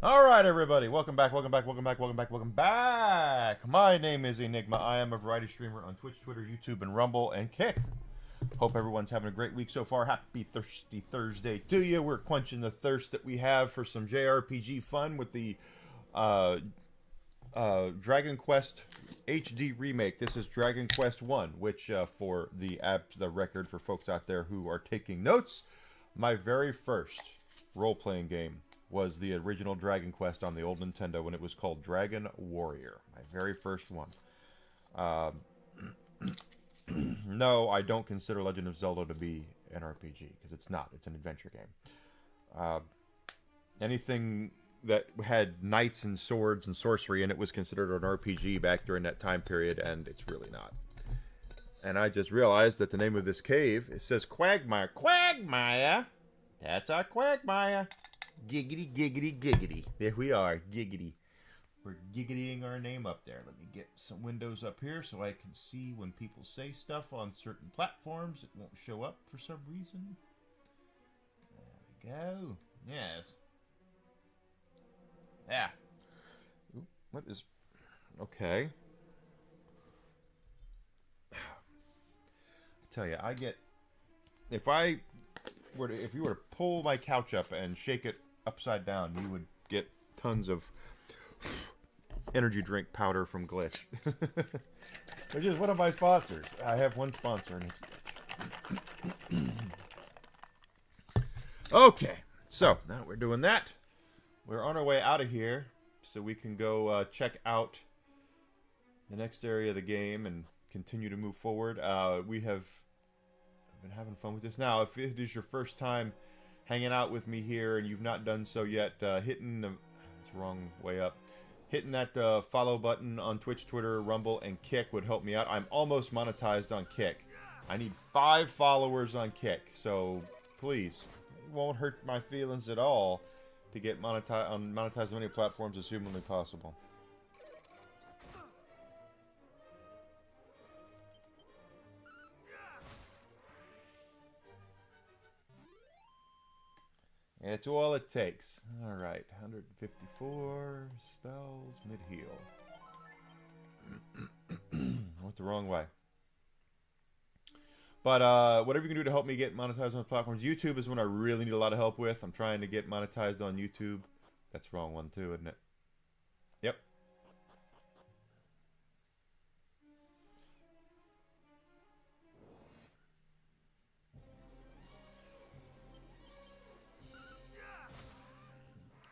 All right, everybody. Welcome back, welcome back, welcome back, welcome back, welcome back. My name is Enigma. I am a variety streamer on Twitch, Twitter, YouTube, and Rumble, and Kick. Hope everyone's having a great week so far. Happy Thirsty Thursday to you. We're quenching the thirst that we have for some JRPG fun with the Dragon Quest HD Remake. This is Dragon Quest 1, which for the record for folks out there who are taking notes, my very first role-playing game was the original Dragon Quest on the old Nintendo when it was called Dragon Warrior. My very first one. No, I don't consider Legend of Zelda to be an RPG, because it's not. It's an adventure game. Anything that had knights and swords and sorcery in it was considered an RPG back during that time period, and it's really not. And I just realized that the name of this cave, it says Quagmire. Quagmire! That's our Quagmire. Giggity, giggity, giggity. There we are, giggity. We're giggitying our name up there. Let me get some windows up here so I can see when people say stuff on certain platforms. It won't show up for some reason. There we go. Yes. Yeah. Ooh, what is... Okay. I tell you, I get... If you were to pull my couch up and shake it upside down, you would get tons of energy drink powder from Glitch. Which is one of my sponsors. I have one sponsor, and it's Glitch. Okay, so now we're doing that. We're on our way out of here, so we can go check out the next area of the game and continue to move forward. We have been having fun with this. Now, if it is your first time hanging out with me here and you've not done so yet, hitting the... That's the wrong way up. Hitting that follow button on Twitch, Twitter, Rumble, and Kick would help me out. I'm almost monetized on Kick. I need 5 followers on Kick, so please, it won't hurt my feelings at all to get monetized on as many platforms as humanly possible. It's all it takes. Alright, 154 spells, mid-heal. Went the wrong way. But whatever you can do to help me get monetized on the platforms. YouTube is one I really need a lot of help with. I'm trying to get monetized on YouTube. That's the wrong one too, isn't it? Yep.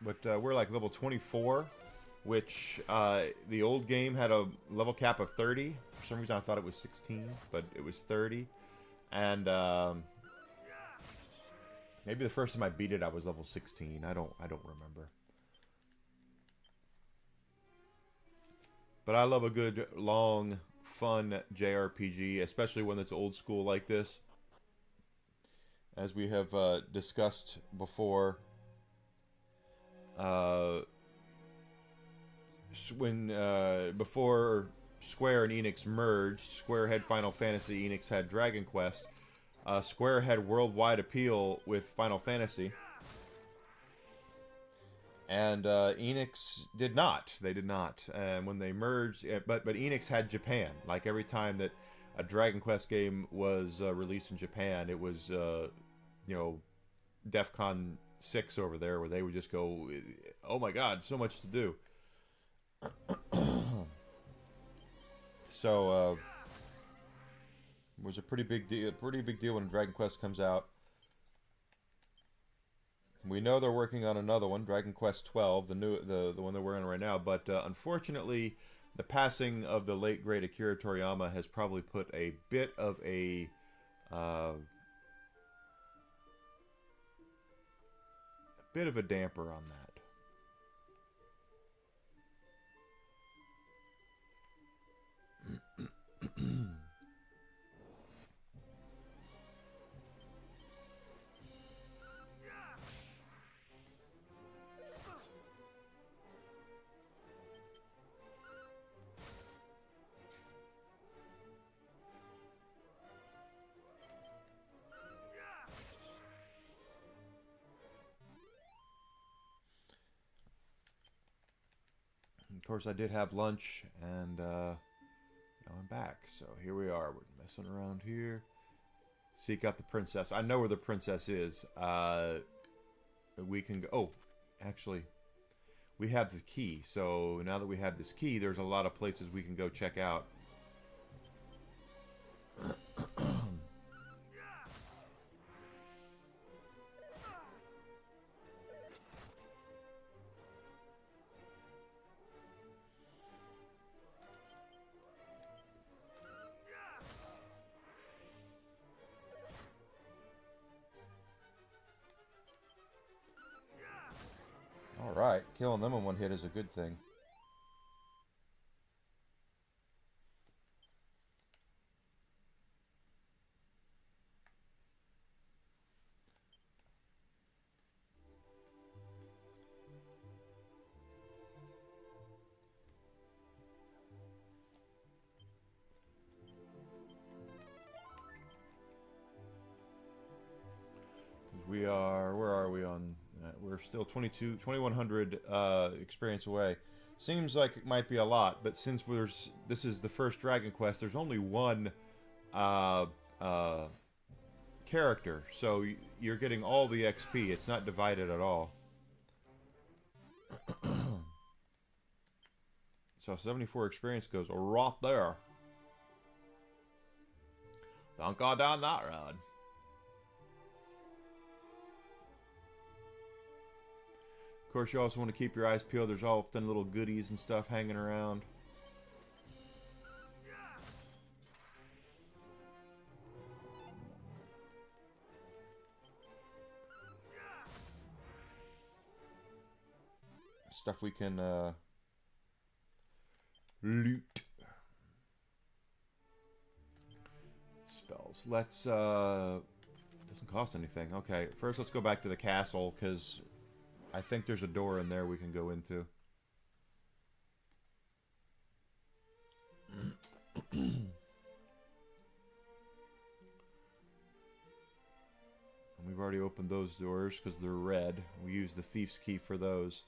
But we're like level 24, which the old game had a level cap of 30. For some reason I thought it was 16, but it was 30. And maybe the first time I beat it I was level 16. I don't remember. But I love a good, long, fun JRPG, especially one that's old school like this. As we have discussed before, before Square and Enix merged, Square had Final Fantasy, Enix had Dragon Quest. Square had worldwide appeal with Final Fantasy, and Enix did not. They did not. And when they merged, but Enix had Japan. Like every time that a Dragon Quest game was released in Japan, it was DEFCON 6 over there, where they would just go, "Oh my God, so much to do." So it was a pretty big deal. When Dragon Quest comes out. We know they're working on another one, Dragon Quest 12, the one they're working on right now. But unfortunately, the passing of the late great Akira Toriyama has probably put a bit of a damper on that. Of course, I did have lunch, and now I'm back. So here we are. We're messing around here. Seek out the princess. I know where the princess is. We can go... Oh, actually, we have the key. So now that we have this key, there's a lot of places we can go check out. Alright, killing them in one hit is a good thing. We are, where are we on? We're still 2100 experience away. Seems like it might be a lot, but since this is the first Dragon Quest, there's only one character, so you're getting all the XP. It's not divided at all. So 74 experience goes right there. Don't go down that road. Of course, you also want to keep your eyes peeled. There's often little goodies and stuff hanging around. Stuff we can loot. Spells. Let's doesn't cost anything. Okay, first let's go back to the castle, because I think there's a door in there we can go into. And we've already opened those doors because they're red. We use the thief's key for those.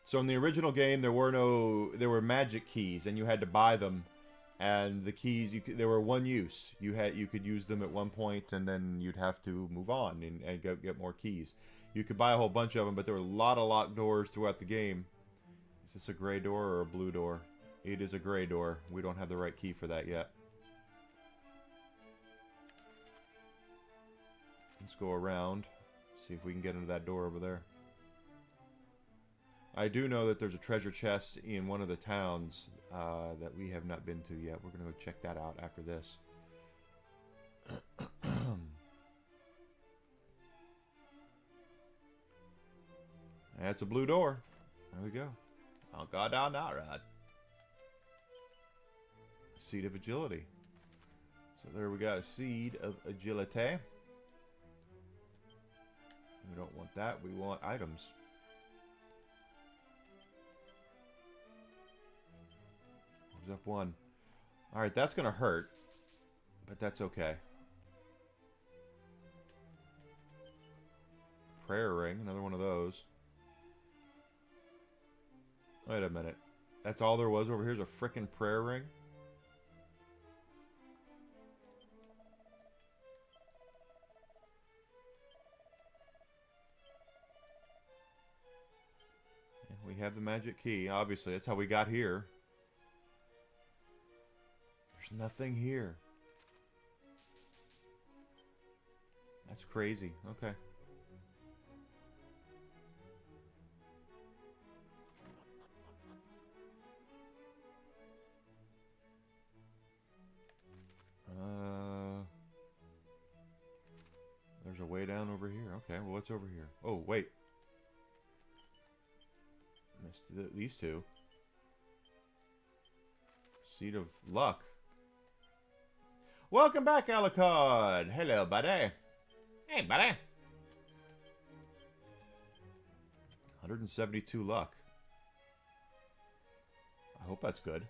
So in the original game, there were magic keys, and you had to buy them. And the keys, they were one use. You could use them at one point, and then you'd have to move on and go get more keys. You could buy a whole bunch of them, but there were a lot of locked doors throughout the game. Is this a gray door or a blue door? It is a gray door. We don't have the right key for that yet. Let's go around, see if we can get into that door over there. I do know that there's a treasure chest in one of the towns that we have not been to yet. We're going to go check that out after this. That's a blue door. There we go. I'll go down that road. Seed of agility. So there we got a seed of agility. We don't want that. We want items. Moves up one. Alright, that's going to hurt. But that's okay. Prayer ring. Another one of those. Wait a minute. That's all there was over here is a frickin' prayer ring? We have the magic key, obviously. That's how we got here. There's nothing here. That's crazy. Okay. There's a way down over here. Okay, well, what's over here? Oh, wait. Missed these two. Seed of luck. Welcome back, Alucard. Hello, buddy. Hey, buddy. 172 luck. I hope that's good.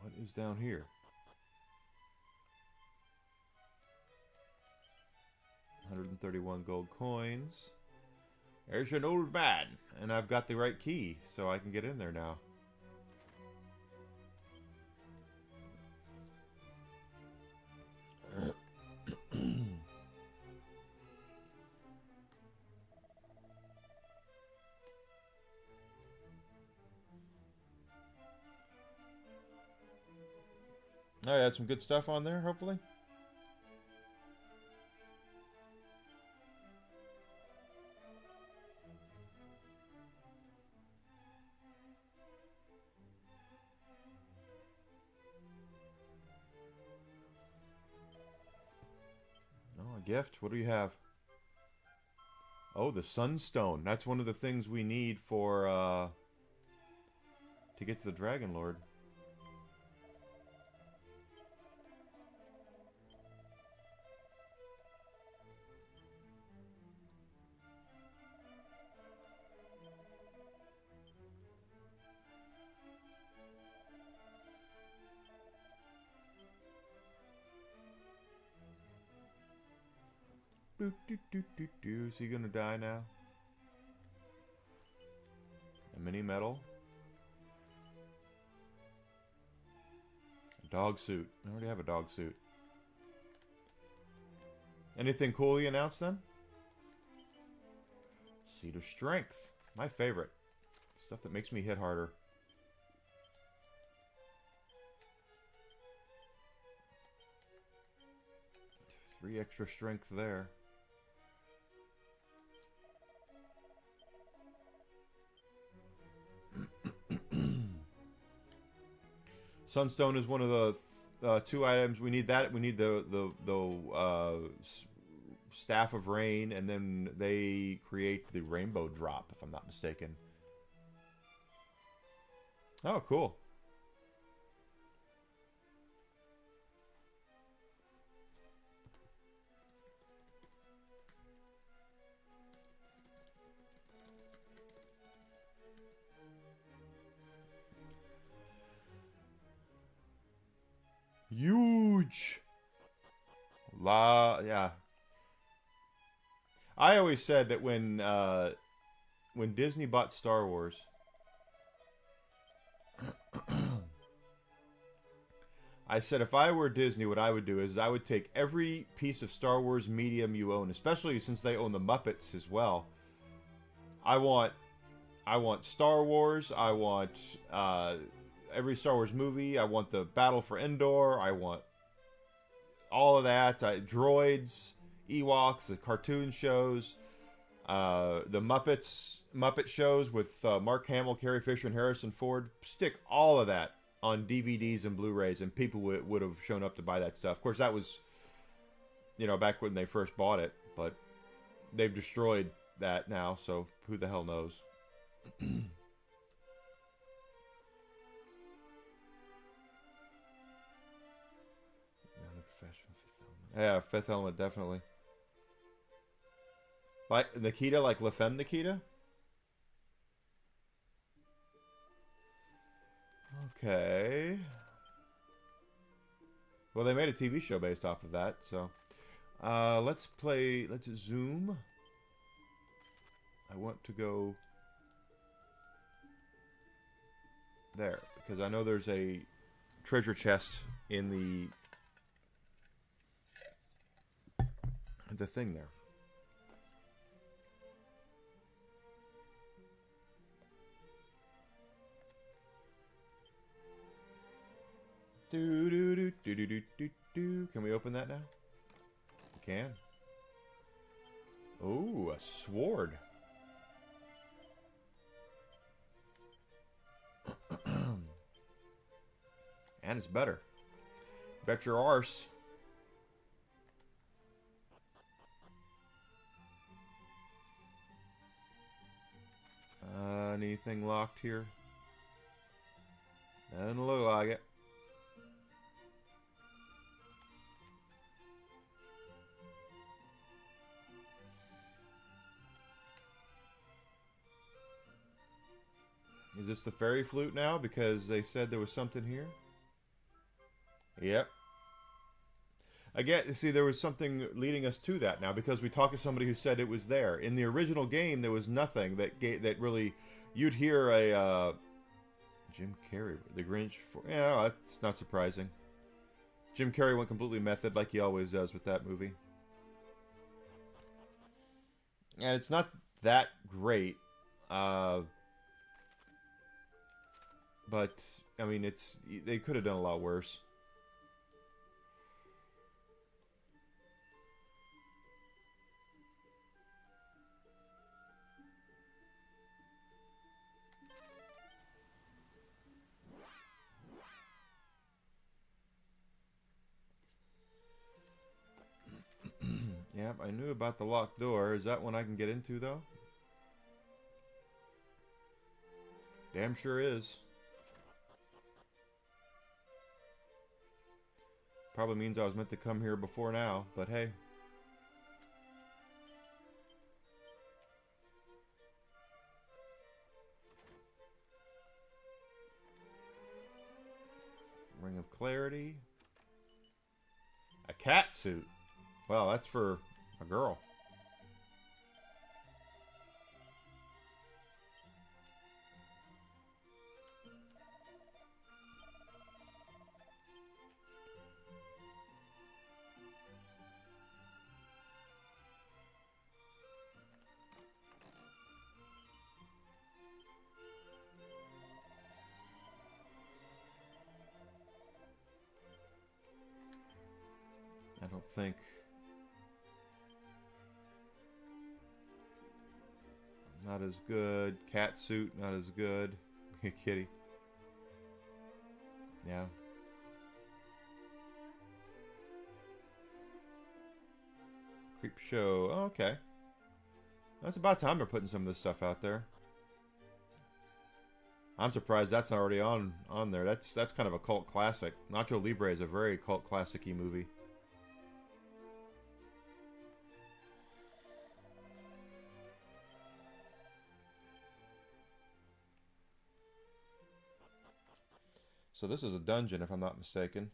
What is down here? 131 gold coins. There's an old man, and I've got the right key, so I can get in there now. Oh, yeah, had some good stuff on there, hopefully. Oh, a gift. What do you have? Oh, the Sunstone. That's one of the things we need for, to get to the Dragon Lord. Boop, doo, doo, doo, doo. Is he gonna die now? A mini medal. A dog suit. I already have a dog suit. Anything cool you announced then? Seed of Strength. My favorite. Stuff that makes me hit harder. Three extra strength there. Sunstone is one of the two items. We need that. We need the Staff of Rain, and then they create the Rainbow Drop, if I'm not mistaken. Oh, cool. Huge. Yeah. I always said that when Disney bought Star Wars, I said if I were Disney, what I would do is I would take every piece of Star Wars medium you own, especially since they own the Muppets as well. I want Star Wars. I want every Star Wars movie. I want the Battle for Endor. I want all of that. Droids, Ewoks, the cartoon shows, the Muppet shows with Mark Hamill, Carrie Fisher, and Harrison Ford. Stick all of that on DVDs and Blu-rays, and people would have shown up to buy that stuff. Of course, that was, back when they first bought it, but they've destroyed that now, so who the hell knows? Yeah, Fifth Element, definitely. Like Nikita, like La Femme Nikita? Okay. Well, they made a TV show based off of that, so... let's zoom. I want to go... there, because I know there's a treasure chest in the thing there. Can we open that now? We can. Oh, a sword. And it's better. Bet your arse. Anything locked here? Doesn't look like it. Is this the fairy flute now? Because they said there was something here. Yep. Again, see, there was something leading us to that now because we talked to somebody who said it was there. In the original game, there was nothing that really. You'd hear a Jim Carrey, the Grinch. Yeah, that's not surprising. Jim Carrey went completely method like he always does with that movie. And it's not that great. But I mean, they could have done a lot worse. Yep, I knew about the locked door. Is that one I can get into, though? Damn sure is. Probably means I was meant to come here before now, but hey. Ring of Clarity. A cat suit. Well, that's for a girl. I don't think... Not as good. Cat suit, not as good. Kitty. Yeah. Creep show. Oh, okay. That's about time they're putting some of this stuff out there. I'm surprised that's not already on there. That's kind of a cult classic. Nacho Libre is a very cult classic-y movie. So this is a dungeon, if I'm not mistaken.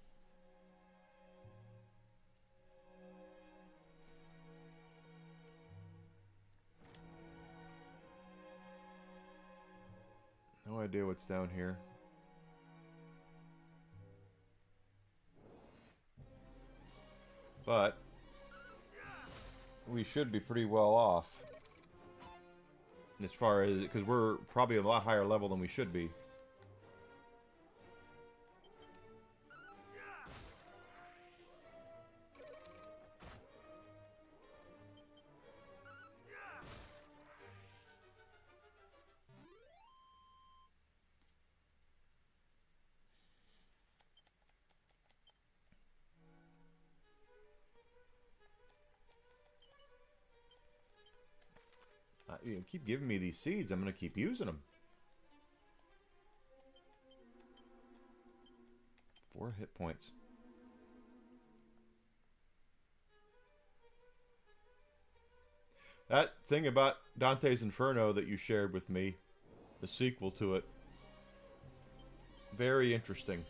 No idea what's down here. But we should be pretty well off. As far as... because we're probably a lot higher level than we should be. You keep giving me these seeds, I'm going to keep using them. 4 hit points. That thing about Dante's Inferno that you shared with me, the sequel to it, very interesting.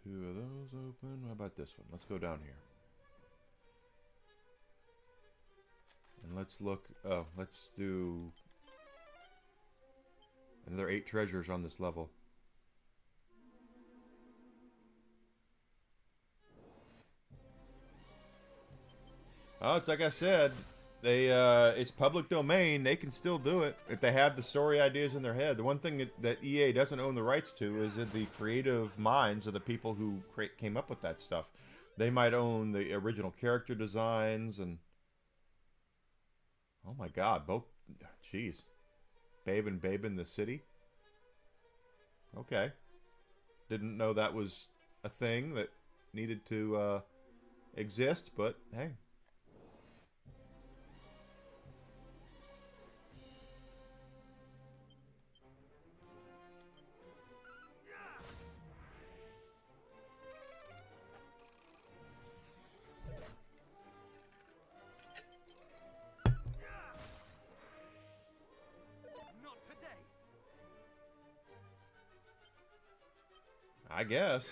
Two of those open. How about this one? Let's go down here. And let's look... oh, let's do... another 8 treasures on this level. Oh, it's like I said. It's public domain. They can still do it if they have the story ideas in their head. The one thing that EA doesn't own the rights to is the creative minds of the people who came up with that stuff. They might own the original character designs and... oh my god, both... jeez. Babe in the City? Okay. Didn't know that was a thing that needed to exist, but hey. I guess.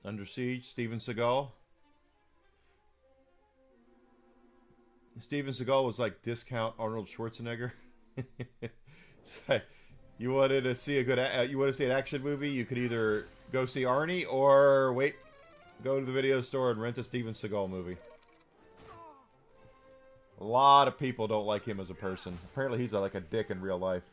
Under Siege, Steven Seagal. Steven Seagal was like discount Arnold Schwarzenegger. It's like, you wanted to see a good, you want to see an action movie, you could either go see Arnie or wait, go to the video store and rent a Steven Seagal movie. A lot of people don't like him as a person. Apparently he's like a dick in real life.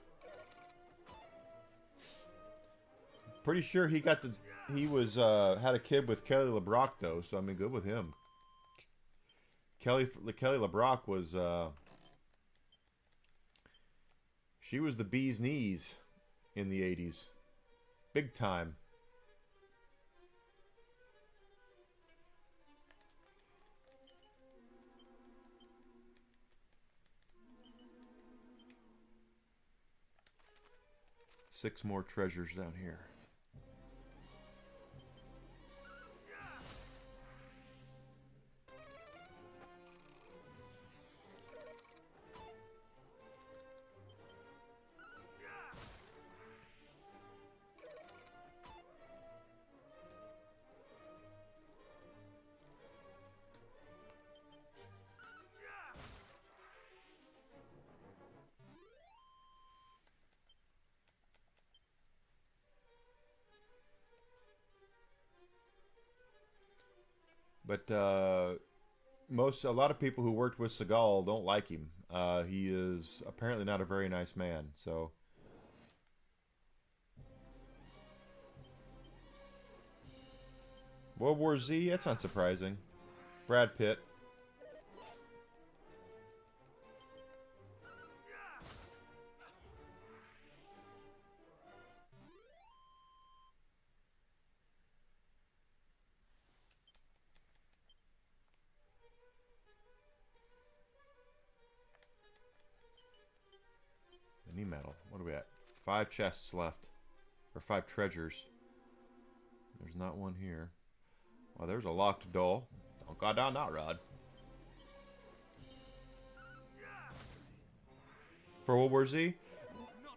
Pretty sure he got he was had a kid with Kelly LeBrock though, so I mean, good with him. Kelly LeBrock was she was the bee's knees in the 80s. Big time. Six more treasures down here. But a lot of people who worked with Seagal don't like him. He is apparently not a very nice man. So World War Z, that's not surprising. Brad Pitt. Any metal. What are we at? 5 chests left. Or 5 treasures. There's not one here. Well, there's a locked door. Don't go down that road. For World War Z?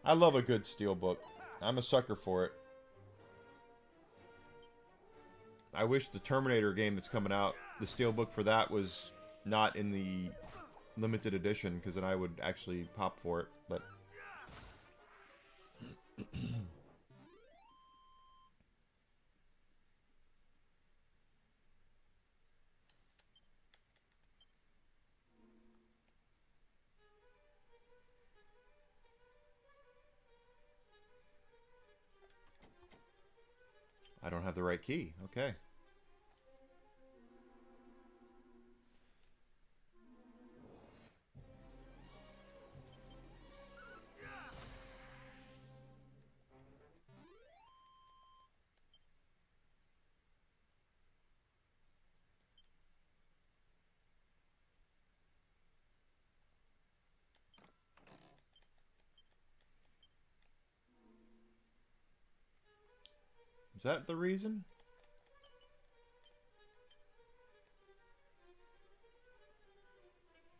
I love a good steelbook. I'm a sucker for it. I wish the Terminator game that's coming out, the steelbook for that was not in the limited edition, because then I would actually pop for it, but... I don't have the right key. Okay. Is that the reason?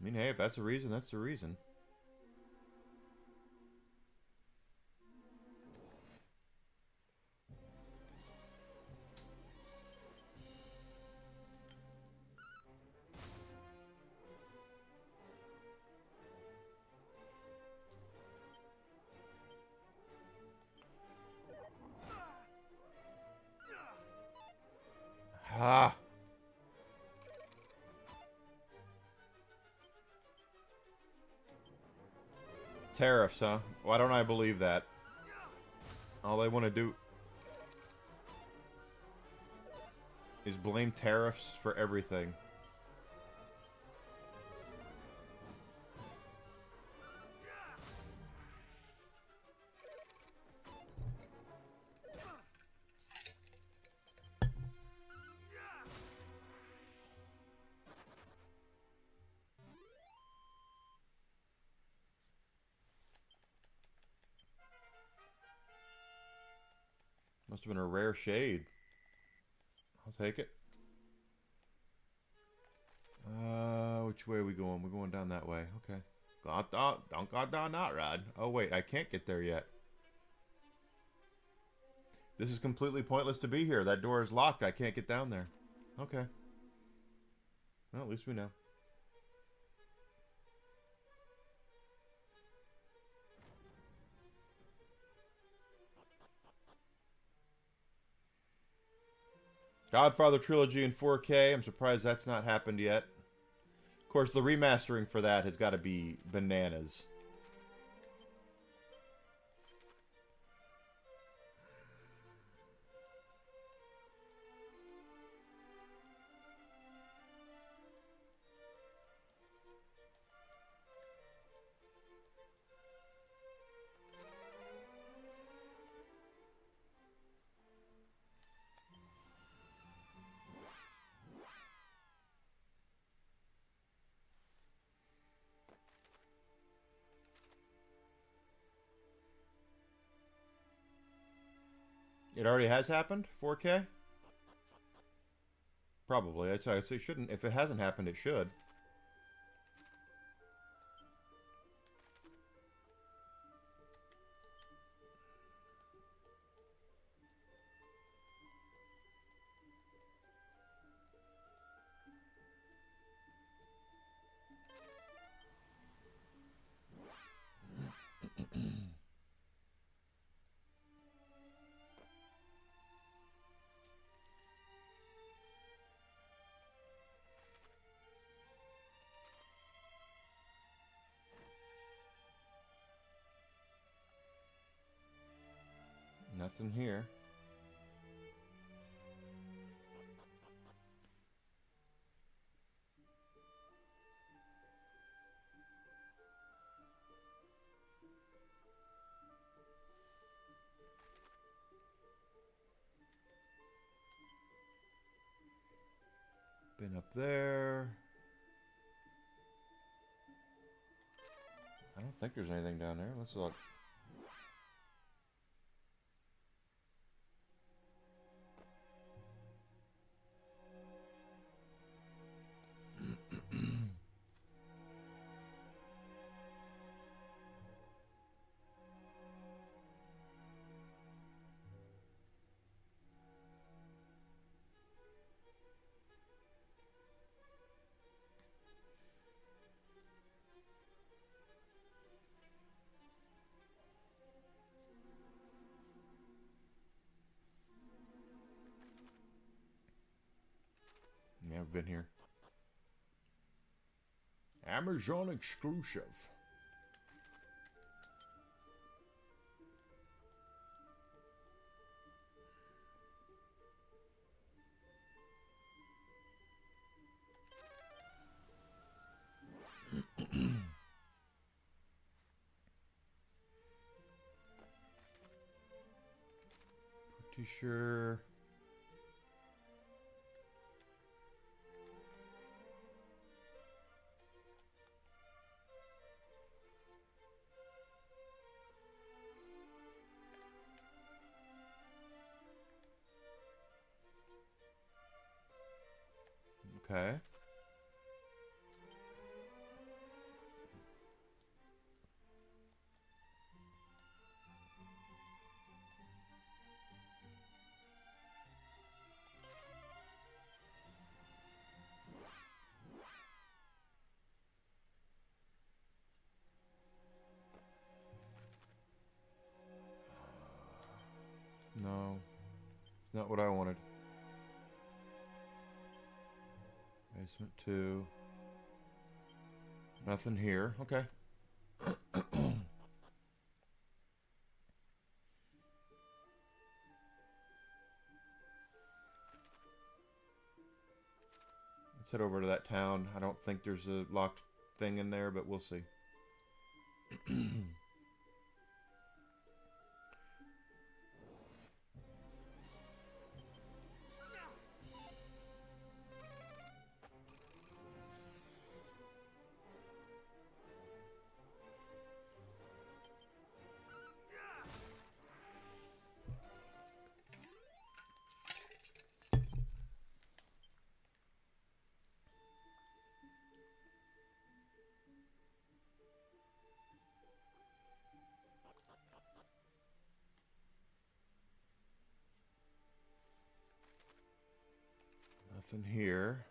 I mean, hey, if that's the reason, that's the reason. Ah. Tariffs, huh? Why don't I believe that? All they want to do... is blame tariffs for everything. Must have been a rare shade. I'll take it. Which way are we going? We're going down that way. Okay. Don't go down that rod. Oh, wait. I can't get there yet. This is completely pointless to be here. That door is locked. I can't get down there. Okay. Well, at least we know. Godfather Trilogy in 4K. I'm surprised that's not happened yet. Of course, the remastering for that has got to be bananas. It already has happened? 4K? Probably. I'd say it shouldn't. If it hasn't happened, it should. Nothing here. Been up there. I don't think there's anything down there. Let's look. Yeah, I've been here. Amazon exclusive. Pretty sure. Okay. No. It's not what I wanted. Basement 2. Nothing here. Okay. Let's head over to that town. I don't think there's a locked thing in there, but we'll see. Nothing here.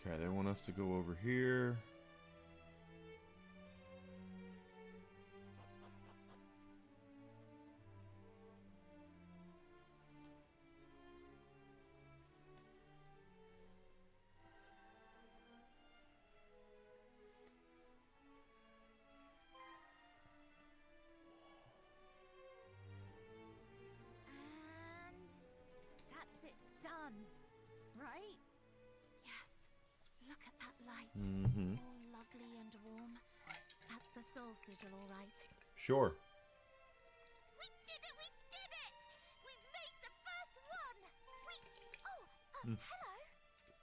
Okay, they want us to go over here. And that's it done, right? Yes. Look at that light. Mm-hmm. All lovely and warm. That's the soul sigil, all right. Sure. We did it! We did it! We made the first one! Hello!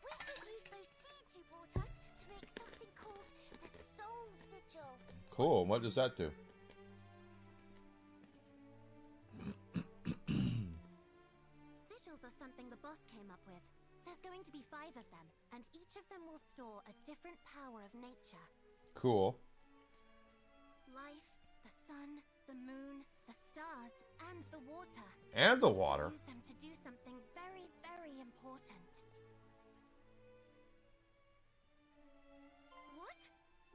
We just used those seeds you brought us to make something called the soul sigil. Cool. What does that do? Sigils are something the boss came up with. There's going to be 5 of them, and each of them will store a different power of nature. Cool. Life, the sun, the moon, the stars, and the water. And the water. Use them to do something very, very important. What?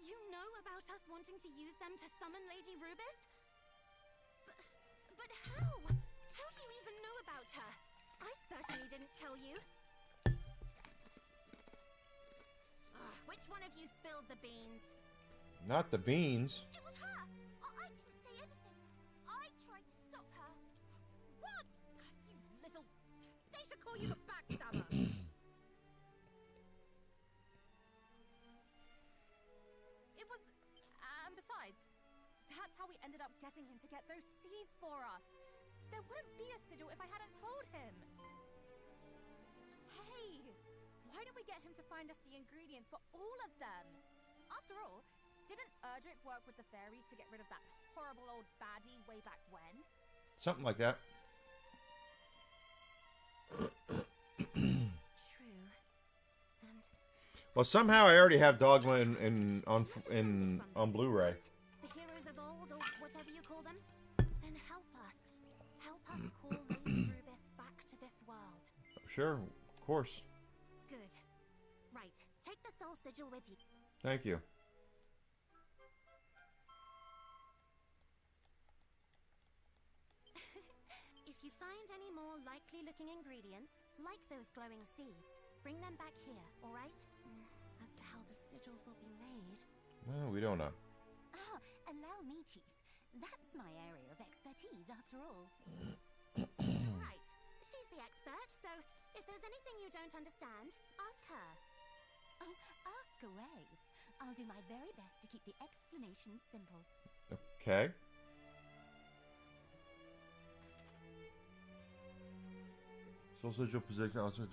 You know about us wanting to use them to summon Lady Rubis? But how? How do you even know about her? I certainly didn't tell you. Which one of you spilled the beans? Not the beans. It was her! I didn't say anything. I tried to stop her. What? You little... They should call you the backstabber. It was... And besides, that's how we ended up getting him to get those seeds for us. There wouldn't be a sigil if I hadn't told him. Hey, why don't we get him to find us the ingredients for all of them? After all, didn't Erdrick work with the fairies to get rid of that horrible old baddie way back when? Something like that. True. And Well, somehow I already have Dogma on Blu-ray. the heroes of old, or whatever you call them, then help us. Help us call Lady Rubis back to this world. Sure, of course. Good. Right. Take the soul sigil with you. Thank you. If you find any more likely-looking ingredients, like those glowing seeds, bring them back here, all right? As to how the sigils will be made... Well, we don't know. Oh, allow me, Chief. That's my area of expertise, after all. Right. She's the expert, so if there's anything you don't understand, ask her. Oh, ask away. I'll do my very best to keep the explanation simple. Okay. Soul Sigil position also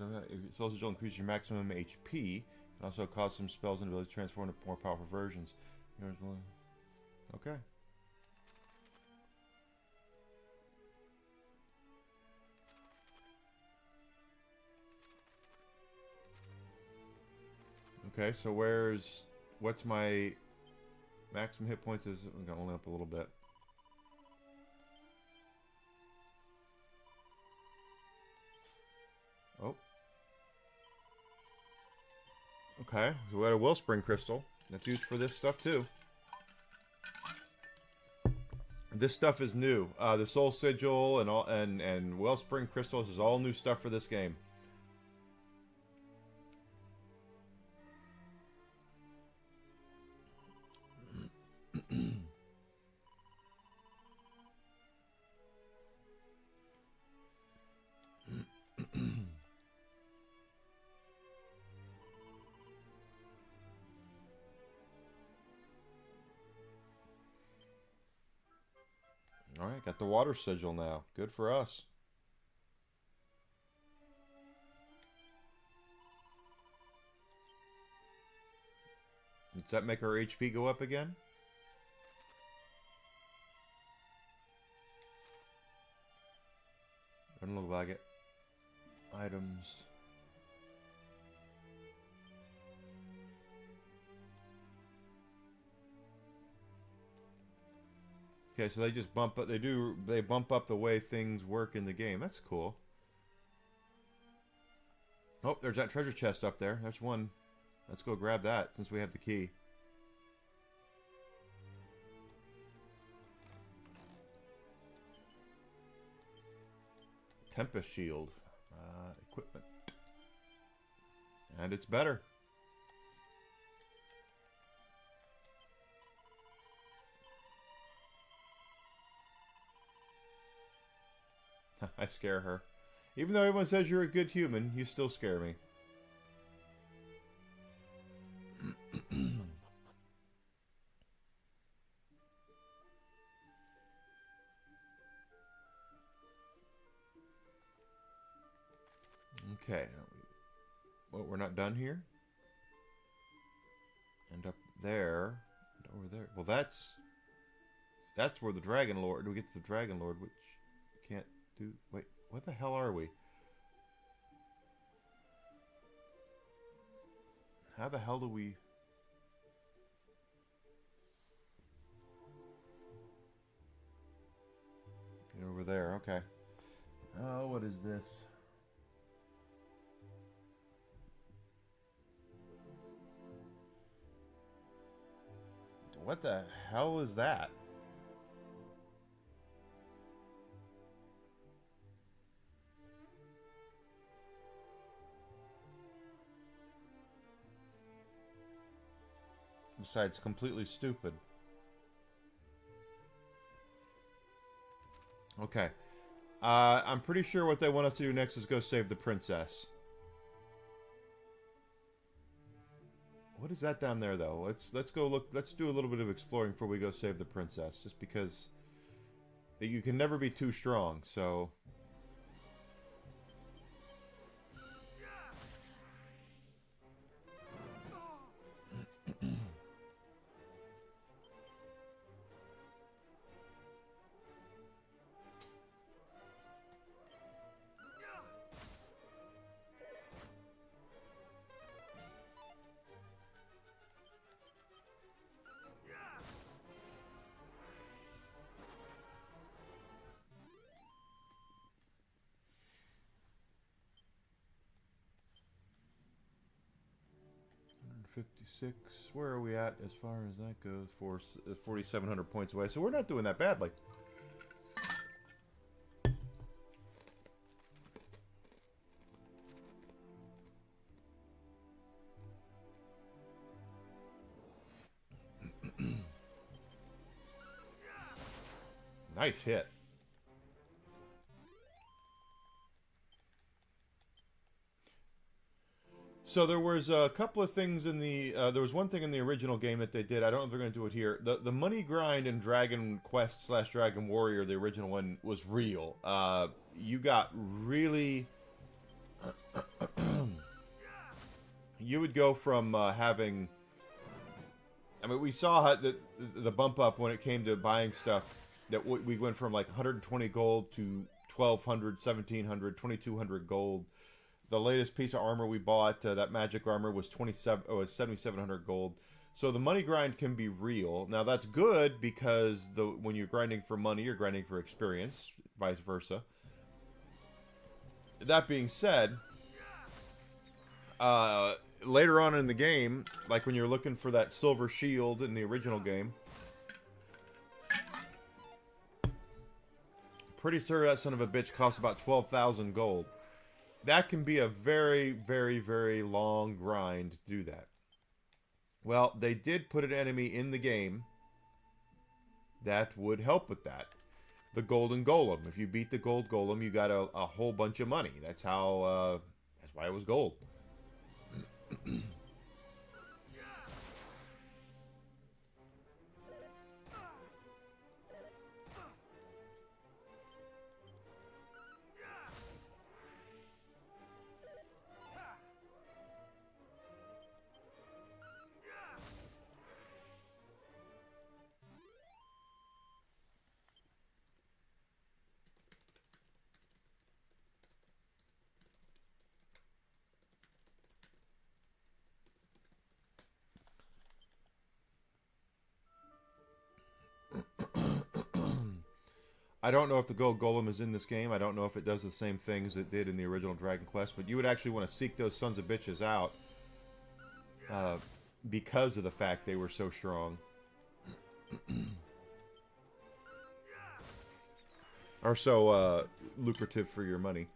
Soul Sigil increases your maximum HP and also cause some spells and abilities to transform into more powerful versions. Okay. Okay, so what's my maximum hit points is only up a little bit. Okay, so we got a Wellspring Crystal. That's used for this stuff, too. This stuff is new. The Soul Sigil and Wellspring Crystals is all new stuff for this game. Alright, got the Water Sigil now. Good for us. Does that make our HP go up again? Doesn't look like it. Items. Okay, so they just bump up. They bump up the way things work in the game. That's cool. Oh, there's that treasure chest up there. There's one. Let's go grab that since we have the key. Tempest Shield. Equipment. And it's better. I scare her. Even though everyone says you're a good human, you still scare me. Okay. Well, we're not done here? And up there. And over there. Well, that's where the Dragon Lord... We get to the Dragon Lord, which can't do... Wait, what the hell are we? How the hell do we... Get over there, okay. Oh, what is this? What the hell is that? Besides, completely stupid. Okay. I'm pretty sure what they want us to do next is go save the princess. What is that down there, though? Let's go look. Let's do a little bit of exploring before we go save the princess. Just because you can never be too strong, so... $56. Where are we at as far as that goes? 4,700 points away. So we're not doing that badly. Nice hit. So there was a couple of things in the... there was one thing in the original game that they did. I don't know if they're going to do it here. The money grind in Dragon Quest / Dragon Warrior, the original one, was real. You got really... you would go from having... I mean, we saw how the bump up when it came to buying stuff. That we went from like 120 gold to 1,200, 1,700, 2,200 gold. The latest piece of armor we bought, that magic armor, was 7,700 gold. So the money grind can be real. Now that's good because when you're grinding for money, you're grinding for experience, vice versa. That being said, later on in the game, like when you're looking for that silver shield in the original game, pretty sure that son of a bitch costs about 12,000 gold. That can be a very, very, very long grind to do that. Well, they did put an enemy in the game that would help with that. The Golden Golem. If you beat the Gold Golem, you got a whole bunch of money. That's how, that's why it was gold. I don't know if the Gold Golem is in this game. I don't know if it does the same things it did in the original Dragon Quest, but you would actually want to seek those sons of bitches out because of the fact they were so strong. Or so lucrative for your money.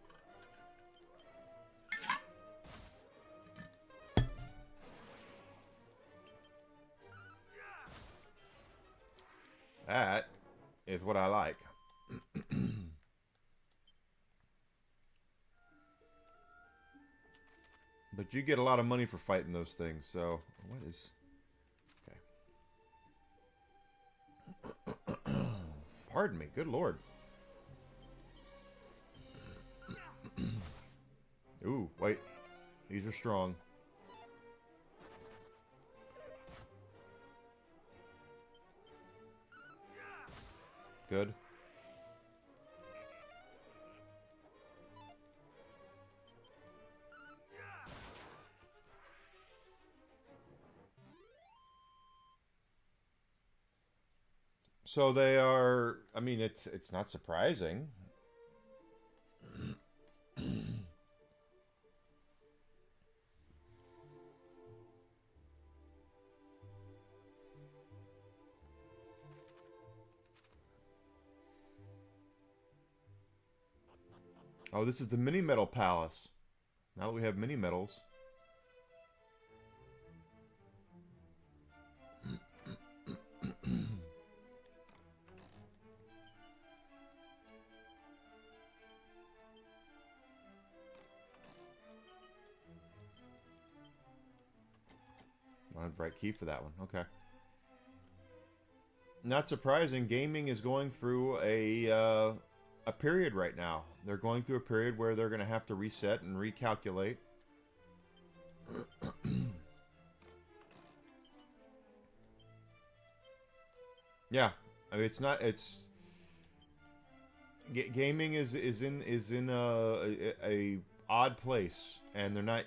That is what I like. But you get a lot of money for fighting those things, so what is... Okay. Pardon me, good lord. Ooh, wait. These are strong. Good. So they are, I mean, it's not surprising. Oh, this is the mini medal palace. Now that we have mini medals. I have bright key for that one. Okay. Not surprising. Gaming is going through a period right now. They're going through a period where they're going to have to reset and recalculate. Yeah, I mean gaming is in a odd place, and they're not.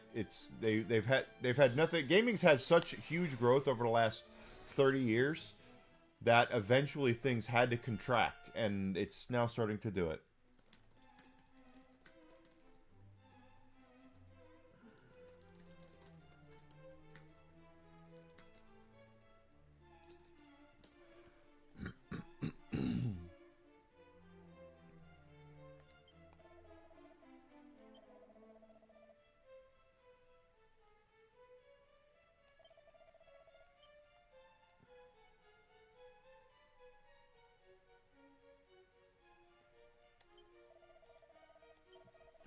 They've had nothing. Gaming's had such huge growth over the last 30 years that eventually things had to contract, and it's now starting to do it.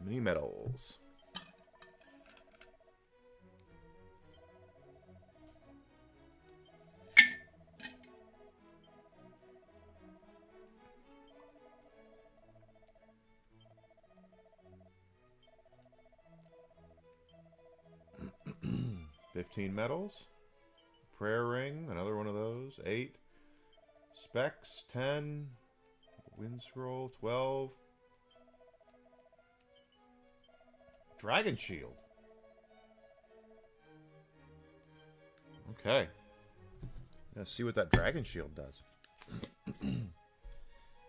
Mini medals. $15 medals. Prayer ring, another one of those. 8. Specs, 10. Wind scroll, 12. Dragon shield. Okay. Let's see what that dragon shield does.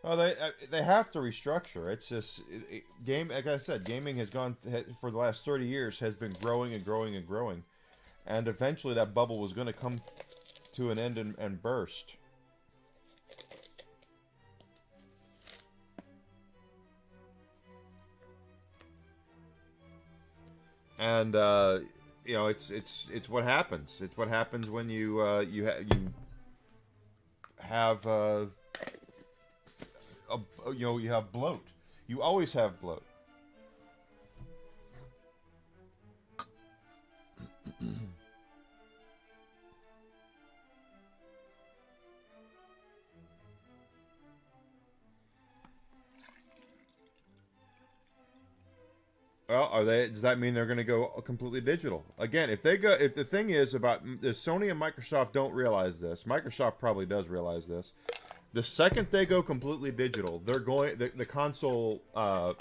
Oh, they have to restructure. It's just game. Like I said, gaming has gone for the last 30 years has been growing and growing and growing. And eventually that bubble was going to come to an end and burst. And you know, it's what happens. It's what happens when you have you have bloat. You always have bloat. Well, are they? Does that mean they're going to go completely digital again? If they go, if the thing is about Sony and Microsoft don't realize this, Microsoft probably does realize this. The second they go completely digital, they're going. The consoles are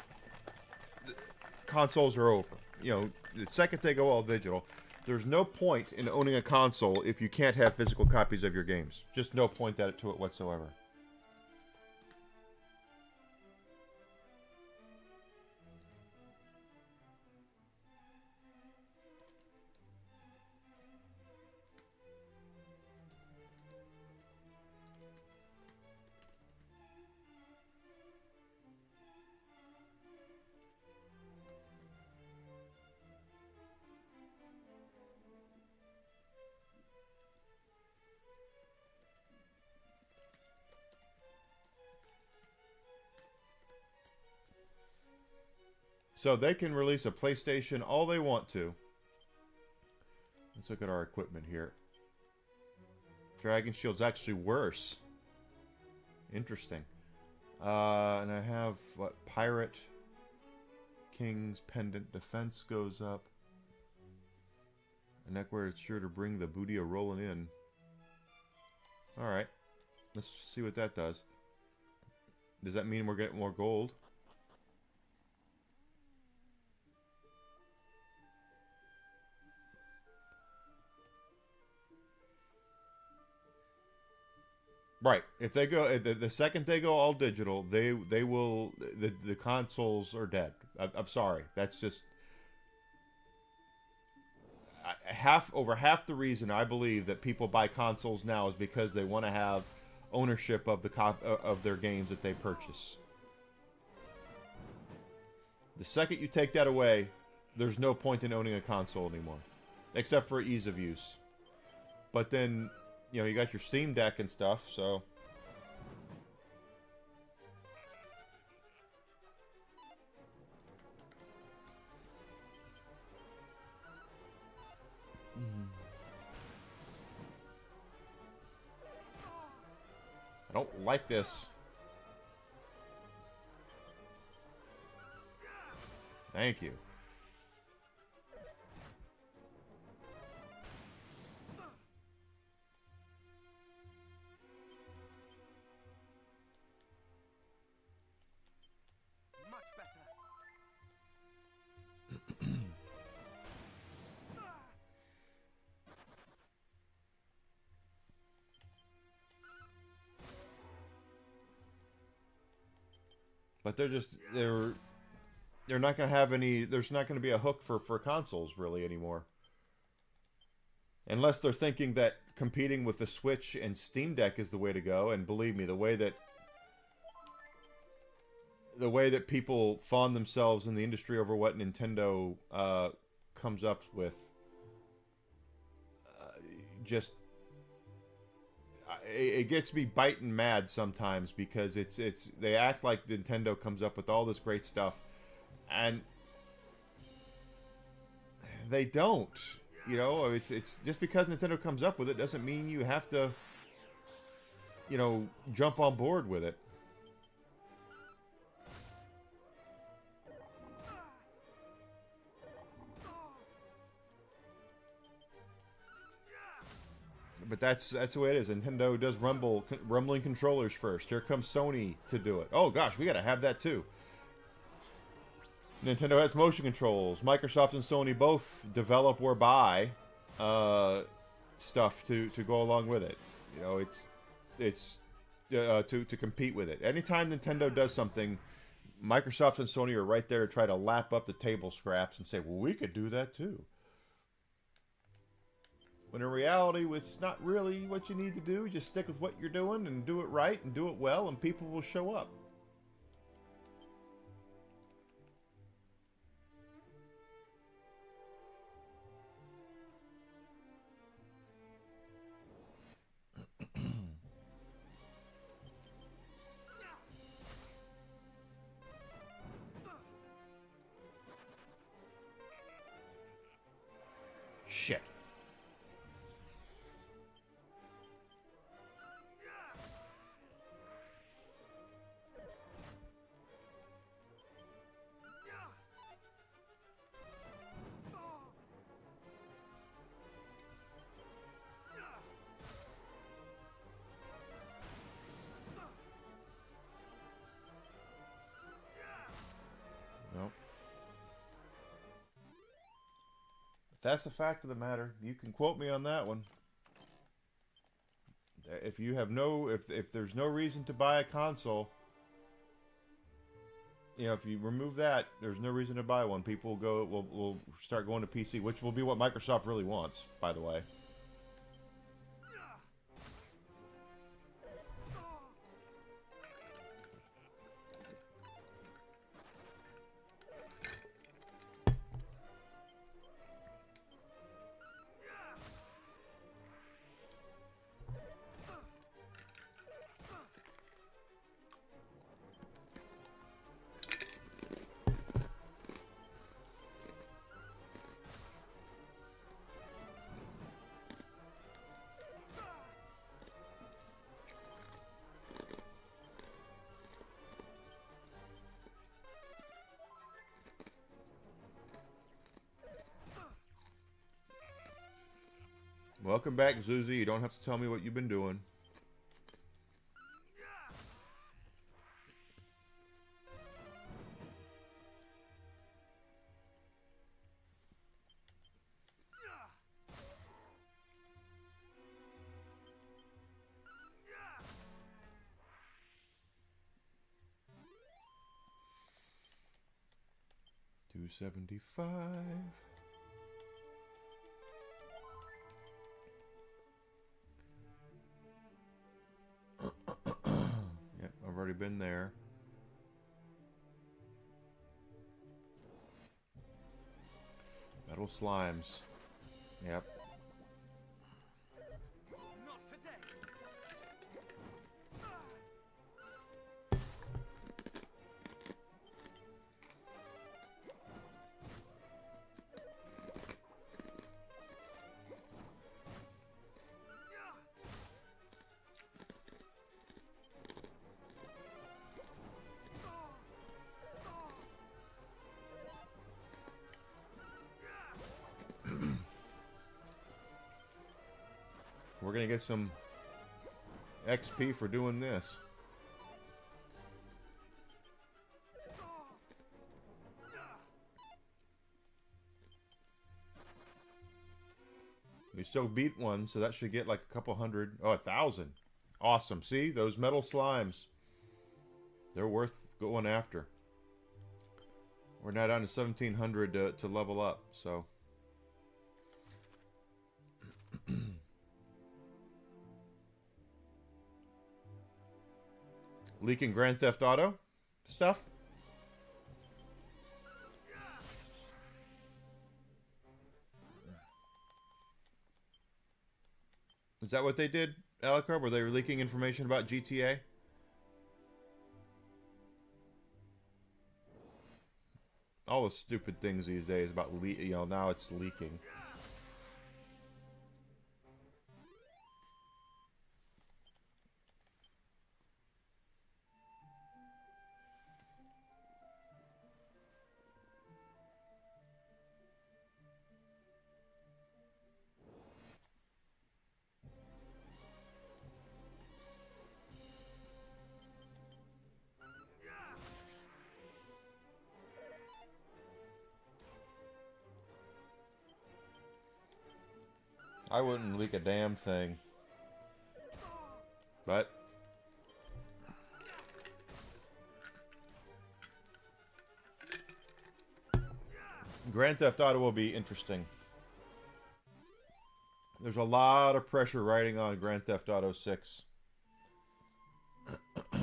over. You know, the second they go all digital, there's no point in owning a console if you can't have physical copies of your games. Just no point to it whatsoever. So they can release a PlayStation all they want to. Let's look at our equipment here. Dragon Shield's actually worse. Interesting. And I have, what, Pirate King's Pendant Defense goes up. And Neckware is sure to bring the booty a-rolling in. Alright. Let's see what that does. Does that mean we're getting more gold? Right. If they go, the second they go all digital, they will, the consoles are dead. I'm sorry. That's just over half the reason I believe that people buy consoles now is because they want to have ownership of of their games that they purchase. The second you take that away, there's no point in owning a console anymore, except for ease of use. But then, you know, you got your Steam Deck and stuff, so. I don't like this. Thank you. But they're not going to have any, there's not going to be a hook for consoles really anymore. Unless they're thinking that competing with the Switch and Steam Deck is the way to go, and believe me, the way that people fawn themselves in the industry over what Nintendo comes up with, just it gets me biting mad sometimes, because they act like Nintendo comes up with all this great stuff, and they don't. You know, it's just because Nintendo comes up with it doesn't mean you have to, you know, jump on board with it. But that's the way it is. Nintendo does rumbling controllers first. Here comes Sony to do it. Oh gosh, we gotta have that too. Nintendo has motion controls. Microsoft and Sony both develop or buy stuff to go along with it. You know, it's to compete with it. Anytime Nintendo does something, Microsoft and Sony are right there to try to lap up the table scraps and say, well, we could do that too. When in reality, it's not really what you need to do. Just stick with what you're doing and do it right and do it well, and people will show up. Shit. Nope. That's the fact of the matter. You can quote me on that one. If you have if there's no reason to buy a console, you know, if you remove that, there's no reason to buy one. People will start going to PC, which will be what Microsoft really wants, by the way. Welcome back, Zuzi. You don't have to tell me what you've been doing. $275. Yep, I've already been there. Metal slimes. Yep. Not today. We're gonna get some XP for doing this. We still beat one, so that should get like a couple hundred. Oh, 1,000. Awesome. See, those metal slimes. They're worth going after. We're now down to 1,700 to level up, so. Leaking Grand Theft Auto stuff. Is that what they did, Alicar? Were they leaking information about GTA? All the stupid things these days about now it's leaking. I wouldn't leak a damn thing. But Grand Theft Auto will be interesting. There's a lot of pressure riding on Grand Theft Auto 6. A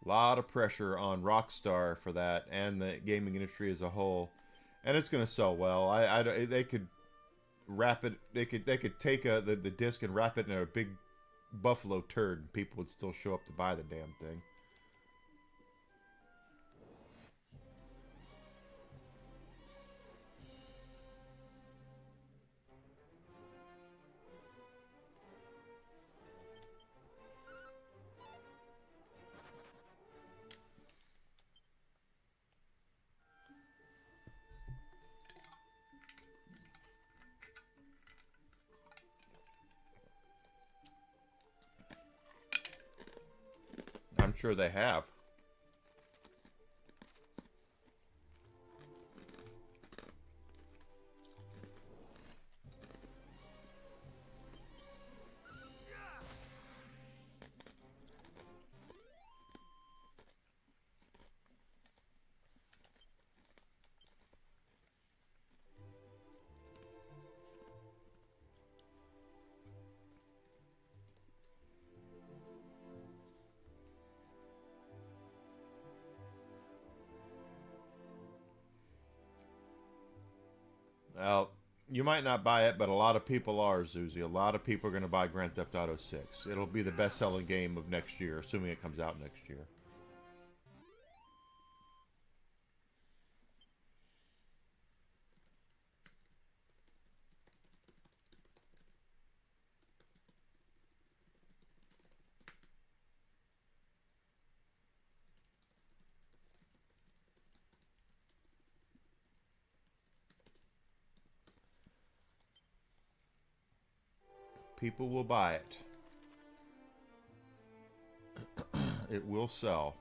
lot of pressure on Rockstar for that, and the gaming industry as a whole, and it's going to sell well. They could wrap it. They could take the disc and wrap it in a big buffalo turd, and people would still show up to buy the damn thing. I'm sure they have. Well, you might not buy it, but a lot of people are, Zuzi. A lot of people are going to buy Grand Theft Auto 6. It'll be the best-selling game of next year, assuming it comes out next year. People will buy it. It will sell.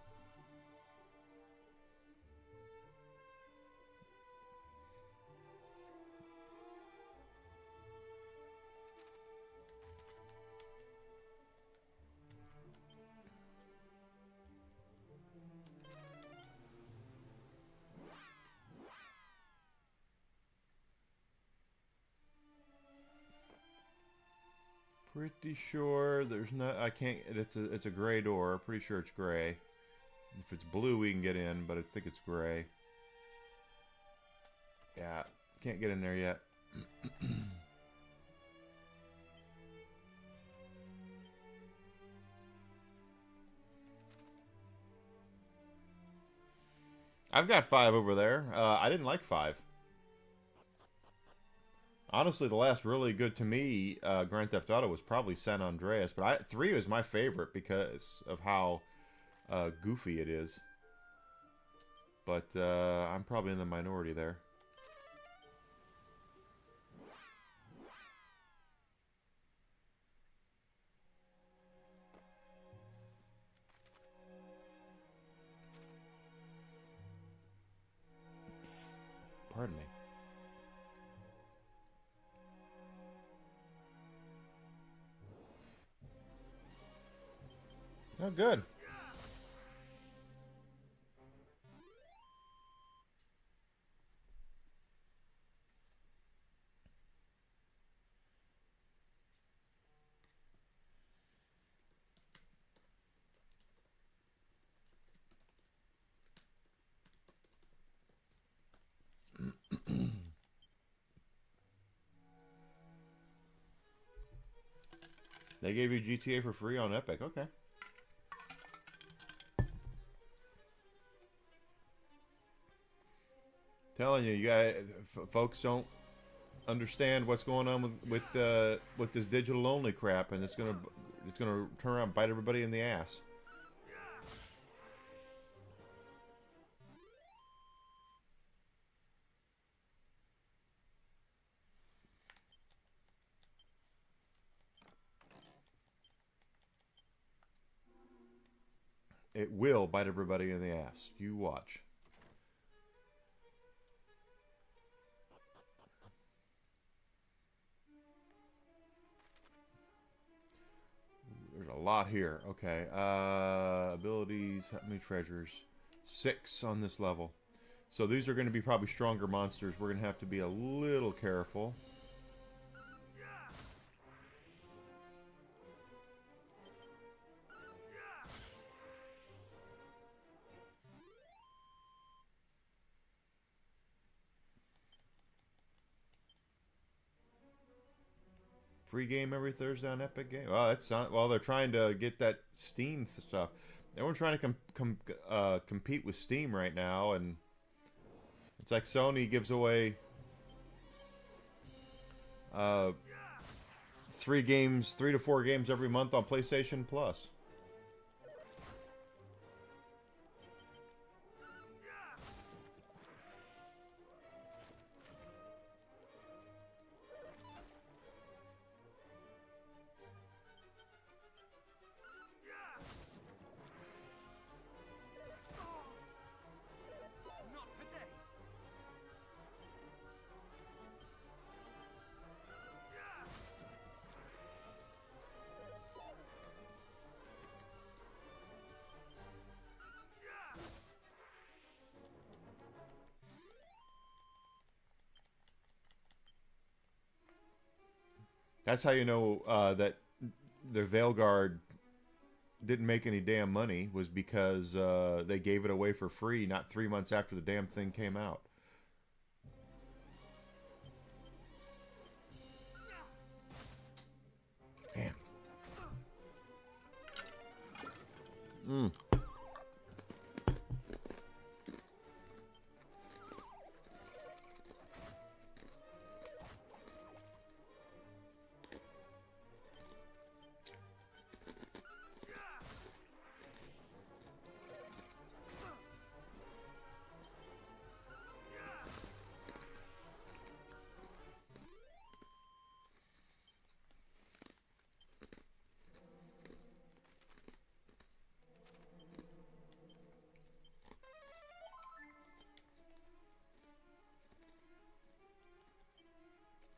Pretty sure there's not. I can't. It's a gray door. Pretty sure it's gray. If it's blue, we can get in, but I think it's gray. Yeah, can't get in there yet. I've got 5 over there. I didn't like 5. Honestly, the last really good to me Grand Theft Auto was probably San Andreas, but 3 was my favorite because of how goofy it is. But I'm probably in the minority there. Pardon me. Oh, good. They gave you GTA for free on Epic. Okay. Telling you, guys, folks don't understand what's going on with this digital only crap, and it's gonna turn around and bite everybody in the ass. It will bite everybody in the ass. You watch. There's a lot here. Okay. Abilities. How many treasures? 6 on this level. So these are going to be probably stronger monsters. We're going to have to be a little careful. Free game every Thursday on Epic Game. Well, that's not, well, they're trying to get that Steam stuff. Everyone's trying to compete with Steam right now, and it's like Sony gives away 3 to 4 games every month on PlayStation Plus. That's how you know that the Veilguard didn't make any damn money, was because they gave it away for free not 3 months after the damn thing came out. Damn.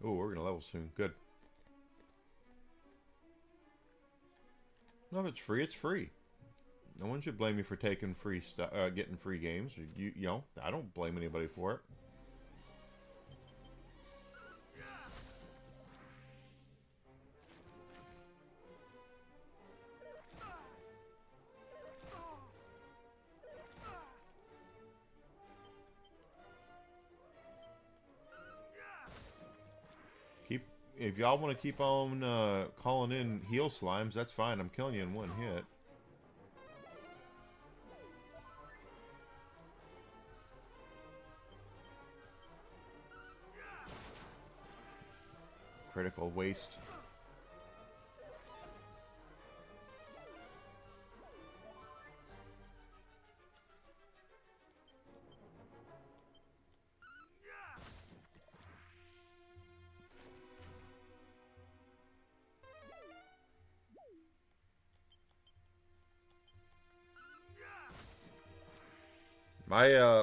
Oh, we're gonna level soon. Good. No, if it's free, it's free. No one should blame you for taking free stuff, getting free games. You know, I don't blame anybody for it. If y'all want to keep on calling in heal slimes, that's fine. I'm killing you in one hit. Critical waste.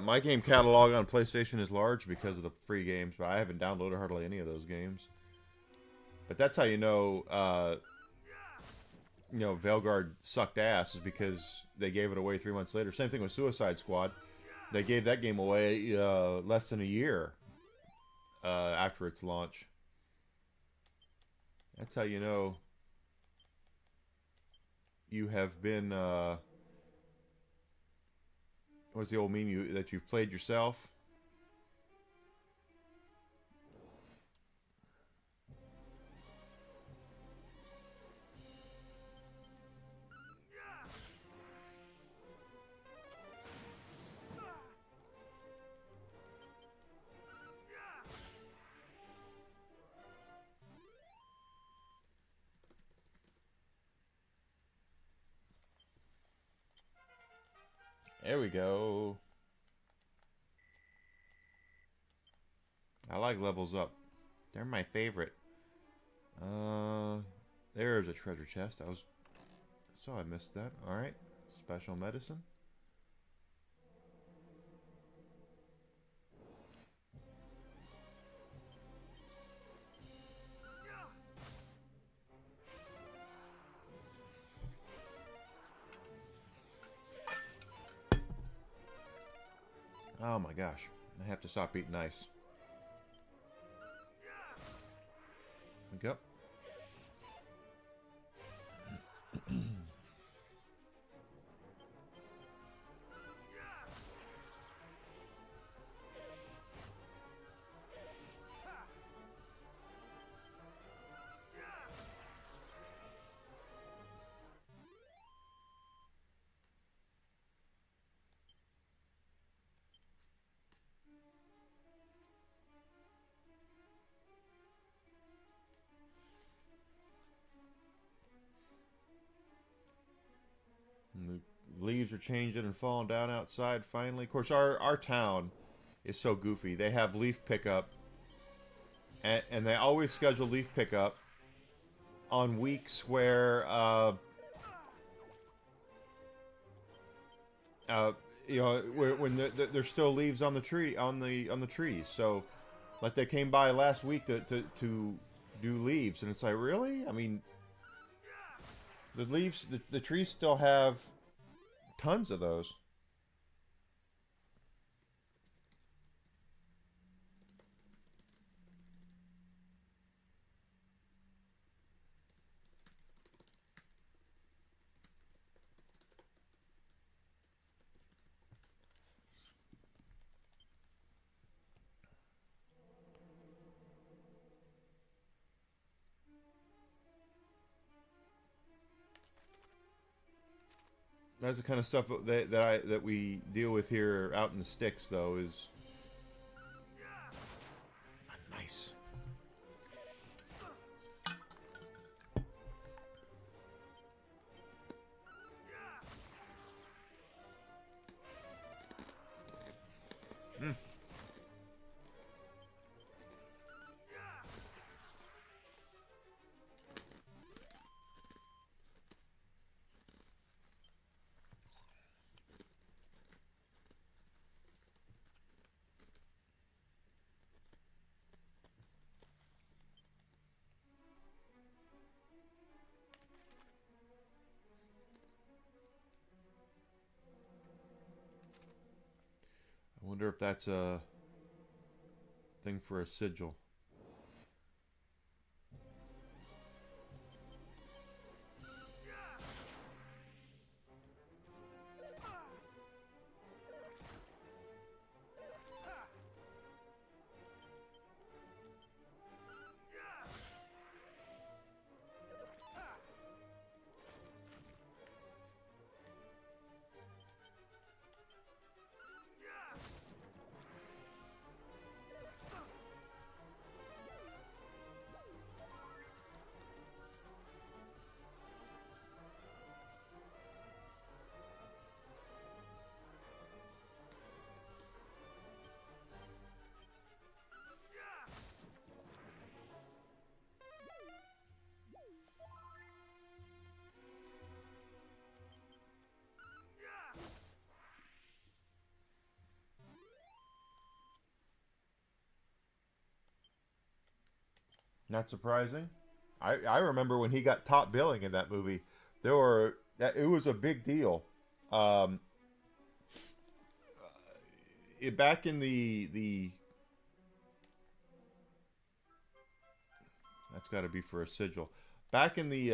My game catalog on PlayStation is large because of the free games, but I haven't downloaded hardly any of those games. But that's how you know Veilguard sucked ass, is because they gave it away 3 months later. Same thing with Suicide Squad. They gave that game away less than a year after its launch. That's how you know you have been... what's the old meme? That you've played yourself? There we go. I like levels up. They're my favorite. There's a treasure chest. I missed that. Alright. Special medicine. Oh my gosh. I have to stop eating ice. Wake up. And the leaves are changing and falling down outside finally. Of course, our town is so goofy. They have leaf pickup, and they always schedule leaf pickup on weeks where you know, when there's still leaves on the tree on the trees. So, like they came by last week to do leaves, and it's like, really? I mean, the leaves, the trees still have tons of those. That's the kind of stuff that we deal with here out in the sticks, though. Is nice. Mm. I wonder if that's a thing for a sigil. Not surprising. I remember when he got top billing in that movie. It was a big deal. Back in the that's got to be for a sigil. Back in the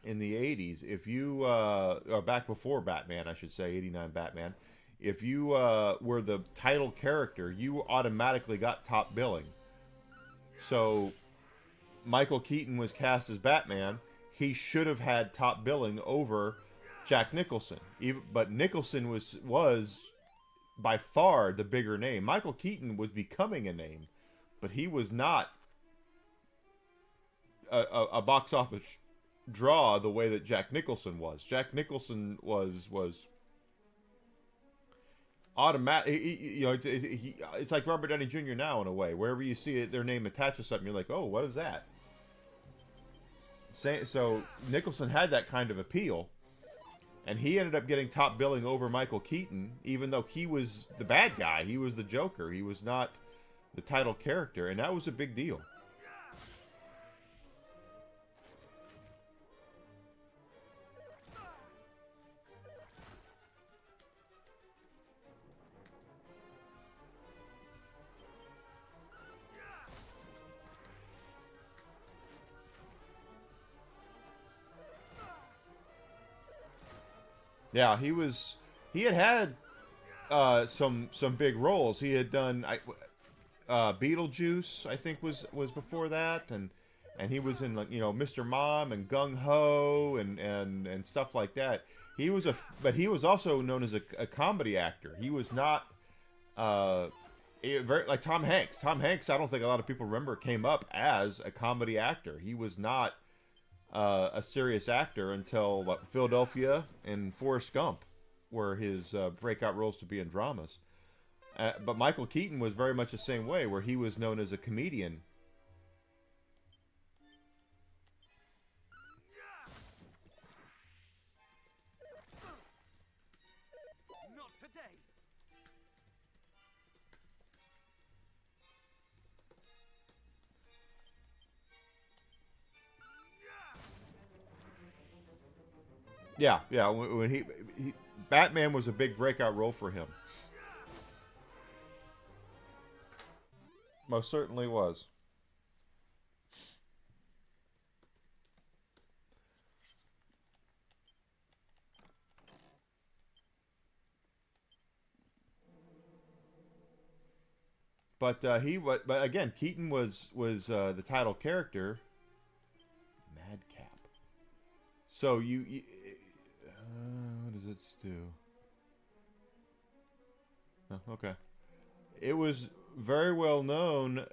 80s, if you or back before Batman, I should say, 89 Batman, if you were the title character, you automatically got top billing. So Michael Keaton was cast as Batman. He should have had top billing over Jack Nicholson. But Nicholson was by far the bigger name. Michael Keaton was becoming a name, but he was not a box office draw the way that Jack Nicholson was. Jack Nicholson was automatic. You know, it's like Robert Downey Jr. now in a way. Wherever you see their name attached to something, you're like, oh, what is that? So Nicholson had that kind of appeal, and he ended up getting top billing over Michael Keaton, even though he was the bad guy. He was the Joker. He was not the title character, and that was a big deal. Yeah, he had some big roles. He had done Beetlejuice, I think was before that, and he was in, like, Mr. Mom and Gung Ho and stuff like that. But he was also known as a comedy actor. He was not very like Tom Hanks. Tom Hanks, I don't think a lot of people remember, came up as a comedy actor. He was not a serious actor until Philadelphia and Forrest Gump were his breakout roles to be in dramas. But Michael Keaton was very much the same way, where he was known as a comedian. Not today. Yeah. When he Batman was a big breakout role for him. Most certainly was. But but again, Keaton was the title character, Madcap. So what does this do? Oh, okay. It was very well known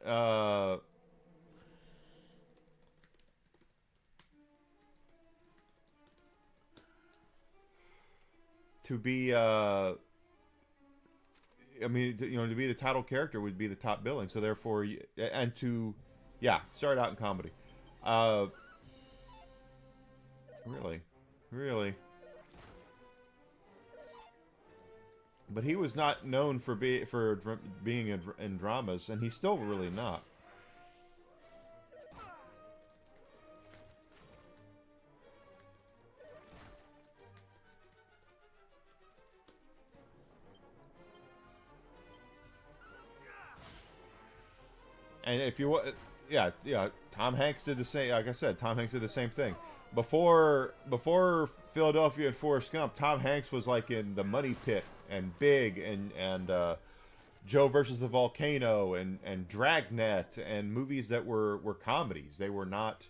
to be I mean, to be the title character would be the top billing. So therefore, start out in comedy. Really. But he was not known for being in dramas, and he's still really not. And if you want, yeah, Tom Hanks did the same. Like I said, Tom Hanks did the same thing. Before Philadelphia and Forrest Gump, Tom Hanks was like in The Money Pit and Big and Joe versus the Volcano and Dragnet and movies that were comedies. They were not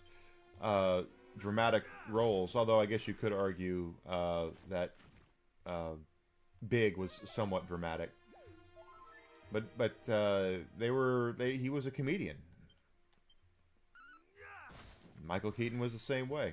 dramatic roles. Although I guess you could argue that Big was somewhat dramatic. But he was a comedian. Michael Keaton was the same way.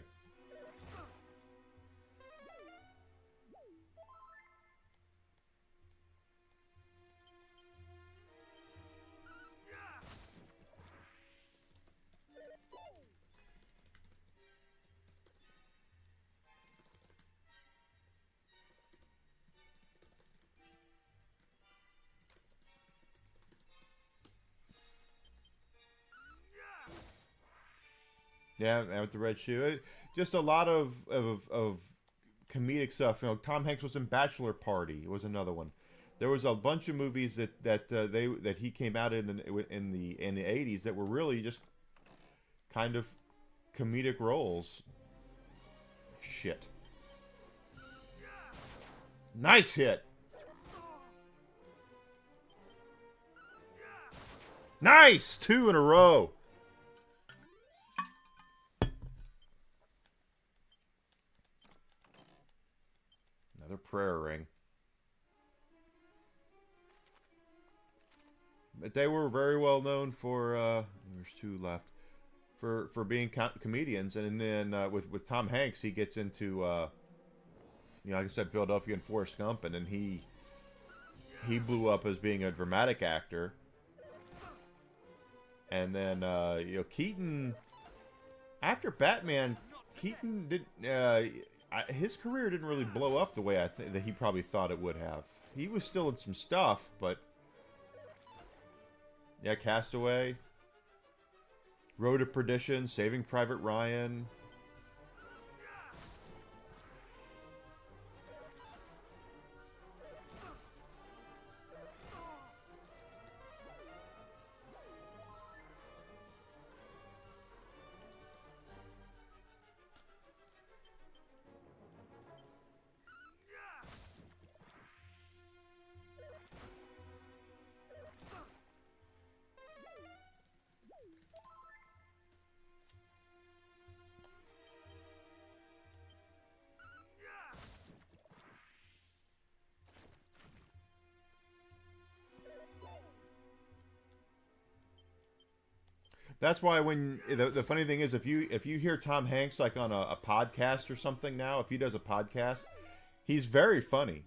Yeah, and with the red shoe, just a lot of comedic stuff. Tom Hanks was in Bachelor Party. It was another one. There was a bunch of movies that he came out in the 80s that were really just kind of comedic roles. Shit. Nice hit. Nice! 2 in a row. Another prayer ring. But they were very well known for there's 2 left for being comedians, and then with Tom Hanks, he gets into like I said, Philadelphia and Forrest Gump, and then he blew up as being a dramatic actor. And then Keaton, after Batman, Keaton didn't. His career didn't really blow up the way I think that he probably thought it would have. He was still in some stuff, but yeah, Castaway, Road to Perdition, Saving Private Ryan. That's why when the funny thing is, if you hear Tom Hanks like on a podcast or something now, if he does a podcast, he's very funny.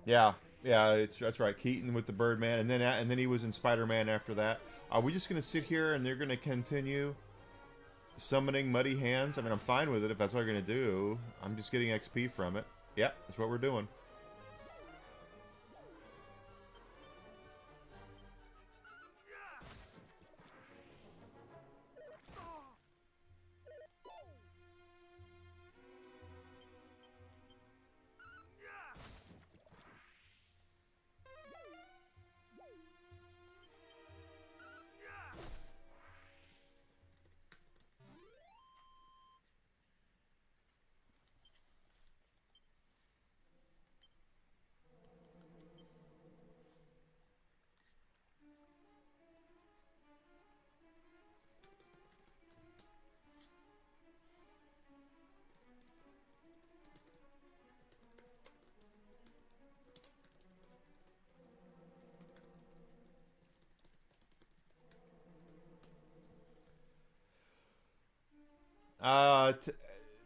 Yeah, yeah, that's right. Keaton with the Birdman, and then he was in Spider-Man after that. Are we just gonna sit here and they're gonna continue summoning Muddy Hands? I mean, I'm fine with it if that's what we're gonna do. I'm just getting XP from it. Yep, that's what we're doing.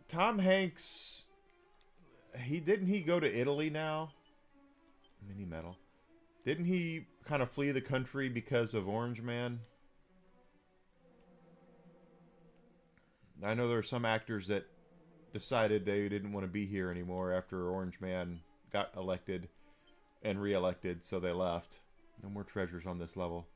Tom Hanks, he go to Italy now? Mini Metal. Didn't he kind of flee the country because of Orange Man? I know there are some actors that decided they didn't want to be here anymore after Orange Man got elected and re-elected, so they left. No more treasures on this level.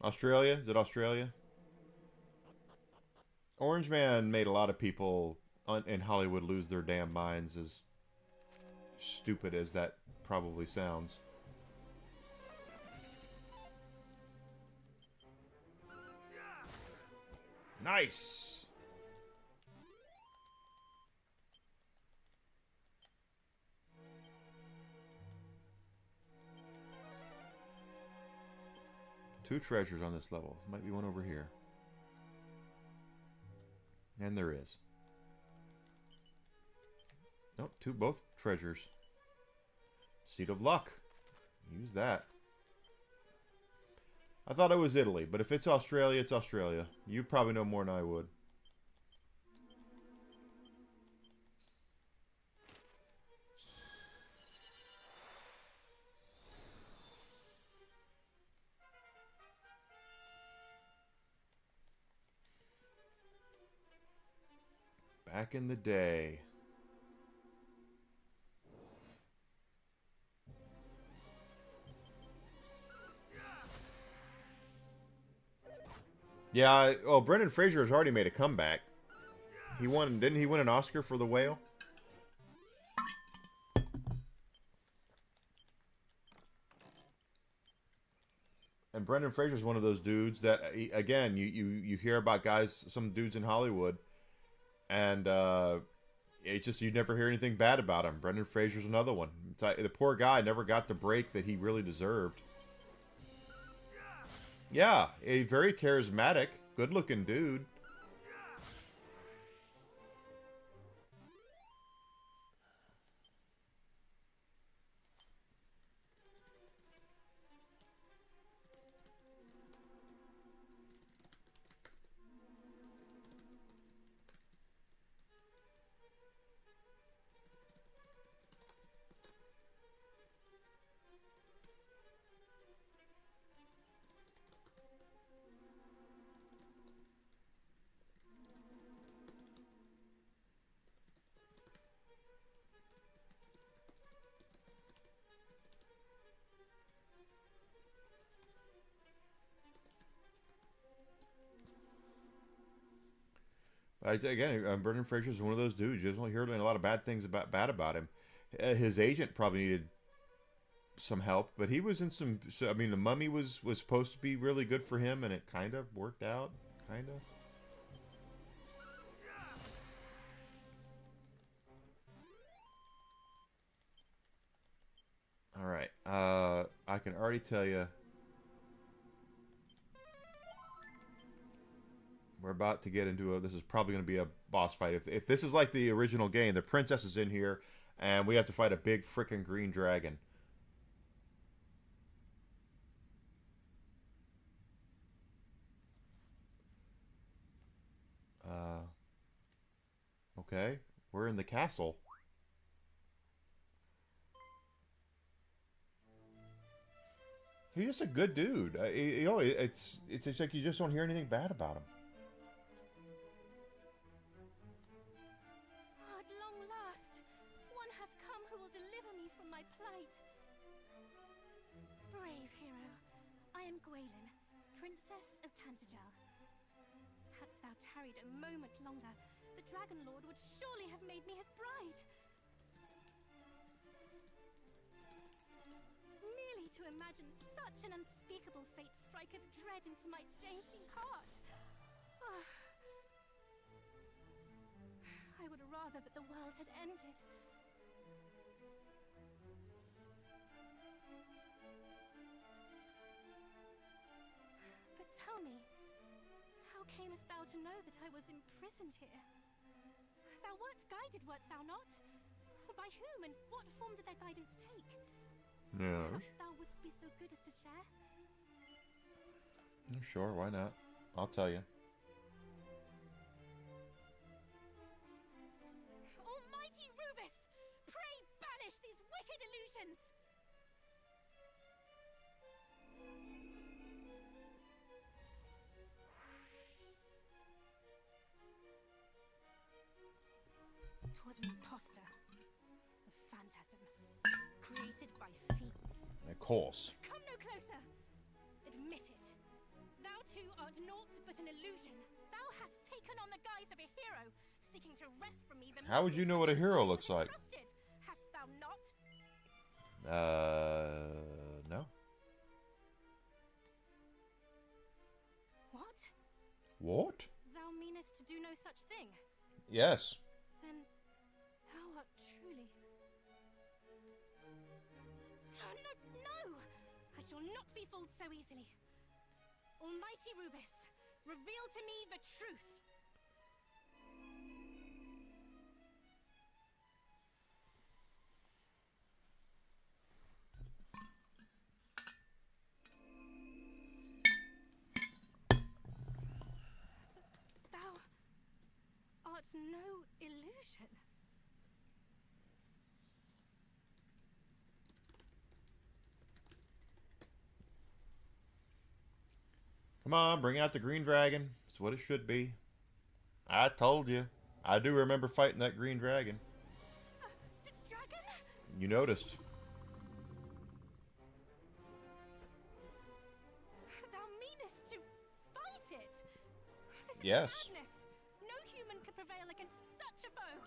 Australia? Is it Australia? Orange Man made a lot of people in Hollywood lose their damn minds, as stupid as that probably sounds. Nice! Two treasures on this level. Might be one over here. And there is. Nope, both treasures. Seed of Luck. Use that. I thought it was Italy, but if it's Australia, it's Australia. You probably know more than I would. Back in the day. Yeah, well, Brendan Fraser has already made a comeback. He won, didn't he win an Oscar for The Whale? And Brendan Fraser's one of those dudes that, again, you hear about guys, some dudes in Hollywood, and it's just you never hear anything bad about him. Brendan Fraser's another one. It's like, the poor guy never got the break that he really deserved. Yeah, a very charismatic, good-looking dude. Brendan Fraser is one of those dudes. You just don't hear a lot of bad things about him. His agent probably needed some help, but he was in some. So, I mean, The Mummy was supposed to be really good for him, and it kind of worked out, kind of. All right, I can already tell you we're about to get into this is probably going to be a boss fight. If this is like the original game, the princess is in here, and we have to fight a big freaking green dragon. Okay, we're in the castle. He's just a good dude. It's like you just don't hear anything bad about him. At long last, one hath come who will deliver me from my plight. Brave hero, I am Gwaelin, Princess of Tantagel. Hadst thou tarried a moment longer, the Dragon Lord would surely have made me his bride. Merely to imagine such an unspeakable fate striketh dread into my dainty heart. I would rather that the world had ended. But tell me, how camest thou to know that I was imprisoned here? Thou wert guided, wert thou not? By whom and what form did thy guidance take? Yeah. Perhaps thou wouldst be so good as to share? Sure, why not? I'll tell you. Almighty Rubus, pray banish these wicked illusions! Twas an impostor, a phantasm, created by fiends. Of course. Come no closer! Admit it. Thou too art naught but an illusion. Thou hast taken on the guise of a hero, seeking to wrest from me the How would you know what a hero looks like? Trusted. Hast thou not? No. What? What? Thou meanest to do no such thing? Yes. Then thou art truly... Oh, no, no! I shall not be fooled so easily. Almighty Rubus, reveal to me the truth. Thou art no illusion. Come on, bring out the green dragon. It's what it should be. I told you. I do remember fighting that green dragon. The dragon? You noticed. Thou meanest to fight it? This is Yes. madness. No human could prevail against such a foe.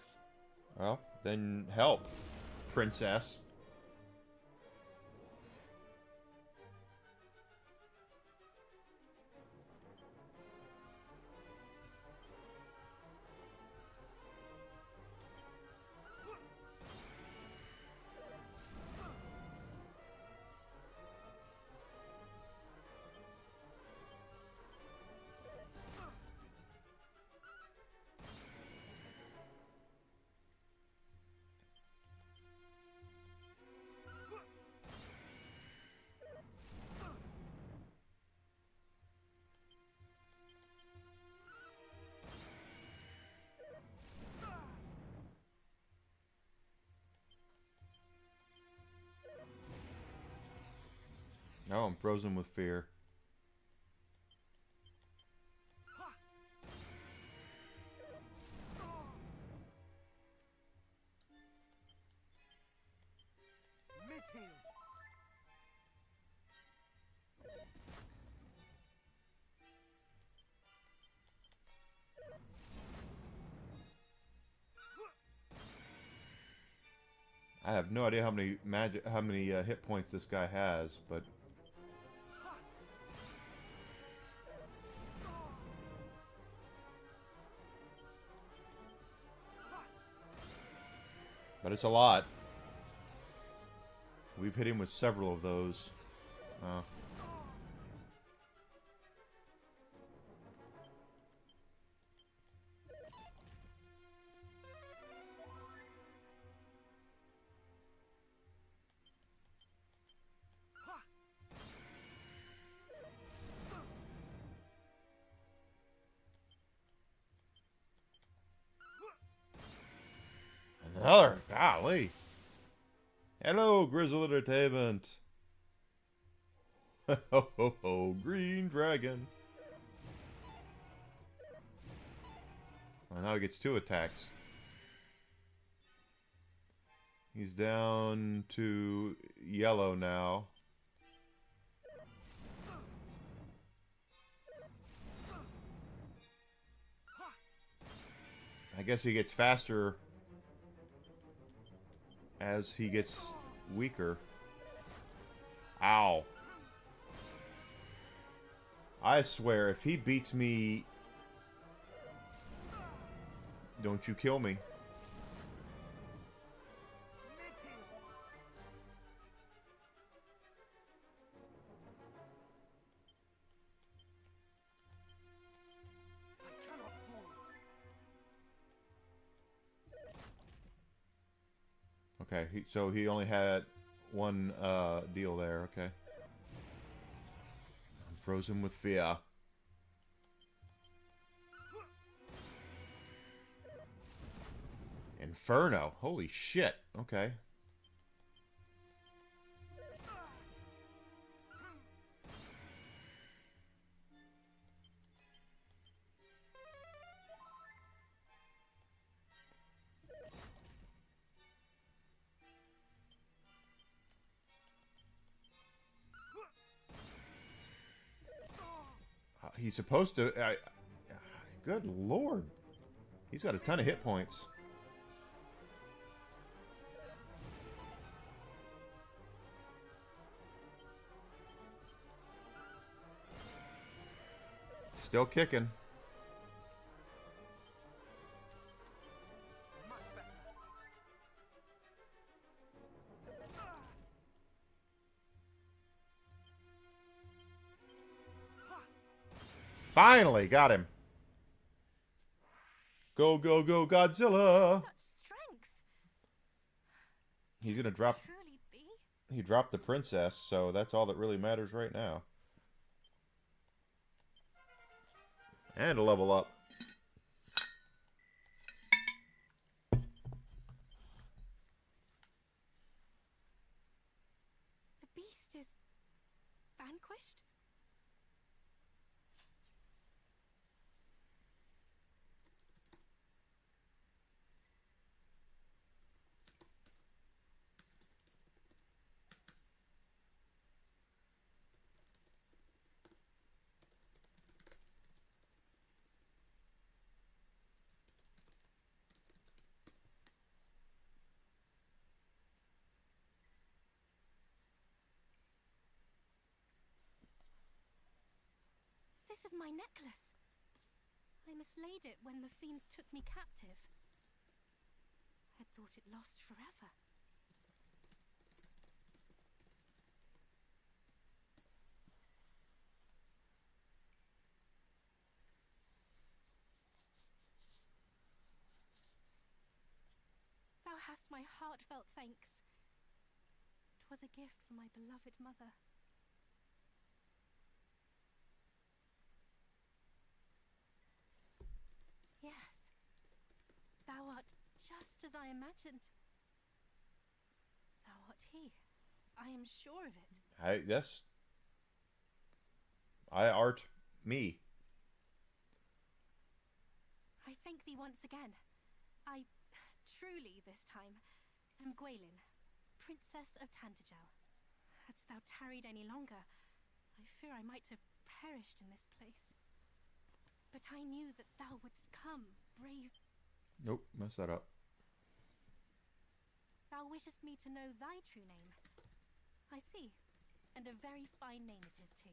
Well, then help, princess. Oh, I'm frozen with fear. Mithiel. I have no idea how many hit points this guy has, but it's a lot. We've hit him with several of those. Another, golly. Hello, Grizzle Entertainment. Ho ho ho, Green Dragon. Well, now he gets 2 attacks. He's down to yellow now. I guess he gets faster as he gets weaker. Ow. I swear, if he beats me... Don't you kill me. I cannot fall. Okay, so he only had one deal there, okay. I'm frozen with fear. Inferno, holy shit, okay. He's supposed to... good lord. He's got a ton of hit points. Still kicking. Much better. Finally, got him. Go, go, go, Godzilla. Such strength. He's gonna drop... Truly be? He dropped the princess, so that's all that really matters right now. And a level up. The beast is vanquished? This is my necklace. I mislaid it when the fiends took me captive. I had thought it lost forever. Thou hast my heartfelt thanks. 'Twas a gift from my beloved mother. Yes, thou art just as I imagined. Thou art he. I am sure of it. Yes. I art me. I thank thee once again. I truly, this time, am Gwaelin, Princess of Tantagel. Hadst thou tarried any longer, I fear I might have perished in this place. But I knew that thou wouldst come, brave. Nope, messed that up. Thou wishest me to know thy true name. I see. And a very fine name it is, too.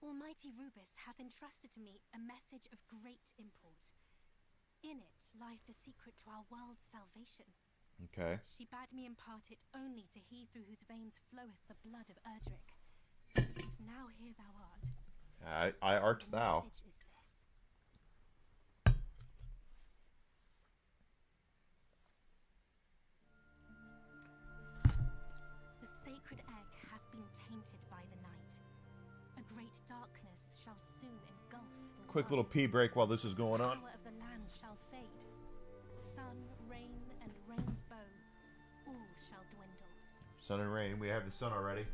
Almighty Rubus hath entrusted to me a message of great import. In it lieth the secret to our world's salvation. Okay. She bade me impart it only to he through whose veins floweth the blood of Erdrick. And now here thou art. I art The thou. message is this. The sacred egg hath been tainted by the night. A great darkness shall soon engulf the Quick little world. pee break while this is going on. The power of the land shall fade. Sun, rain, and rain's bow, all shall dwindle. Sun and rain. We have the sun already.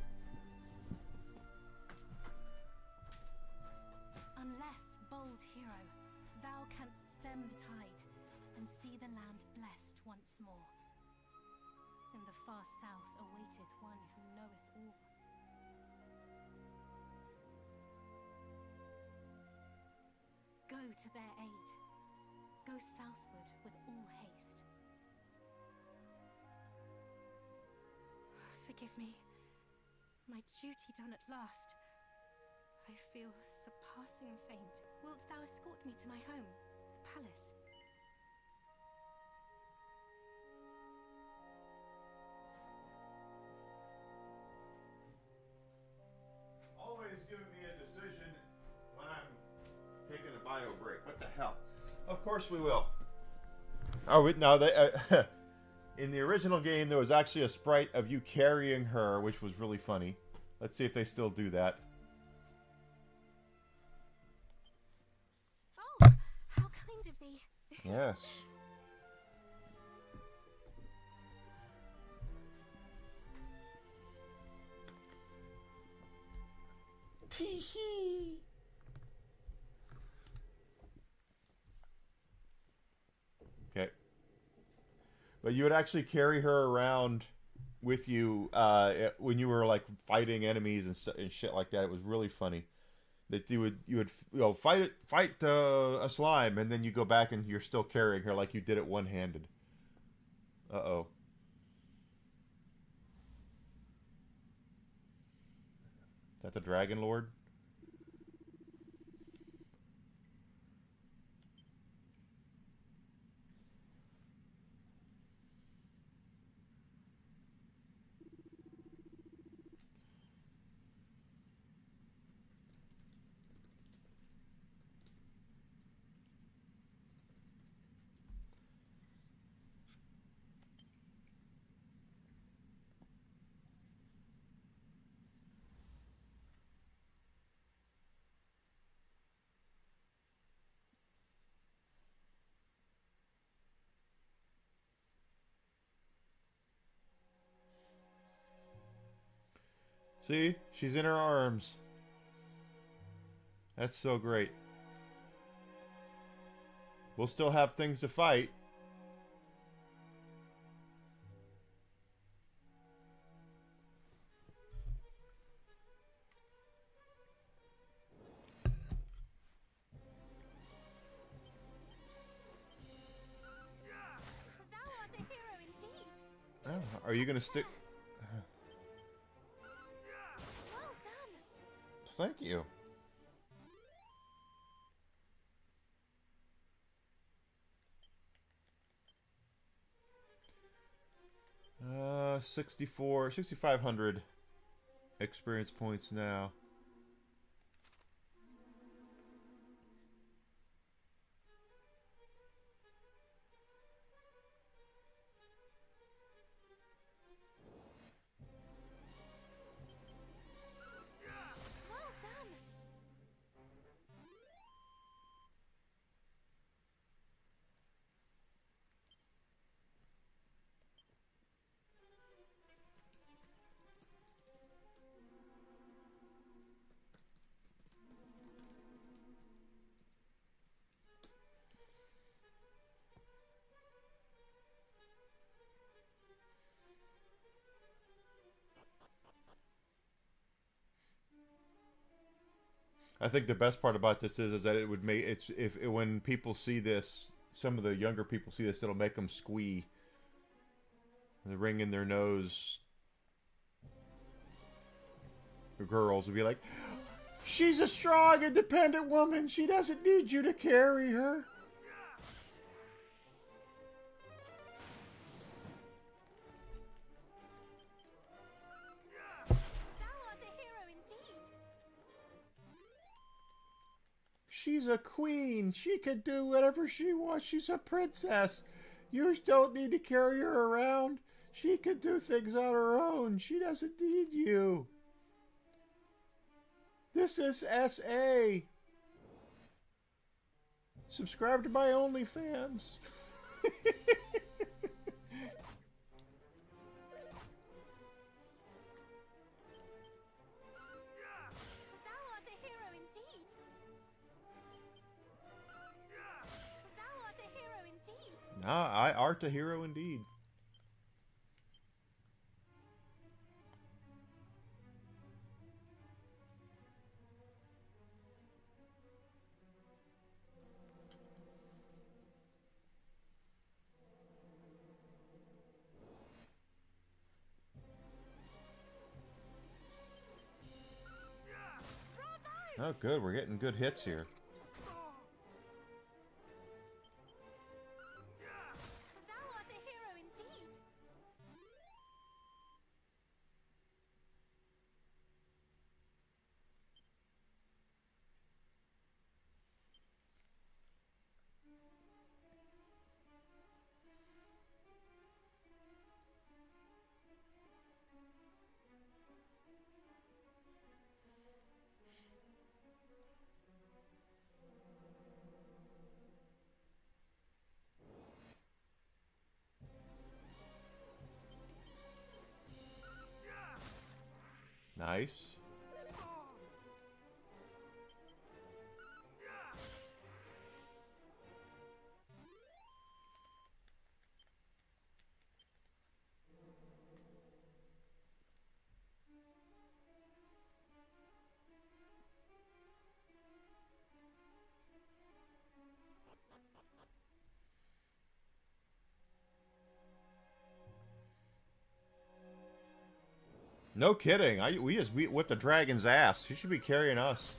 Unless, bold hero, thou canst stem the tide and see the land blessed once more. In the far south awaiteth one who knoweth all. Go to their aid. Go southward with all haste. Forgive me. My duty done at last. I feel surpassing faint. Wilt thou escort me to my home, the palace? Always giving me a decision when I'm taking a bio break. What the hell? Of course we will. Oh, no, they. In the original game, there was actually a sprite of you carrying her, which was really funny. Let's see if they still do that. Oh, how kind of thee. Yes. Tee-hee. Okay. But you would actually carry her around with you when you were like fighting enemies and shit like that. It was really funny. That you would fight a slime, and then you go back and you're still carrying her like you did it one-handed. Uh-oh. Is that the Dragon Lord? See? She's in her arms. That's so great. We'll still have things to fight. Thou art a hero indeed. Oh, are you going to stick... Well done. Thank you. 6,500 experience points now. Well done. I think the best part about this is that it would make it's if when people see this, some of the younger people see this, it'll make them squee. The ring in their nose. The girls will be like, "She's a strong, independent woman. She doesn't need you to carry her." She's a queen. She can do whatever she wants. She's a princess. You don't need to carry her around. She can do things on her own. She doesn't need you. This is SA. Subscribe to my OnlyFans. I art a hero indeed. Oh, good. We're getting good hits here. Nice. No kidding. We just whipped the dragon's ass. She should be carrying us.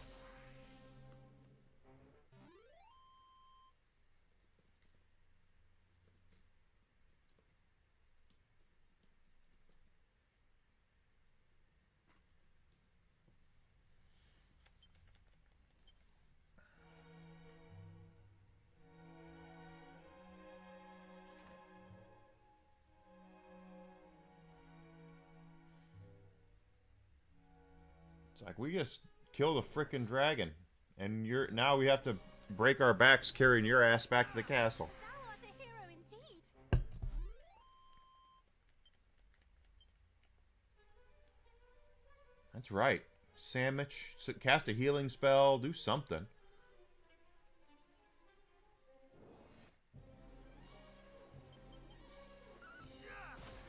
It's like we just killed a frickin' dragon, and now we have to break our backs carrying your ass back to the castle. Thou art a hero indeed. That's right. Sandwich, cast a healing spell, do something.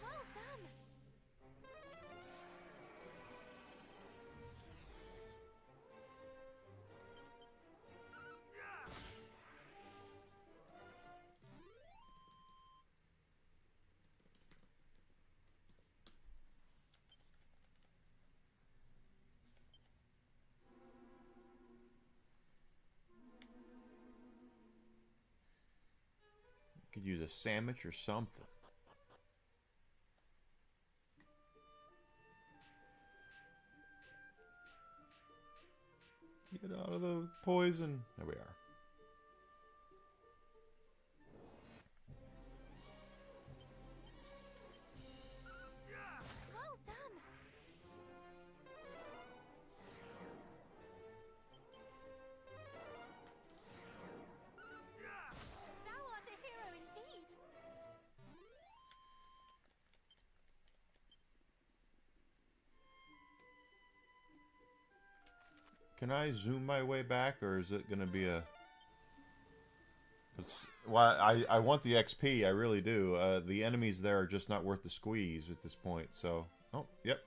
Well done. Could use a sandwich or something. Get out of the poison. There we are. Well done. Thou art a hero indeed. Can I zoom my way back, or is it going to be a... Well, I want the XP, I really do. The enemies there are just not worth the squeeze at this point, so... Oh, yep.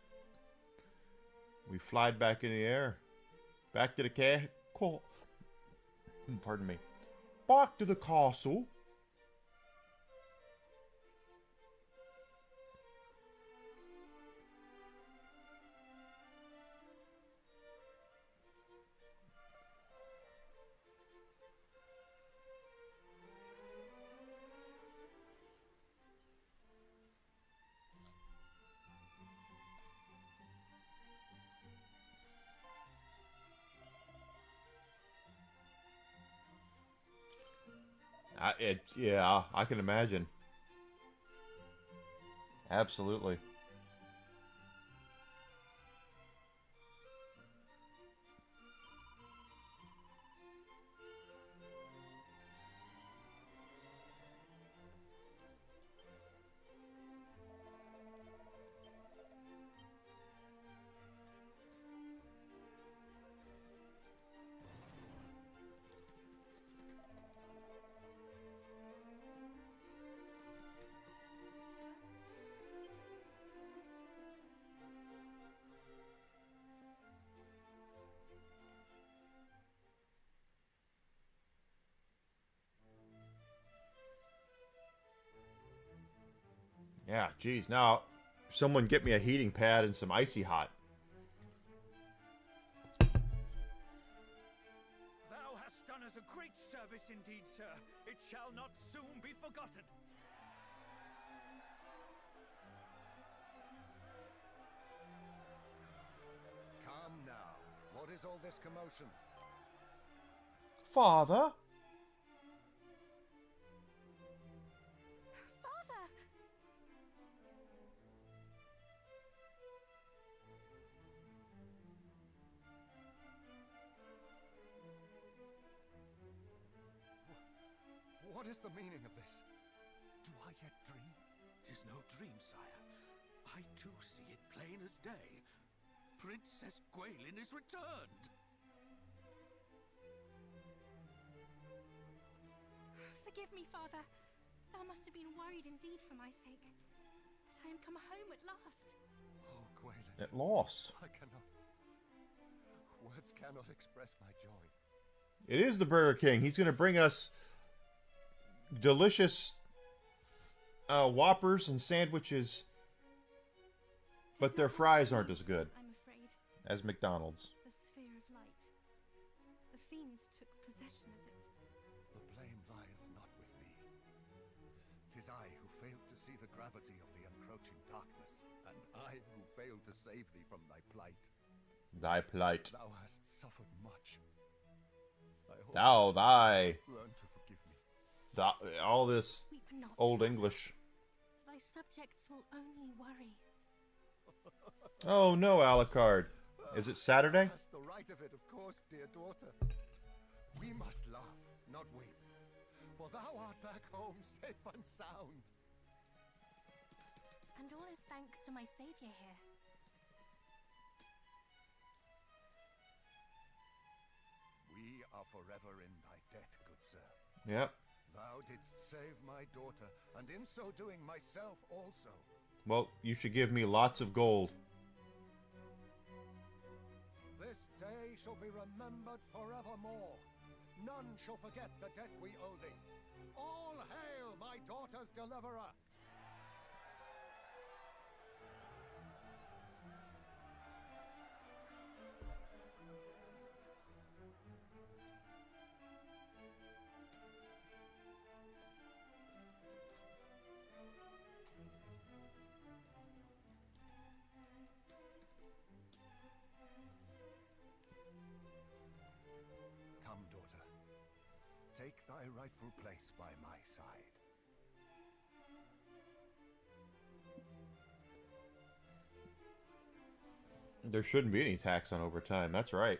We flied back in the air. Back to the Pardon me. Back to the castle. Yeah, I can imagine. Absolutely. Yeah, geez. Now, someone get me a heating pad and some icy hot. Thou hast done us a great service indeed, sir. It shall not soon be forgotten. Come now. What is all this commotion? Father? Father! What is the meaning of this? Do I yet dream? 'Tis no dream, sire. I too see it plain as day. Princess Gwaelin is returned. Forgive me, Father. Thou must have been worried indeed for my sake. But I am come home at last. Oh, Gwaelin. It lost. I cannot. Words cannot express my joy. It is the Burger King. He's going to bring us delicious Whoppers and sandwiches, but their fries aren't as good I'm afraid. as McDonald's. The sphere of light. The fiends took possession of it. The blame lieth not with thee. 'Tis I who failed to see the gravity of the encroaching darkness, and I who failed to save thee from thy plight. Thy plight. Thou hast suffered much. I hope Thou, thy. learn to forgive me. All this Weep not. old English. Thy subjects will only worry. Oh no, Alucard. Is it Saturday? Thou hast the right of it, of course, dear daughter. We must laugh, not weep. For thou art back home, safe and sound. And all is thanks to my savior here. We are forever in thy debt, good sir. Yep. Thou didst save my daughter, and in so doing myself also. Well, you should give me lots of gold. This day shall be remembered forevermore. None shall forget the debt we owe thee. All hail my daughter's deliverer! Come, daughter. Take thy rightful place by my side. There shouldn't be any tax on overtime. That's right.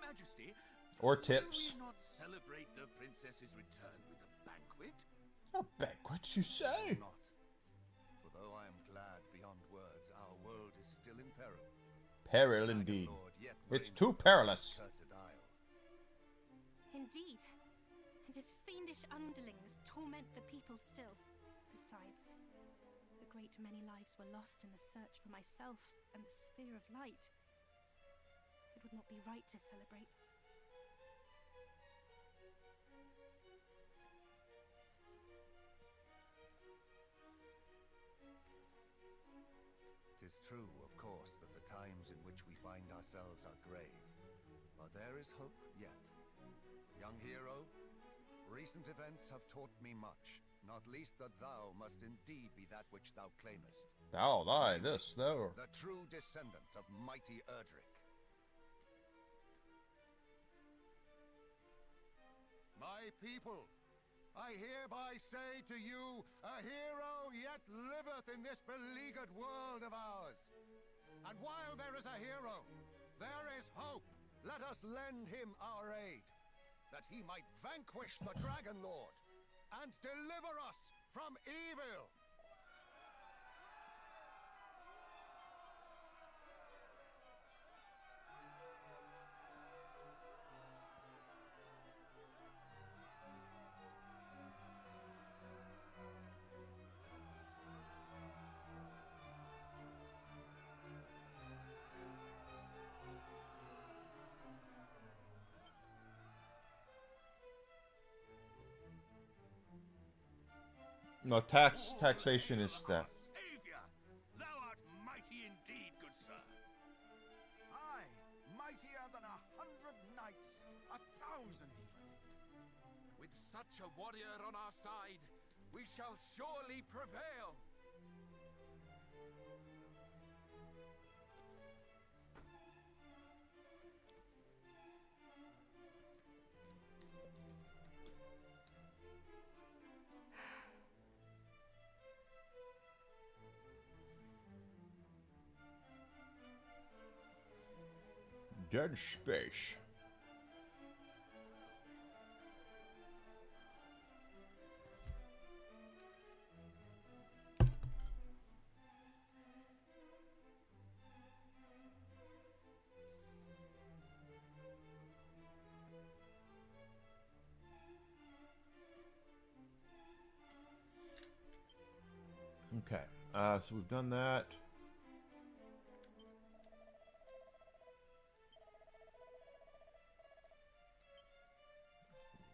Majesty, Or tips. will we not celebrate the princess's return with a banquet? A banquet, you say? Not. For though I am glad beyond words, our world is still in peril. Peril Dragon indeed. Lord yet It's reigns too upon perilous. the cursed isle. Indeed. And his fiendish underlings torment the people still. Besides, a great many lives were lost in the search for myself and the sphere of light. It would not be right to celebrate. 'Tis true, of course, that the times in which we find ourselves are grave, but there is hope yet. Young hero, recent events have taught me much, not least that thou must indeed be that which thou claimest. Thou, thy, this, thou. The true descendant of mighty Erdrick. My people, I hereby say to you, a hero yet liveth in this beleaguered world of ours. And while there is a hero, there is hope. Let us lend him our aid, that he might vanquish the Dragon Lord and deliver us from evil. No, taxation is that. Savior, thou art mighty indeed, good sir. Aye, mightier than 100 knights, 1,000 even. With such a warrior on our side, we shall surely prevail. Dead space. Okay, so we've done that.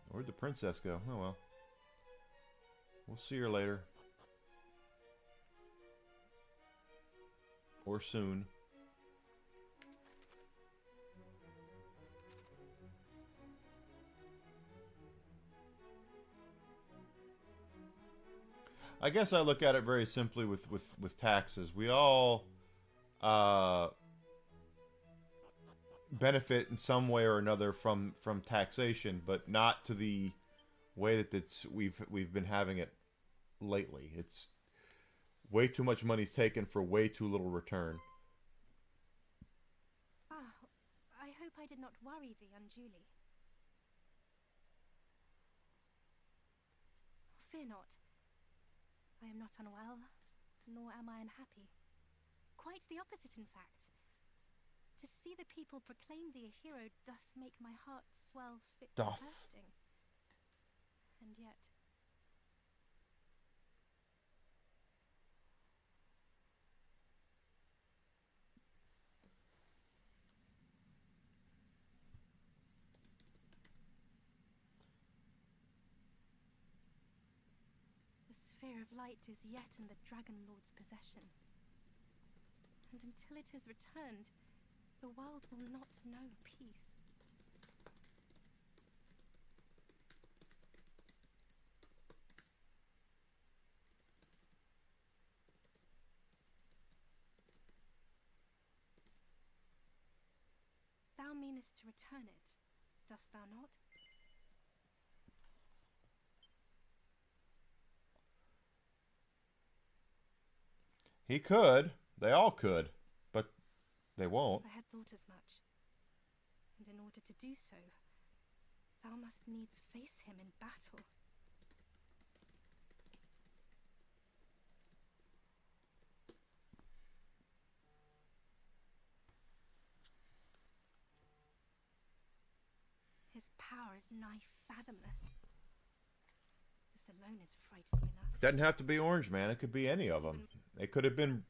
Where'd the princess go? Oh well. We'll see her later. Or soon. I guess I look at it very simply with taxes. We all benefit in some way or another from taxation, but not to the way that we've been having it lately. It's way too much money's taken for way too little return. Ah, I hope I did not worry thee unduly. Fear not. I am not unwell, nor am I unhappy. Quite the opposite, in fact. To see the people proclaim thee a hero doth make my heart swell fit to bursting. And yet... the sphere of light is yet in the Dragon Lord's possession. And until it is returned, the world will not know peace. Thou meanest to return it, dost thou not? He could. They all could. But they won't. I had thought as much. And in order to do so, thou must needs face him in battle. His power is nigh fathomless. The alone is frightening enough. Doesn't have to be Orange Man. It could be any of them. It could have been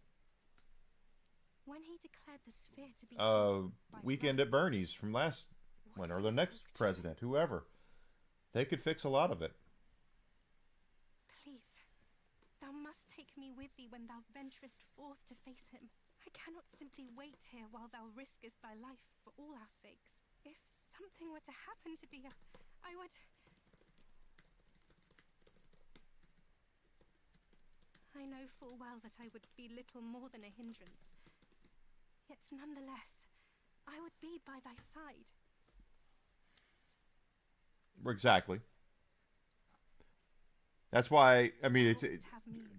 When he declared the sphere to be his by Weekend at right, Bernie's from last one, or the next president, whoever. They could fix a lot of it. Please, thou must take me with thee when thou venturest forth to face him. I cannot simply wait here while thou riskest thy life for all our sakes. If something were to happen to thee, I would... I know full well that I would be little more than a hindrance. Yet nonetheless, I would be by thy side. Exactly. That's why, I mean,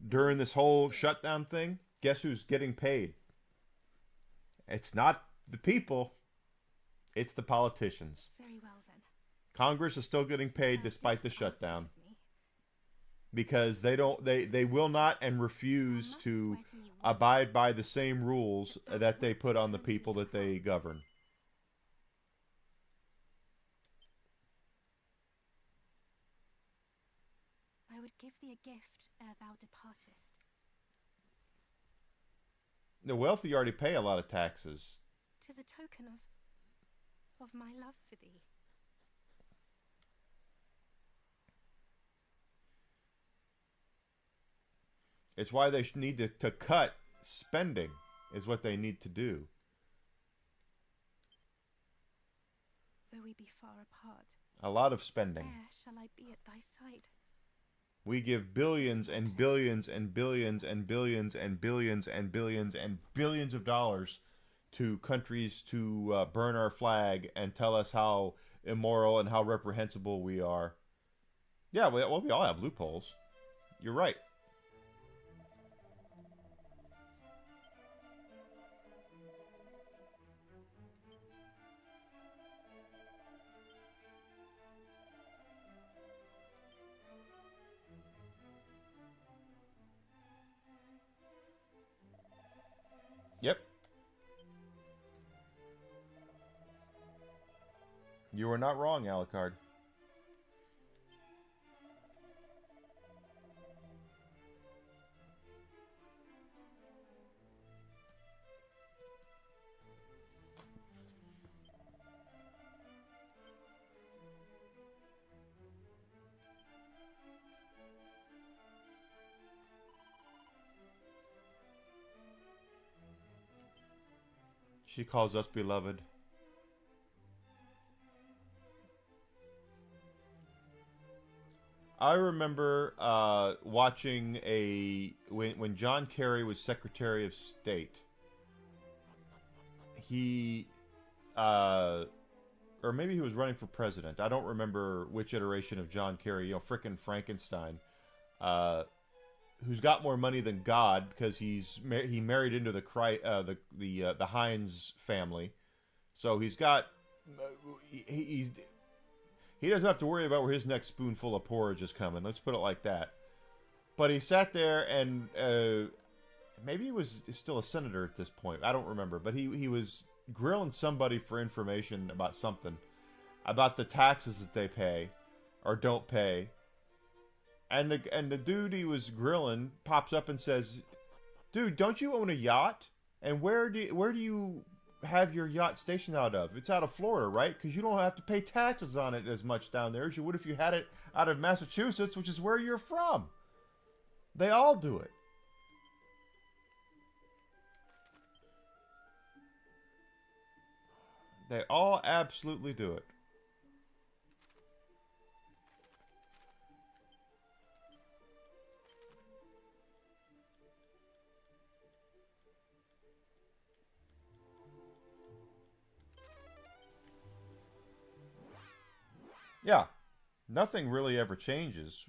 during this whole shutdown thing, guess who's getting paid? It's not the people, it's the politicians. Very well then. Congress is still getting paid despite the shutdown. Because they will not and refuse to abide by the same rules that they put on the people that they govern. I would give thee a gift ere thou departest. The wealthy already pay a lot of taxes. 'Tis a token of my love for thee. It's why they need to cut spending, is what they need to do. Though we be far apart, A lot of spending. where shall I be at thy side? We give billions and billions and billions and billions and billions and billions and billions of dollars to countries to burn our flag and tell us how immoral and how reprehensible we are. Yeah, well, we all have loopholes. You're right. Yep. You were not wrong, Alucard. She calls us beloved. I remember watching when John Kerry was Secretary of State. He, or maybe he was running for president. I don't remember which iteration of John Kerry. You know, frickin' Frankenstein, who's got more money than God because he married into the Hines family, so he's got he doesn't have to worry about where his next spoonful of porridge is coming. Let's put it like that. But he sat there and maybe he was still a senator at this point. I don't remember, but he was grilling somebody for information about something, about the taxes that they pay or don't pay. And the dude he was grilling pops up and says, "Dude, don't you own a yacht? And where do you have your yacht stationed out of? It's out of Florida, right? Because you don't have to pay taxes on it as much down there as you would if you had it out of Massachusetts, which is where you're from. They all do it." They all absolutely do it. Yeah, nothing really ever changes.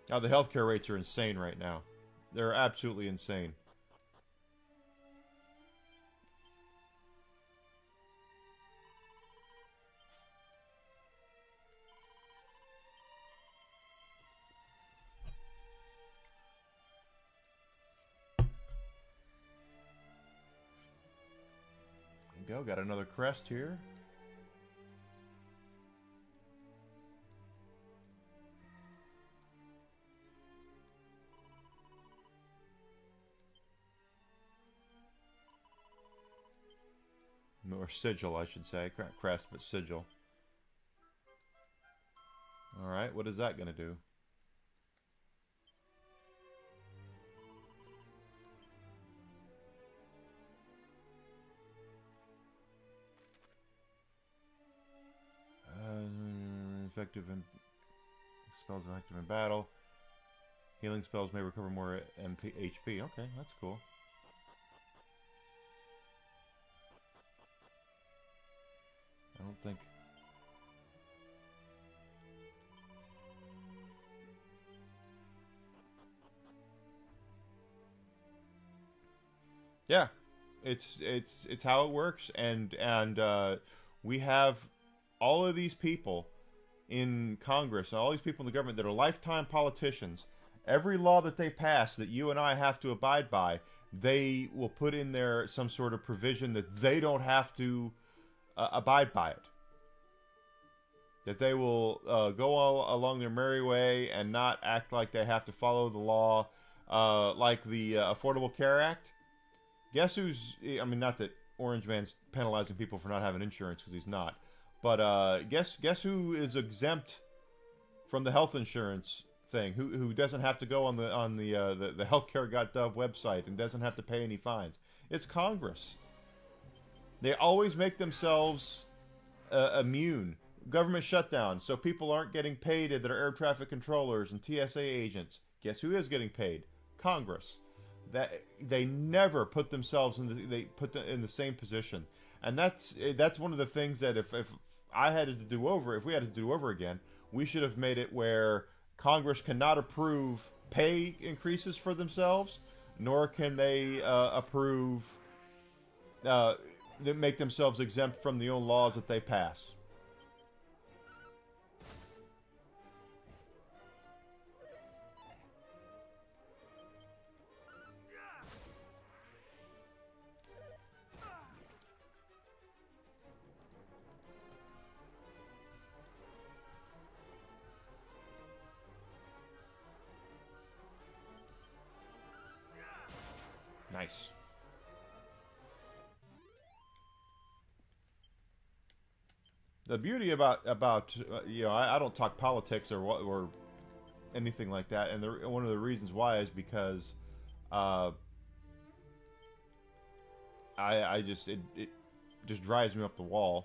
Now, the healthcare rates are insane right now. They're absolutely insane. There we go, got another crest here. Or sigil, I should say. Crest, but sigil. Alright, what is that going to do? Effective in spells are active in battle. Healing spells may recover more HP. Okay, that's cool. I don't think. Yeah, it's how it works, and we have all of these people in Congress and all these people in the government that are lifetime politicians. Every law that they pass that you and I have to abide by, they will put in there some sort of provision that they don't have to abide by it. That they will go all along their merry way and not act like they have to follow the law, like the Affordable Care Act. Guess who's... I mean, not that Orange Man's penalizing people for not having insurance, because he's not. But guess who is exempt from the health insurance thing? Who doesn't have to go on the healthcare.gov website and doesn't have to pay any fines? It's Congress. They always make themselves immune. Government shutdown, so people aren't getting paid that are air traffic controllers and TSA agents. Guess who is getting paid? Congress. That they never put themselves in in the same position, and that's one of the things that if I had to do over, if we had to do over again, we should have made it where Congress cannot approve pay increases for themselves, nor can they approve that make themselves exempt from the own laws that they pass. Nice. The beauty about you know, I don't talk politics or anything like that, and one of the reasons why is because I just it just drives me up the wall.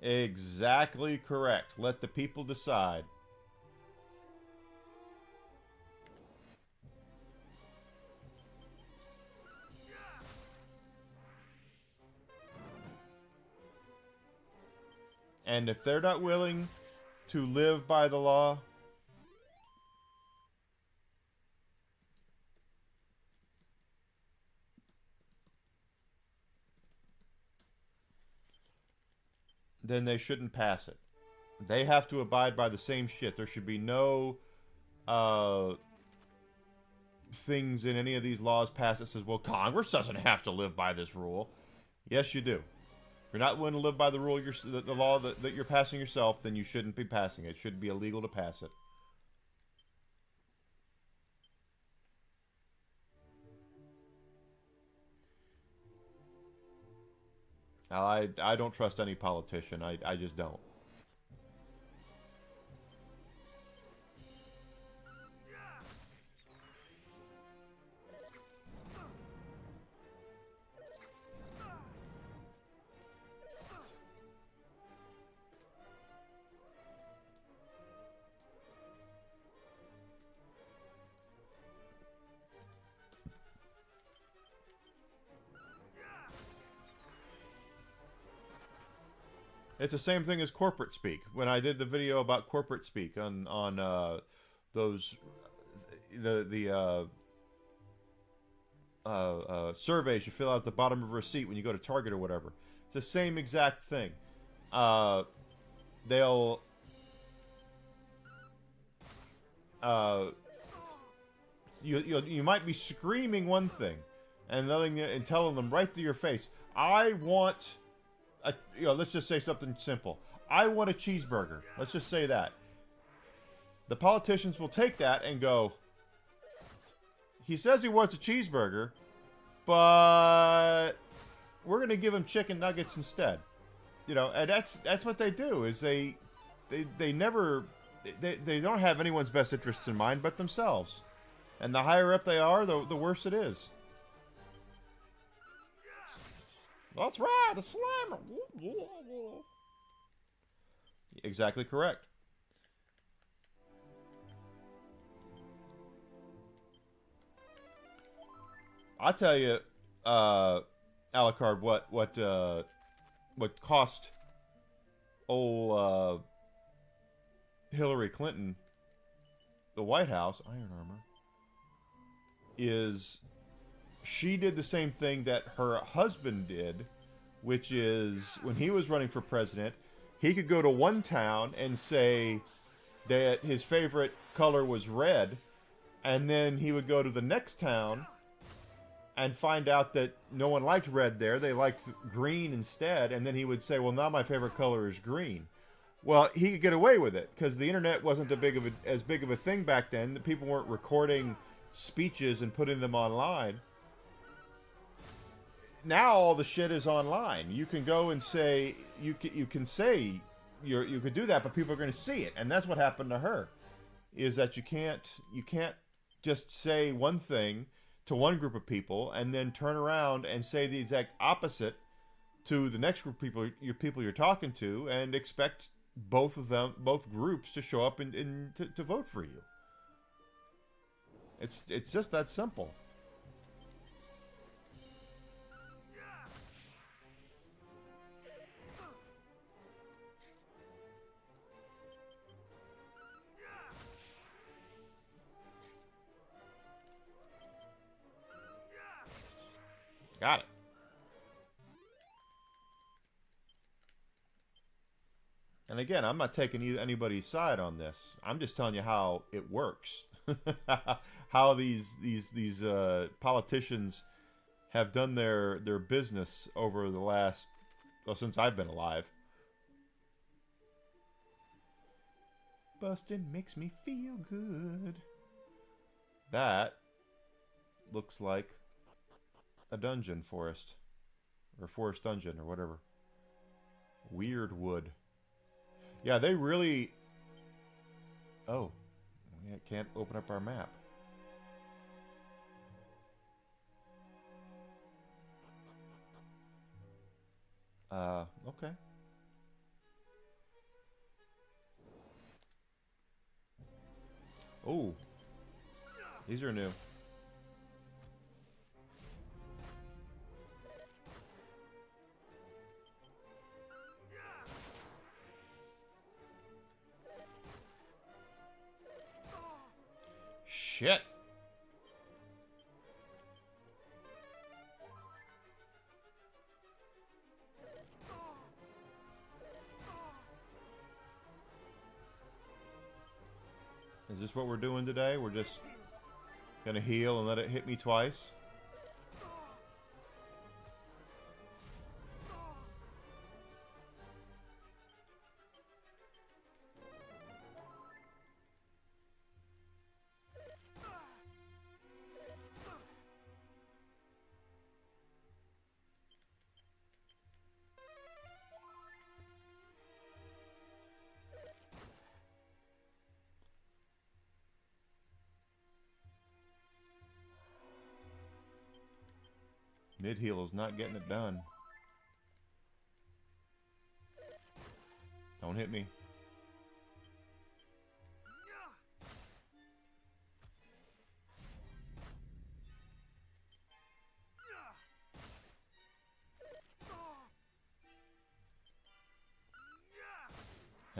Exactly correct. Let the people decide. And if they're not willing to live by the law, then they shouldn't pass it. They have to abide by the same shit. There should be no things in any of these laws passed that says, well, Congress doesn't have to live by this rule. Yes, you do. If you're not willing to live by the rule, the law that you're passing yourself, then you shouldn't be passing it. It should be illegal to pass it. Now, I don't trust any politician. I just don't. It's the same thing as corporate speak. When I did the video about corporate speak on those surveys you fill out at the bottom of a receipt when you go to Target or whatever, it's the same exact thing. They'll you might be screaming one thing and telling them right to your face, I want a, let's just say something simple. I want a cheeseburger. Let's just say that. The politicians will take that and go, he says he wants a cheeseburger, but we're going to give him chicken nuggets instead. And that's what they do, is they never, they don't have anyone's best interests in mind but themselves. And the higher up they are, the worse it is. That's right, a slammer. Exactly correct. I'll tell you, Alucard, what cost old Hillary Clinton the White House, Iron Armor, is she did the same thing that her husband did, which is when he was running for president, he could go to one town and say that his favorite color was red, and then he would go to the next town and find out that no one liked red there, they liked green instead, and then he would say, well, now my favorite color is green. Well, he could get away with it because the internet wasn't as big of a thing back then. The people weren't recording speeches and putting them online. Now all the shit is online. You can go and say you can say you could do that, but people are going to see it, and that's what happened to her. Is that you can't just say one thing to one group of people and then turn around and say the exact opposite to the next group of people you're talking to and expect both groups to show up and to vote for you. It's just that simple. Got it. And again, I'm not taking anybody's side on this. I'm just telling you how it works. How these politicians have done their business over the last, well, since I've been alive. Bustin' makes me feel good. That looks like a dungeon forest. Or forest dungeon, or whatever. Weird wood. Yeah, they really... Oh. We can't open up our map. Okay. Oh. These are new. Shit. Is this what we're doing today? We're just gonna heal and let it hit me twice? Mid-heal is not getting it done. Don't hit me.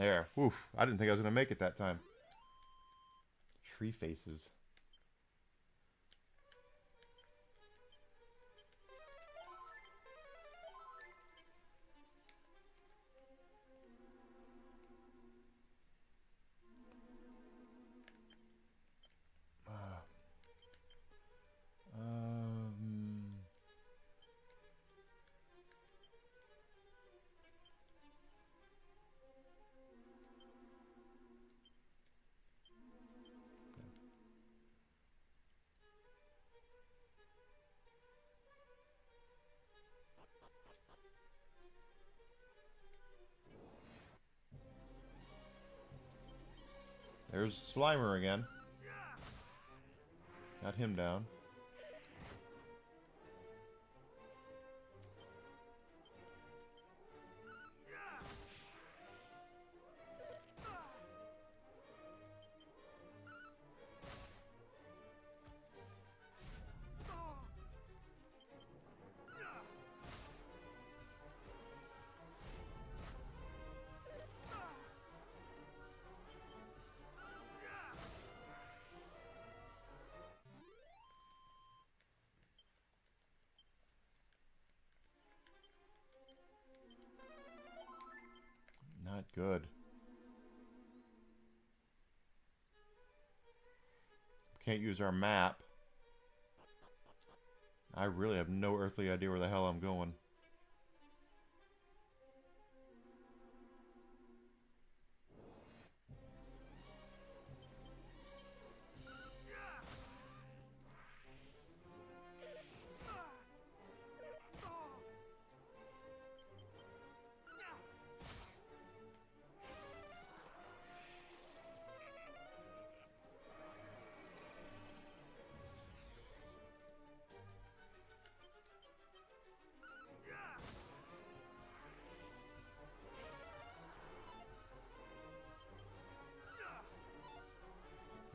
There. Oof. I didn't think I was going to make it that time. Tree faces. There's Slimer again. Got him down. Not good. Can't use our map. I really have no earthly idea where the hell I'm going.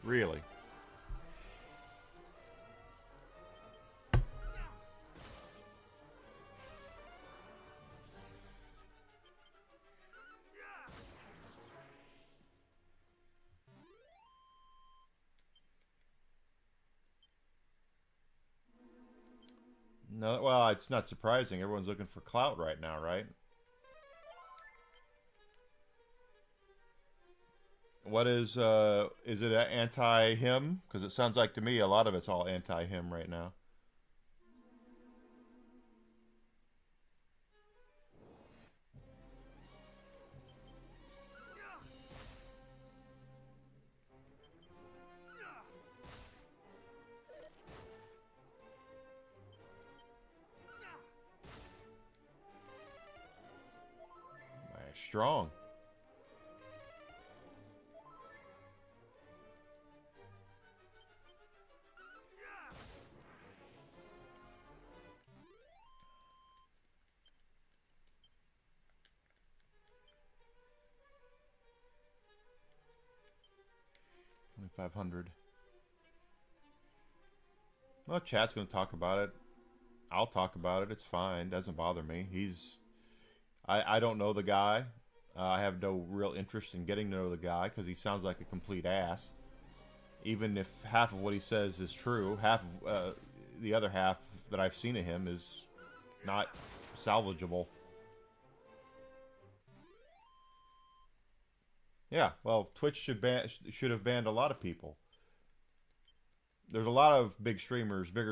Really? No, well, it's not surprising. Everyone's looking for clout right now, right? What is it anti-him? Because it sounds like to me a lot of it's all anti-him right now. Strong. $2,500. Well, chat's going to talk about it. I'll talk about it. It's fine. Doesn't bother me. I don't know the guy. I have no real interest in getting to know the guy because he sounds like a complete ass. Even if half of what he says is true, the other half that I've seen of him is not salvageable. Yeah, well, Twitch should have banned a lot of people. There's a lot of bigger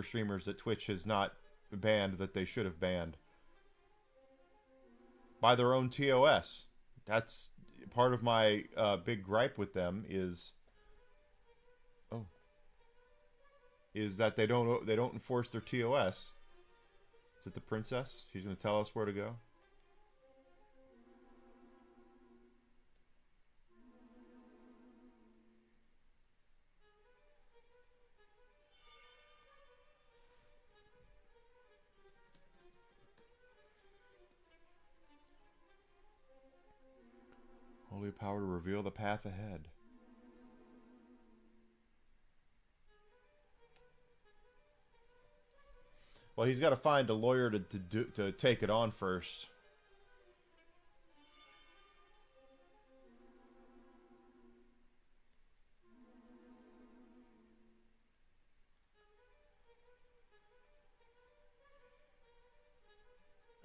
streamers that Twitch has not banned that they should have banned. By their own TOS. That's part of my big gripe with them is that they don't enforce their TOS. Is it the princess? She's going to tell us where to go. Holy power to reveal the path ahead. Well, he's got to find a lawyer to take it on first.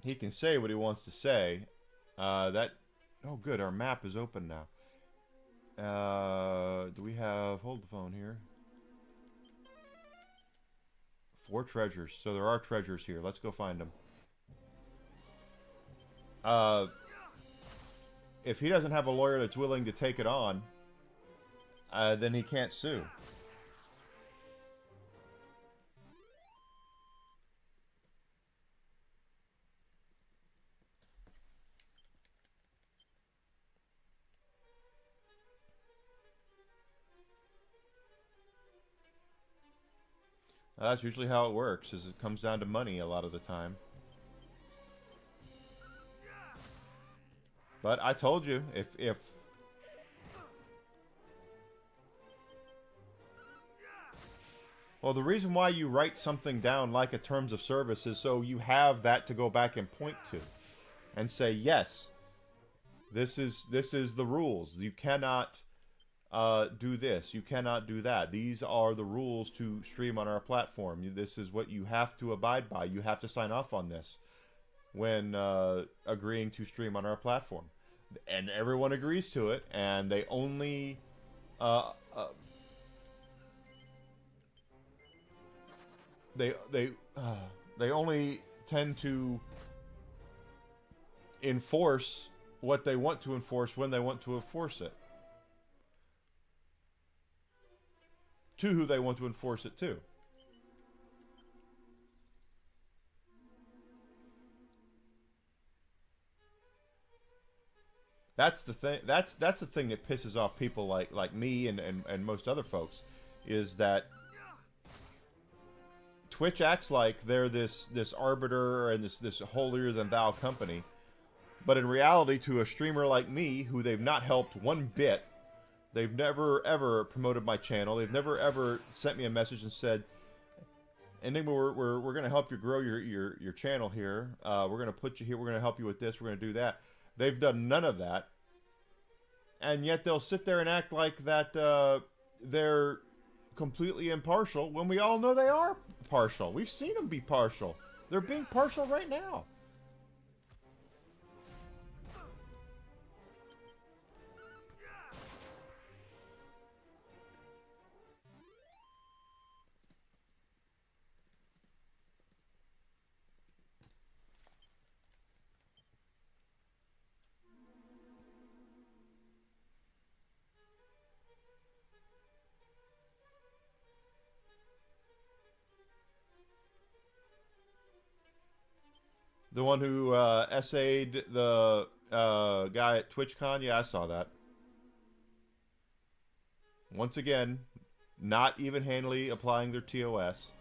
he can say what he wants to say. That, oh good, our map is open now. Do we have, hold the phone here. 4 treasures. So there are treasures here. Let's go find them. If he doesn't have a lawyer that's willing to take it on, then he can't sue. That's usually how it works, is it comes down to money a lot of the time. But I told you, if well, the reason why you write something down like a terms of service is so you have that to go back and point to and say, yes, this is the rules. You cannot do this. You cannot do that. These are the rules to stream on our platform. This is what you have to abide by. You have to sign off on this when agreeing to stream on our platform. And everyone agrees to it, and they only they only tend to enforce what they want to enforce when they want to enforce it. To who they want to enforce it to. That's the thing. That's the thing that pisses off people like me and most other folks, is that Twitch acts like they're this arbiter and this holier than thou company, but in reality, to a streamer like me, who they've not helped one bit, they've never ever promoted my channel. They've never ever sent me a message and said, "Enigma, we're going to help you grow your channel here. We're going to put you here. We're going to help you with this. We're going to do that." They've done none of that, and yet they'll sit there and act like that they're completely impartial when we all know they are partial. We've seen them be partial. They're being partial right now. The one who essayed the guy at TwitchCon? Yeah, I saw that. Once again, not even-handedly applying their TOS.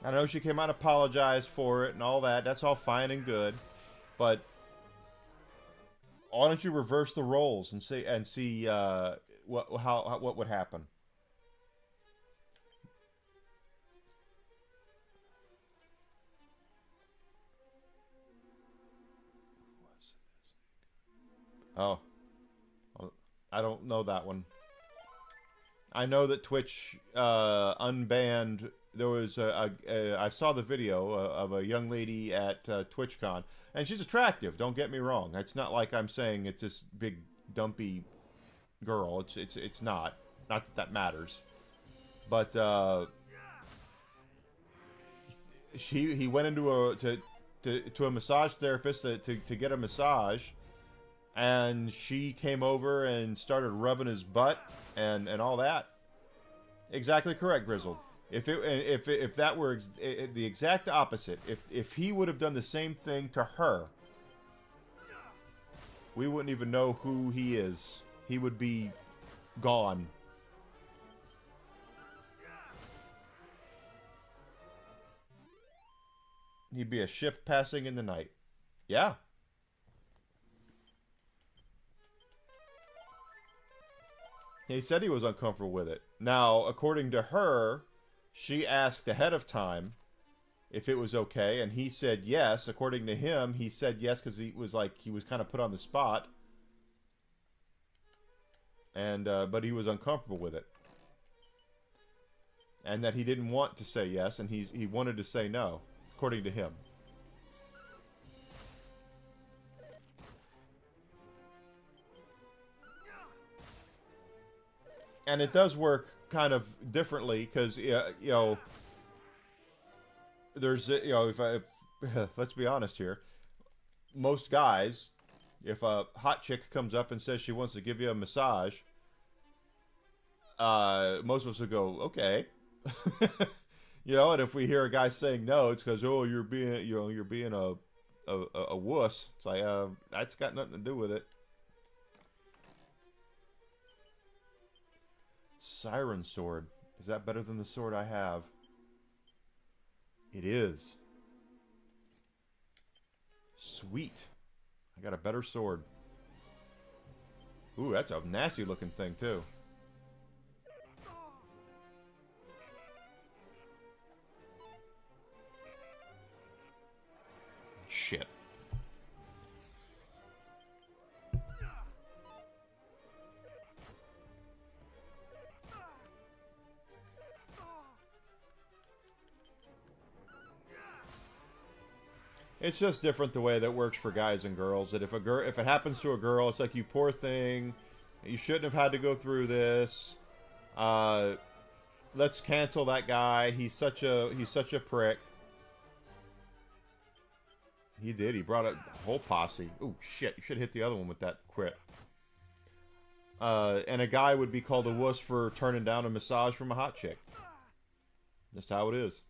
I know she came out and apologized for it and all that. That's all fine and good, but why don't you reverse the roles and see what would happen? Oh, I don't know that one. I know that Twitch unbanned. There was I saw the video of a young lady at TwitchCon, and she's attractive. Don't get me wrong. It's not like I'm saying it's this big dumpy girl. It's not. Not that that matters. But he went into a massage therapist to get a massage, and she came over and started rubbing his butt and all that. Exactly correct, Grizzled. If that were the exact opposite, if he would have done the same thing to her, we wouldn't even know who he is. He would be gone. He'd be a ship passing in the night. Yeah. He said he was uncomfortable with it. Now, according to her, she asked ahead of time if it was okay, and he said yes. According to him, he said yes because he was kind of put on the spot. And but he was uncomfortable with it. And that he didn't want to say yes, and he wanted to say no, according to him. And it does work kind of differently because you know, there's if let's be honest here, most guys, if a hot chick comes up and says she wants to give you a massage, most of us would go okay. You know, and if we hear a guy saying no, it's because, oh, you're being a wuss. It's like, that's got nothing to do with it. Siren sword. Is that better than the sword I have? It is. Sweet. I got a better sword. Ooh, that's a nasty looking thing too. Shit. It's just different the way that works for guys and girls. That if it happens to a girl, it's like, you poor thing, you shouldn't have had to go through this. Let's cancel that guy. He's such a prick. He did. He brought a whole posse. Ooh, shit. You should hit the other one with that quit. And a guy would be called a wuss for turning down a massage from a hot chick. Just how it is.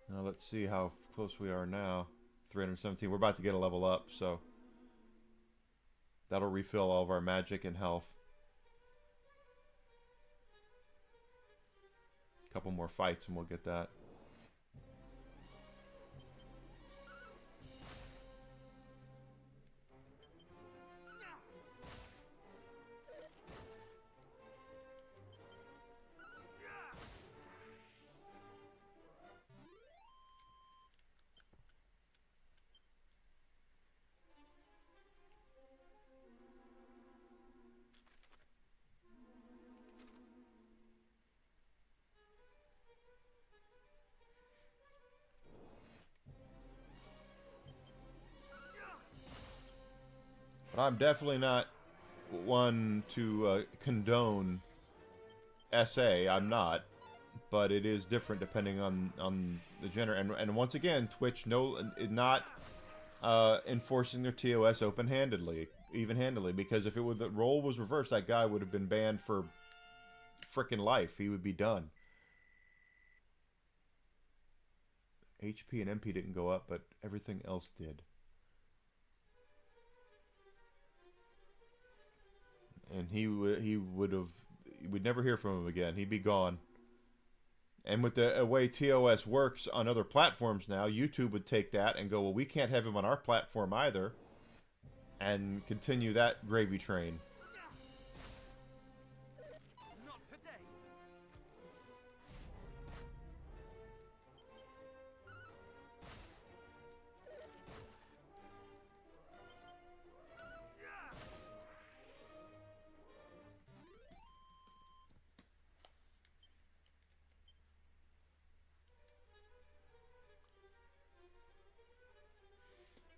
Now let's see how close we are now. 317. We're about to get a level up, so that'll refill all of our magic and health. A couple more fights and we'll get that. But I'm definitely not one to condone SA. I'm not. But it is different depending on the gender. And once again, Twitch not enforcing their TOS even-handedly. Because if the role was reversed, that guy would have been banned for frickin' life. He would be done. HP and MP didn't go up, but everything else did. And we'd never hear from him again. He'd be gone. And with the way TOS works on other platforms now, YouTube would take that and go, well, we can't have him on our platform either, and continue that gravy train. Not today.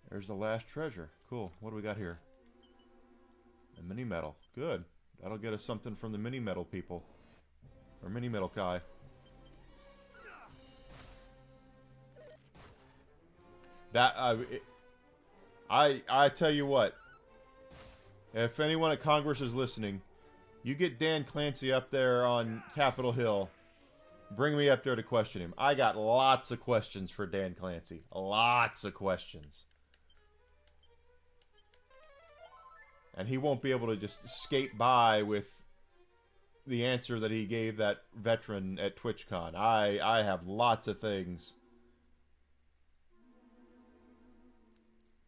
There's the last treasure. Cool. What do we got here? A mini medal. Good. That'll get us something from the mini medal people. Or mini medal guy. That I tell you what. If anyone at Congress is listening, you get Dan Clancy up there on Capitol Hill Bring me up there to question him. I got lots of questions for Dan Clancy. Lots of questions. And he won't be able to just skate by with the answer that he gave that veteran at TwitchCon. I have lots of things.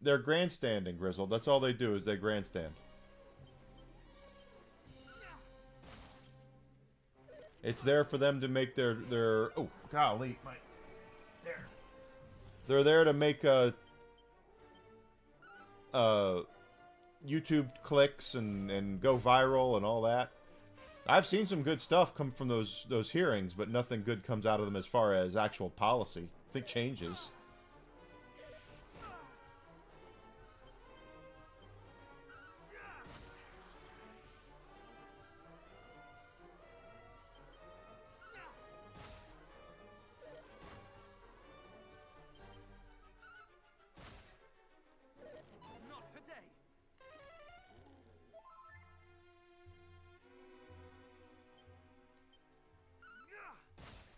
They're grandstanding, Grizzle. That's all they do is they grandstand. It's there for them to make their oh golly, there. They're there to make YouTube clicks and go viral and all that. I've seen some good stuff come from those hearings, but nothing good comes out of them as far as actual policy. I think changes.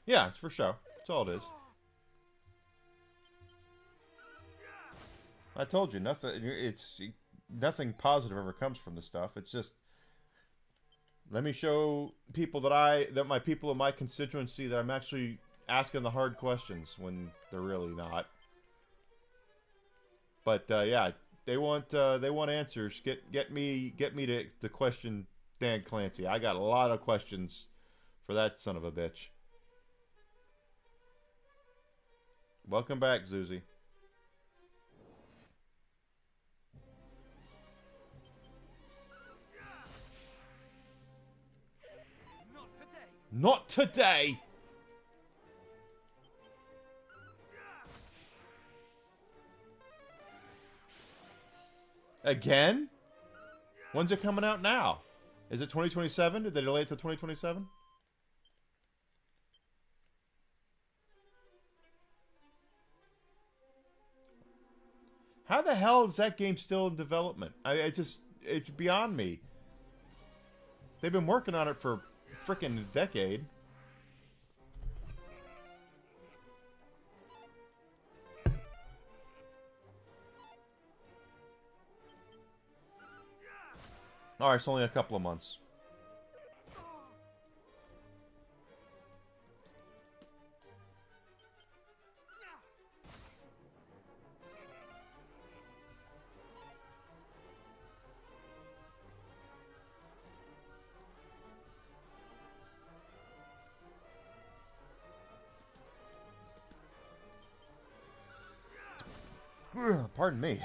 Yeah, it's for show. That's all it is. I told you, nothing positive ever comes from this stuff. It's just let me show people that my people in my constituency that I'm actually asking the hard questions when they're really not. But yeah, they want answers. Get me to question Dan Clancy. I got a lot of questions for that son of a bitch. Welcome back, Zuzi. Not today. Not today! Again? When's it coming out now? Is it 2027? Did they delay it to 2027? How the hell is that game still in development? It's beyond me. They've been working on it for freaking a decade. Alright, it's only a couple of months. Pardon me.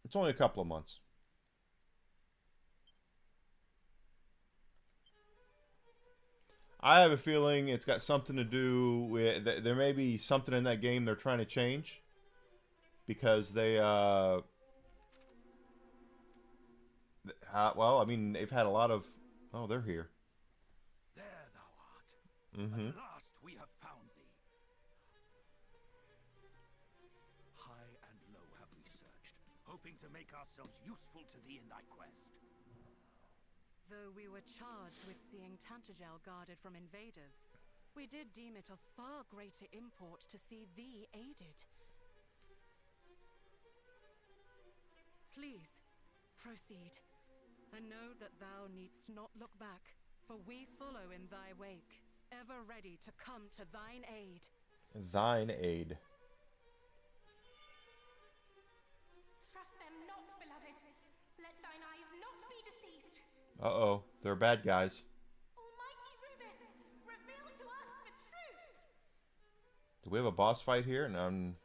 It's only a couple of months. I have a feeling it's got something to do with... There may be something in that game they're trying to change. Because they, well, I mean, they've had a lot of... Oh, they're here. There thou art. Mm-hmm. At last we have found thee. High and low have we searched, hoping to make ourselves useful to thee in thy quest. Though we were charged with seeing Tantagel guarded from invaders, we did deem it of far greater import to see thee aided. Please, proceed, and know that thou needst not look back, for we follow in thy wake, ever ready to come to thine aid. Thine aid. Trust them not, beloved. Let thine eyes not be deceived. Uh-oh, they're bad guys. Almighty Rubus, reveal to us the truth. Do we have a boss fight here? And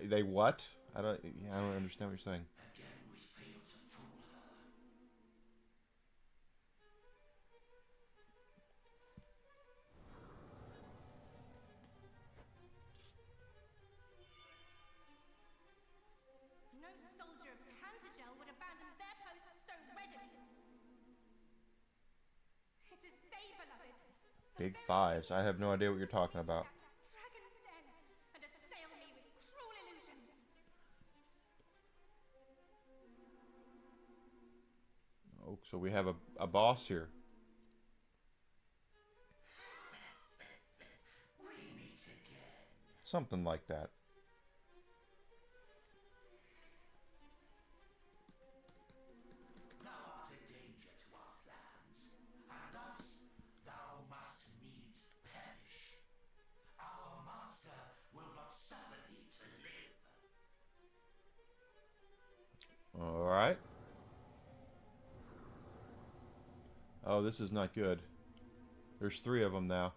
they what? I don't understand what you're saying. Again we failed to fool her. No soldier of Tantagel would abandon their post so readily. It is they, beloved. the Big very fives. I have no idea what you're talking about. Dragon's Den and assail me with cruel illusions. So we have a boss here. Something like that. Thou art a danger to our plans, and thus thou must needs perish. Our master will but suffer thee to live. Alright. Oh, this is not good. There's 3 of them now.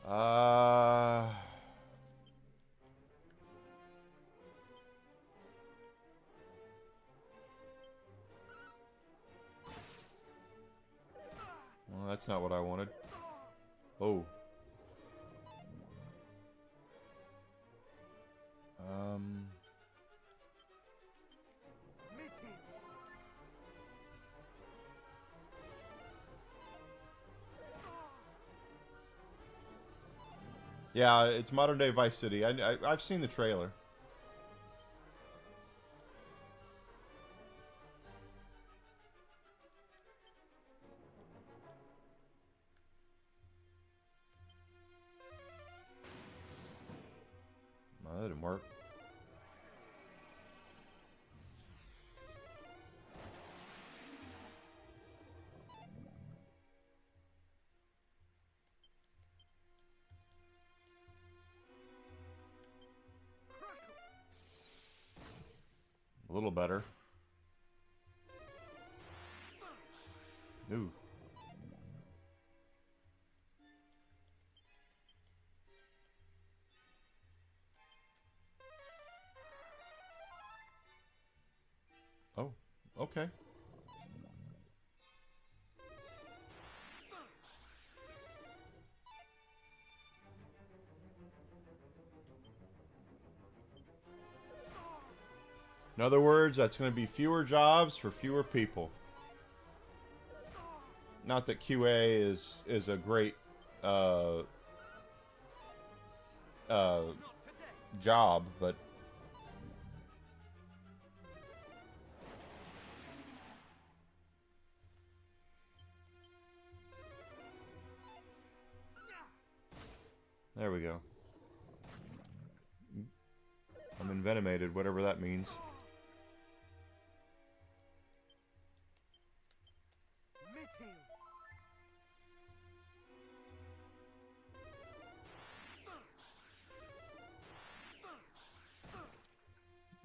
Well, that's not what I wanted. Oh. Yeah, it's modern day Vice City. I've seen the trailer. No, that didn't work. A little better. Ooh. Oh, okay. In other words, that's going to be fewer jobs for fewer people. Not that QA is a great job, but there we go. I'm envenomated, whatever that means.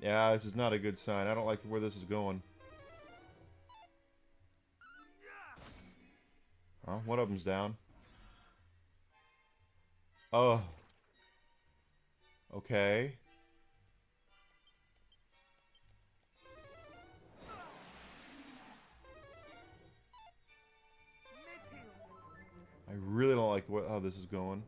Yeah, this is not a good sign. I don't like where this is going. Oh, one of them's down. Oh. Okay. I really don't like how this is going.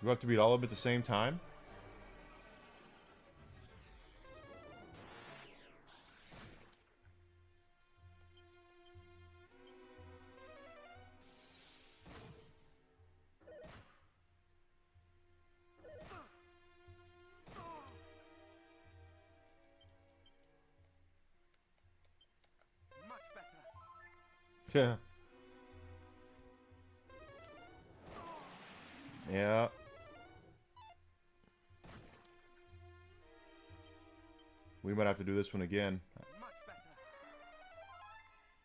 Do I have to beat all of them at the same time? Much better. Yeah. Yeah. We might have to do this one again. Much better.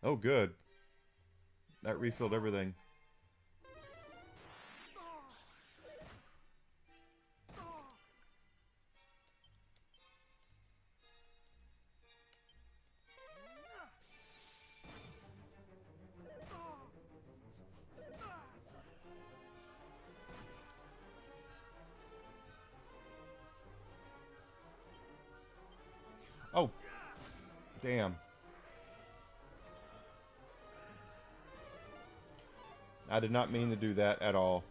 Oh, good. That refilled everything. Oh. Damn. I did not mean to do that at all.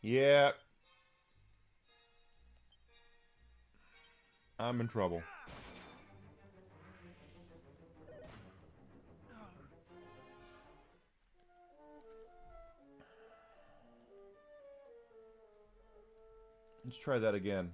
Yeah. I'm in trouble. Let's try that again.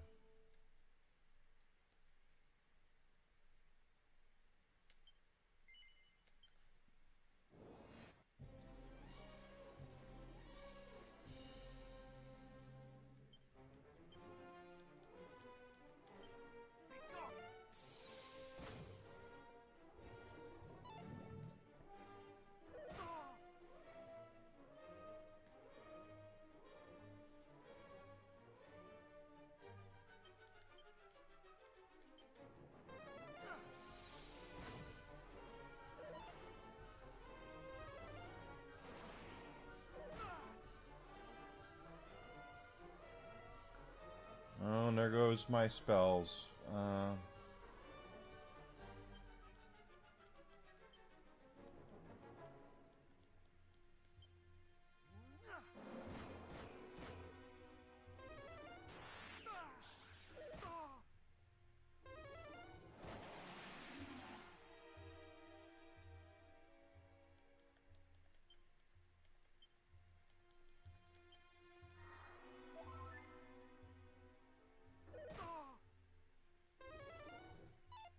Oh, and there goes my spells.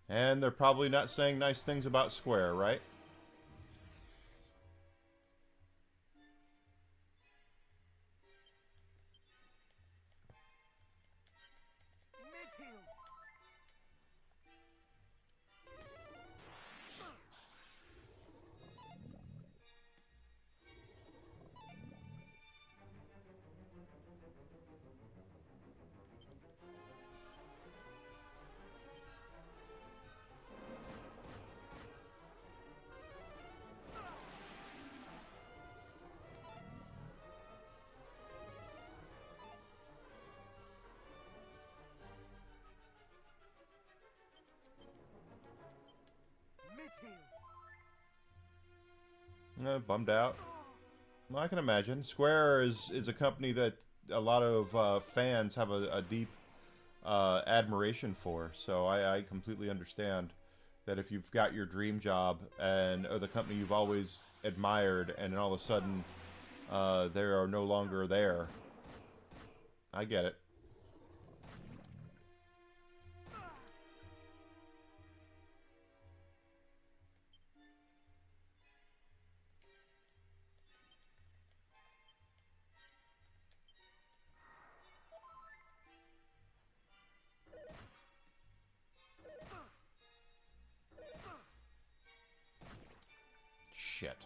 And they're probably not saying nice things about Square, right? Bummed out. Well, I can imagine. Square is a company that a lot of fans have a deep admiration for. So I completely understand that if you've got your dream job and or the company you've always admired, and then all of a sudden they are no longer there. I get it. Shit.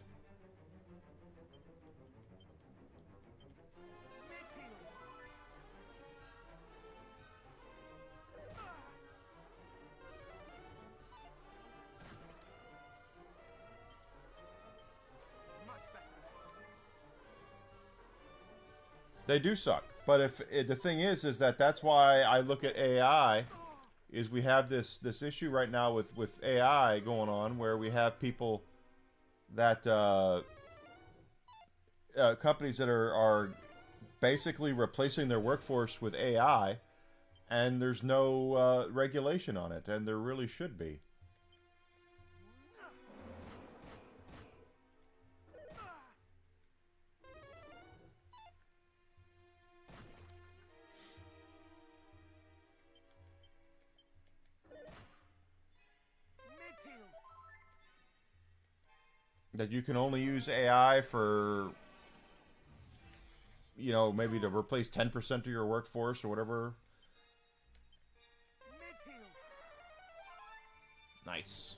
They do suck, but if the thing is that that's why I look at AI. Is we have this issue right now with AI going on where we have people that companies that are basically replacing their workforce with AI, and there's no regulation on it, and there really should be. That you can only use AI for, you know, maybe to replace 10% of your workforce or whatever. Nice.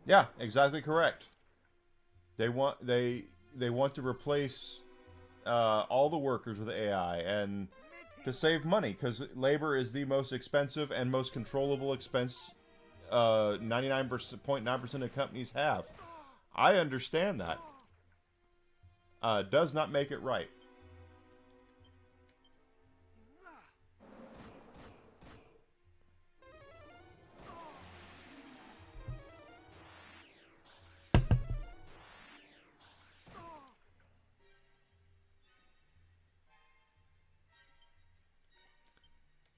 Yeah, exactly correct. They want to replace all the workers with AI and to save money because labor is the most expensive and most controllable expense 99.9% of companies have. I understand that. Does not make it right.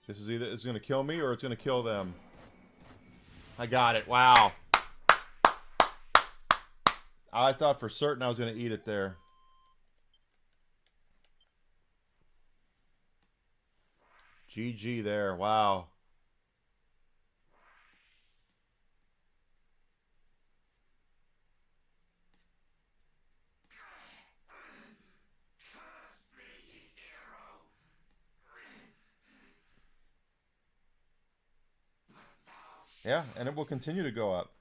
This is either it's going to kill me or it's going to kill them. I got it. Wow. I thought for certain I was going to eat it there. GG there. Wow. Yeah, and it will continue to go up.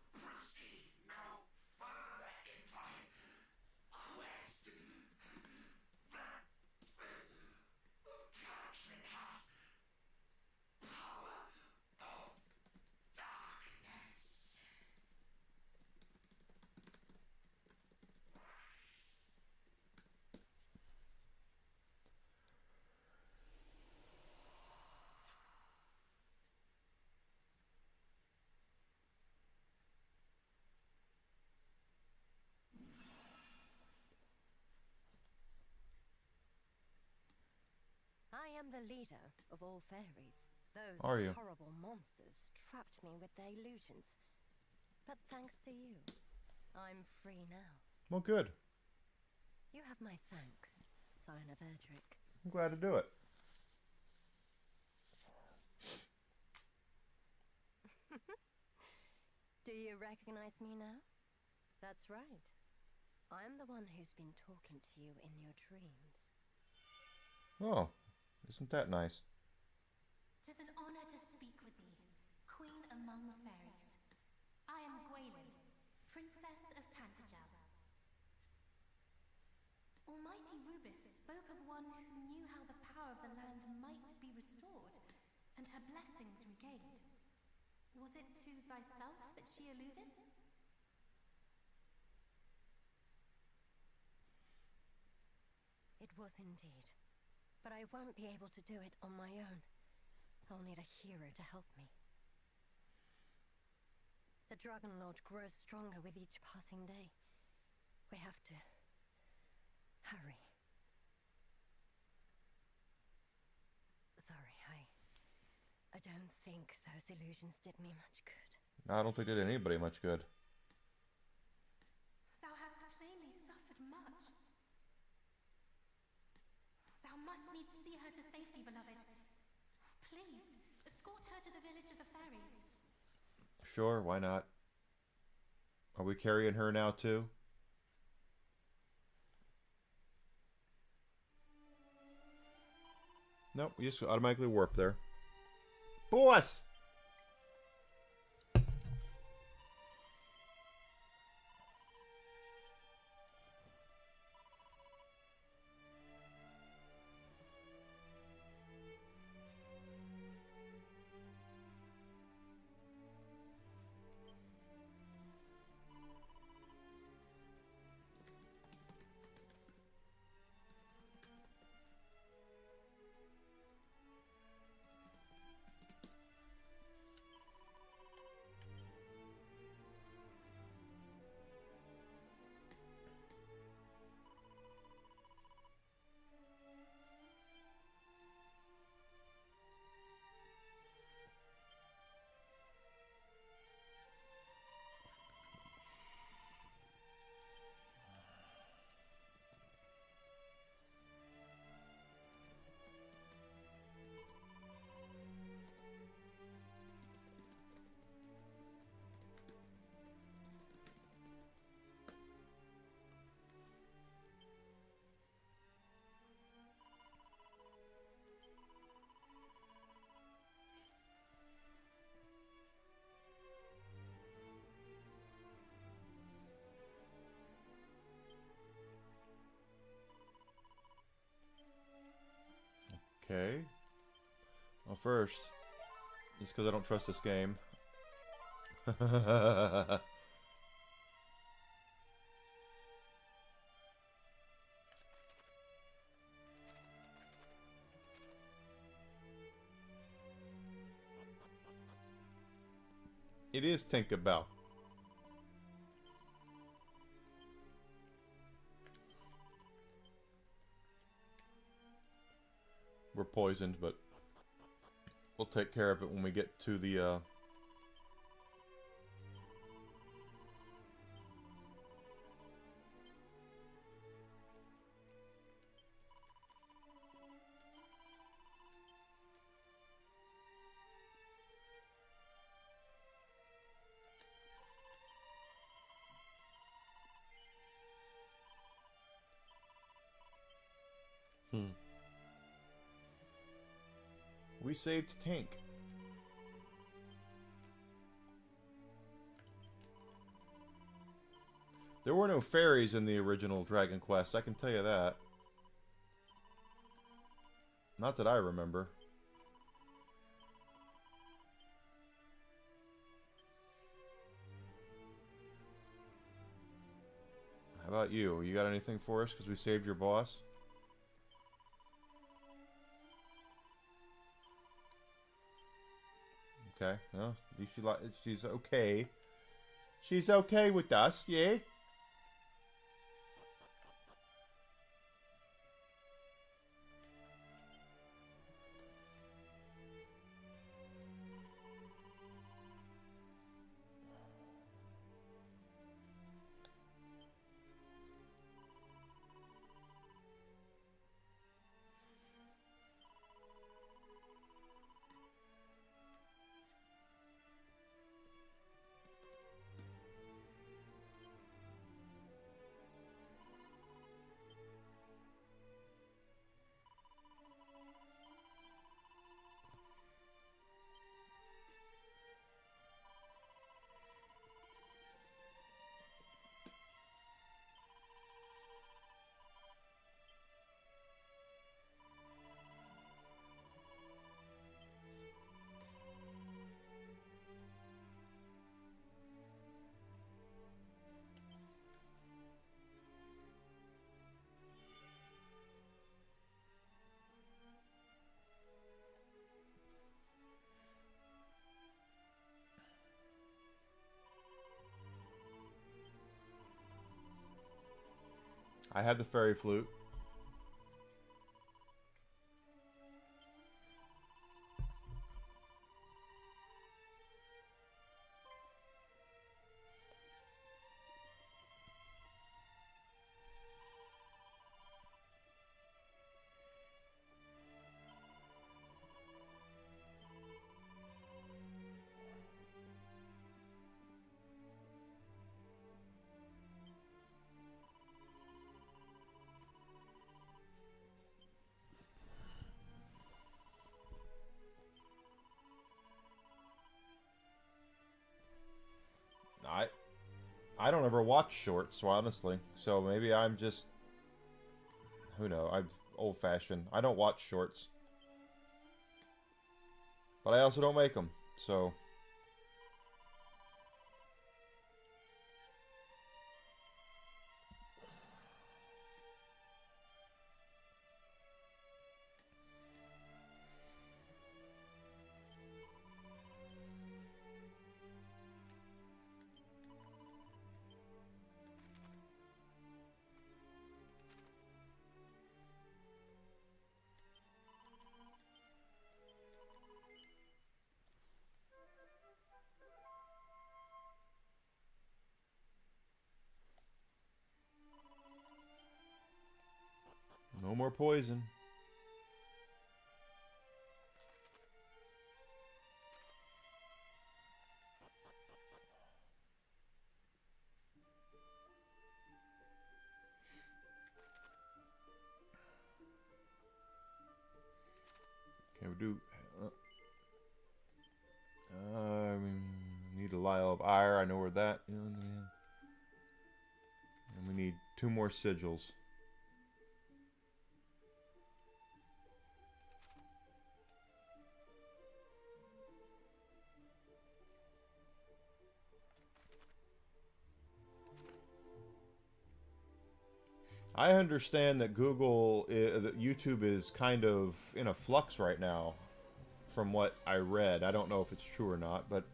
I am the leader of all fairies. Those Are you? horrible monsters trapped me with their illusions. But thanks to you, I'm free now. Well, good. You have my thanks, Scion of Erdrick. I'm glad to do it. Do you recognize me now? That's right. I'm the one who's been talking to you in your dreams. Oh, isn't that nice? 'Tis an honor to speak with thee, Queen among fairies. I am Gwaelin, Princess of Tantagel. Almighty Rubis spoke of one who knew how the power of the land might be restored, and her blessings regained. Was it to thyself that she alluded? It was indeed. But I won't be able to do it on my own. I'll need a hero to help me. The Dragon Lord grows stronger with each passing day. We have to hurry. Sorry, I don't think those illusions did me much good. I don't think it did anybody much good. Thou hast plainly suffered much. Thou must needs see her to safety, beloved. Please, escort her to the village of the fairies. Sure, why not? Are we carrying her now too? Nope, we just automatically warp there. Boss! Okay. Well, first, just because I don't trust this game, It is Tinkerbell. We're poisoned, but we'll take care of it when we get to the, We saved Tank. There were no fairies in the original Dragon Quest, I can tell you that. Not that I remember. How about you? You got anything for us because we saved your boss? Okay, well, at least she's okay. She's okay with us, yeah? I have the fairy flute. I don't ever watch shorts, honestly. So maybe I'm just, who knows? I'm old-fashioned. I don't watch shorts, but I also don't make them. So no more poison. Okay, we do. We need a Lyle of Ire. I know where that is. And we need 2 more sigils. I understand that that YouTube is kind of in a flux right now, from what I read. I don't know if it's true or not, but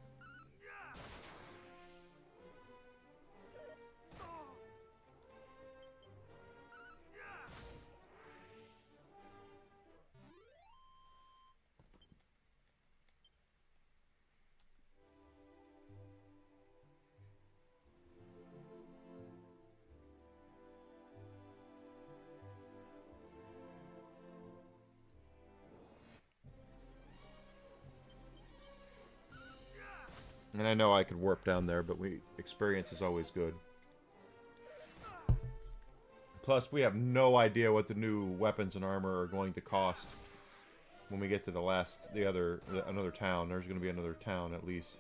and I know I could warp down there, but experience is always good. Plus, we have no idea what the new weapons and armor are going to cost when we get to another town. There's going to be another town at least.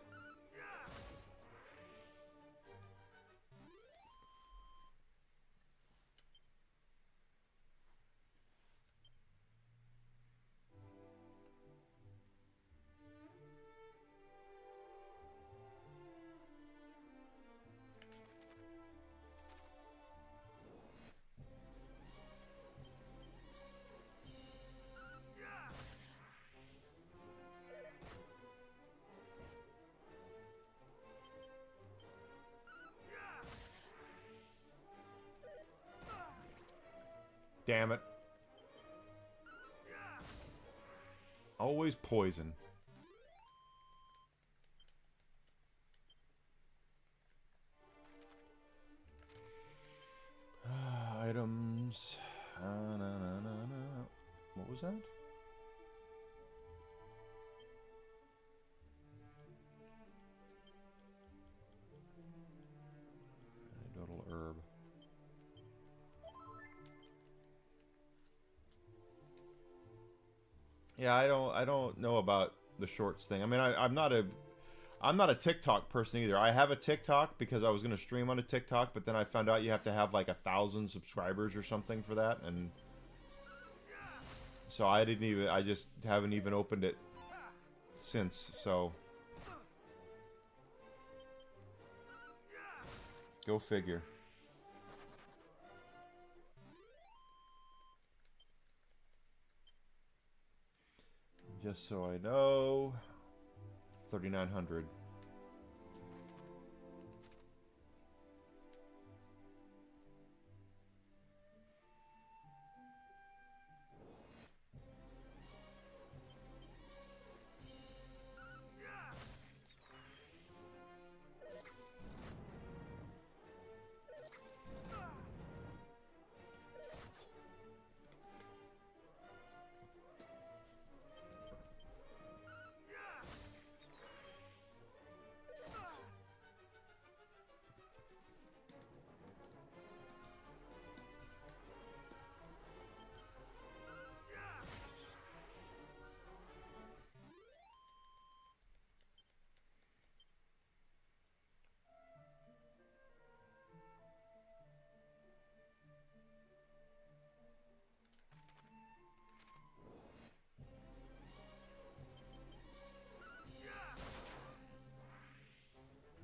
Damn it. Always poison. Items. What was that? Anecdotal herb. Yeah, I don't know about the shorts thing. I mean, I'm not a TikTok person either. I have a TikTok because I was going to stream on a TikTok, but then I found out you have to have like 1,000 subscribers or something for that, and so I just haven't even opened it since. So go figure. Just so I know, 3,900.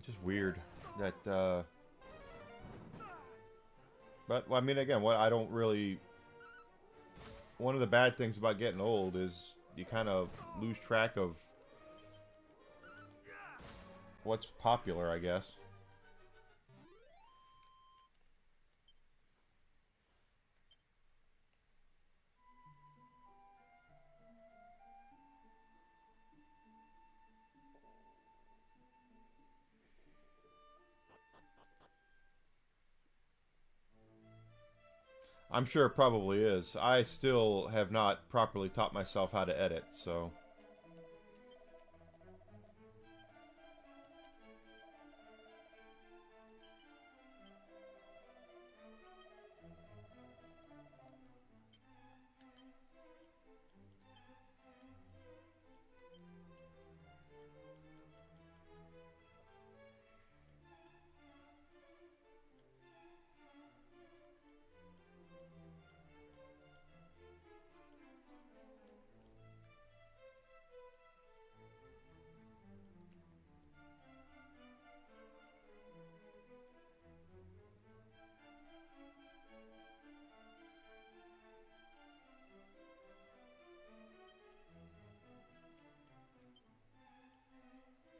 Just weird that, but, well, I mean, again, what I don't really... One of the bad things about getting old is you kind of lose track of what's popular, I guess. I'm sure it probably is. I still have not properly taught myself how to edit, so...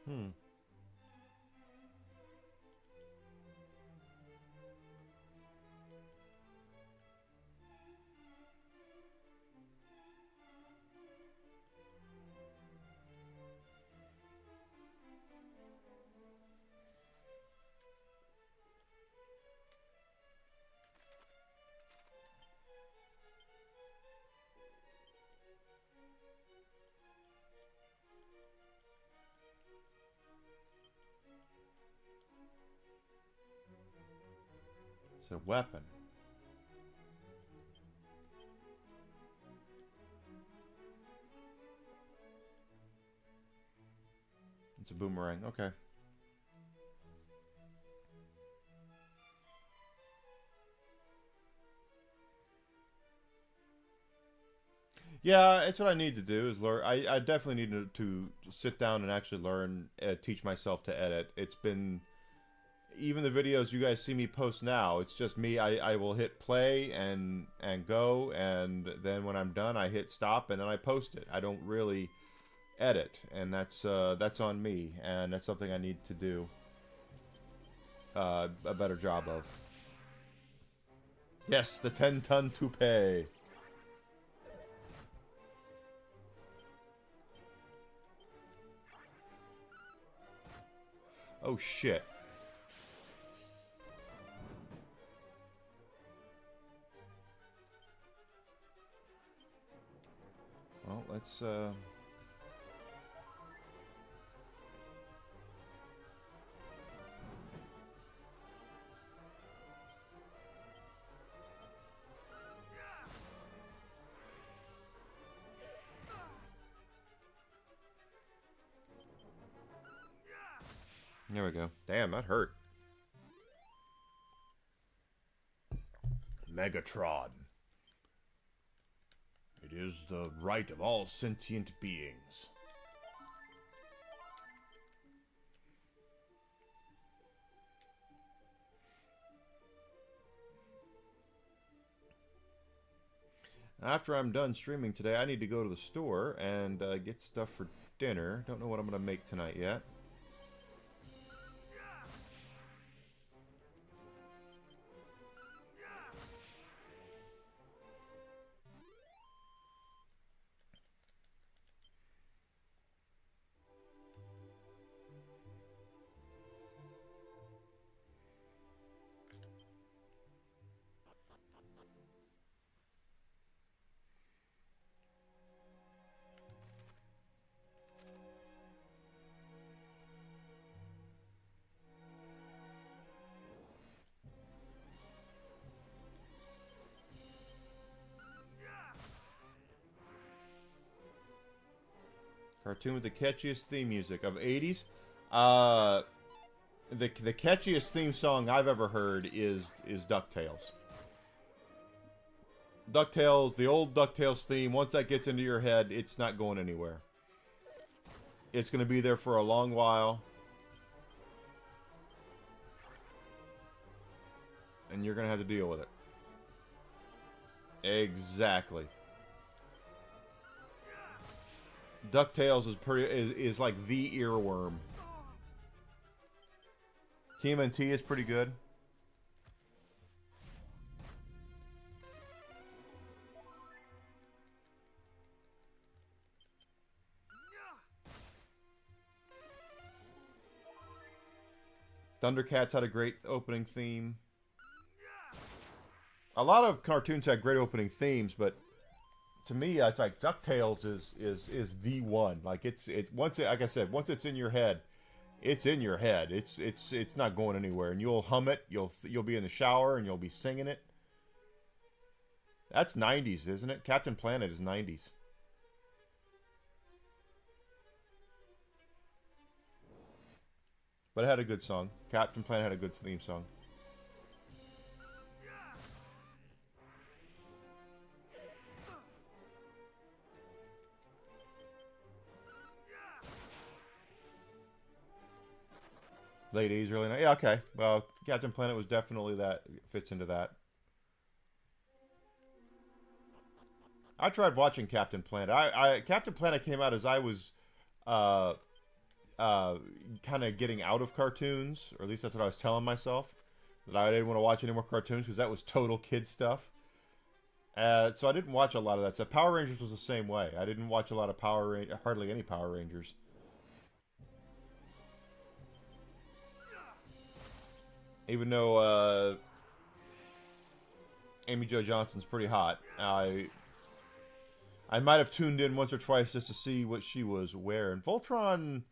Hmm. It's a weapon. It's a boomerang. Okay. Yeah, it's what I need to do is learn. I definitely need to sit down and actually learn, teach myself to edit. It's been, even the videos you guys see me post now, it's just me. I will hit play and go, and then when I'm done, I hit stop and then I post it. I don't really edit, and that's on me, and that's something I need to do a better job of. Yes, the 10-ton toupee. Oh shit. Well, let's there we go. Damn, that hurt. Megatron. It is the right of all sentient beings. After I'm done streaming today, I need to go to the store and get stuff for dinner. Don't know what I'm going to make tonight yet. Cartoon with the catchiest theme music of 80s. The catchiest theme song I've ever heard is DuckTales. DuckTales, the old DuckTales theme, once that gets into your head, it's not going anywhere. It's going to be there for a long while. And you're going to have to deal with it. Exactly. DuckTales is like the earworm. TMNT is pretty good. Thundercats had a great opening theme. A lot of cartoons had great opening themes, but to me, it's like DuckTales is the one. Like it's once it, like I said, once it's in your head, it's in your head. It's not going anywhere, and you'll hum it. You'll be in the shower and you'll be singing it. That's 90s, isn't it? Captain Planet is 90s. But it had a good song. Captain Planet had a good theme song. Late 80s, early 90s. Yeah, okay. Well, Captain Planet was definitely that. Fits into that. I tried watching Captain Planet. Captain Planet came out as I was kind of getting out of cartoons, or at least that's what I was telling myself, that I didn't want to watch any more cartoons because that was total kid stuff. So I didn't watch a lot of that stuff. Power Rangers was the same way. I didn't watch a lot of hardly any Power Rangers. Even though Amy Jo Johnson's pretty hot, I might have tuned in once or twice just to see what she was wearing. Voltron's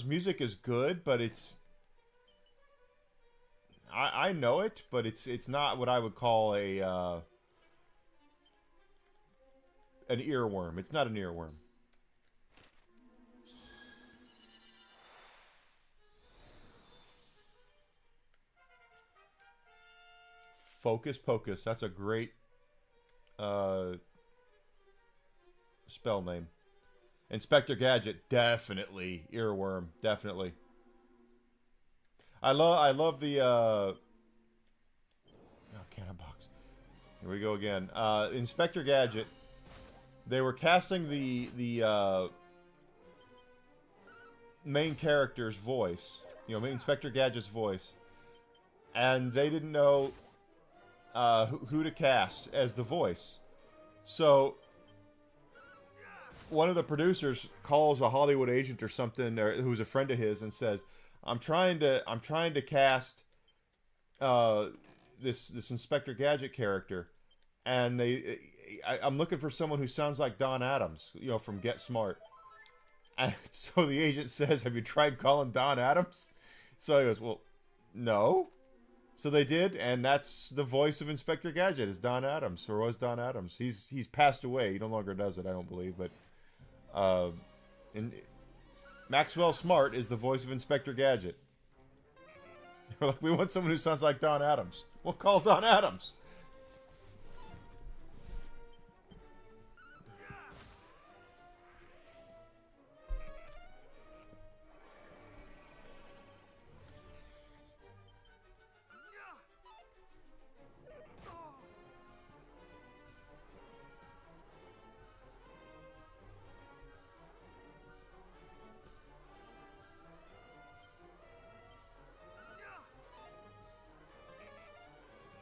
music is good, but it's... I know it, but it's not what I would call a an earworm. It's not an earworm. Focus Pocus. That's a great spell name. Inspector Gadget, definitely earworm, definitely. I love the oh, Cannon Box. Here we go again. Inspector Gadget. They were casting the main character's voice, Inspector Gadget's voice, and they didn't know who to cast as the voice. So one of the producers calls a Hollywood agent or something, or who's a friend of his, and says, I'm trying to cast this Inspector Gadget character, and I'm looking for someone who sounds like Don Adams, from Get Smart. And so the agent says, have you tried calling Don Adams? So he goes, well, no. So they did, and that's the voice of Inspector Gadget, is Don Adams, or was Don Adams. He's passed away. He no longer does it, I don't believe, but Maxwell Smart is the voice of Inspector Gadget. They're like, we want someone who sounds like Don Adams. We'll call Don Adams.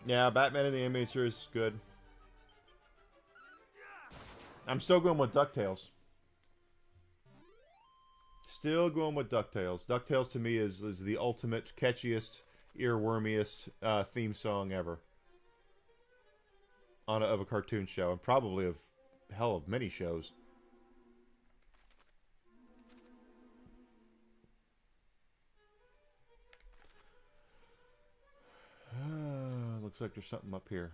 Yeah, Batman in the Animated Series is good. I'm still going with DuckTales. Still going with DuckTales. DuckTales to me is the ultimate, catchiest, earwormiest theme song ever. Of a cartoon show, and probably of many shows. Looks like there's something up here.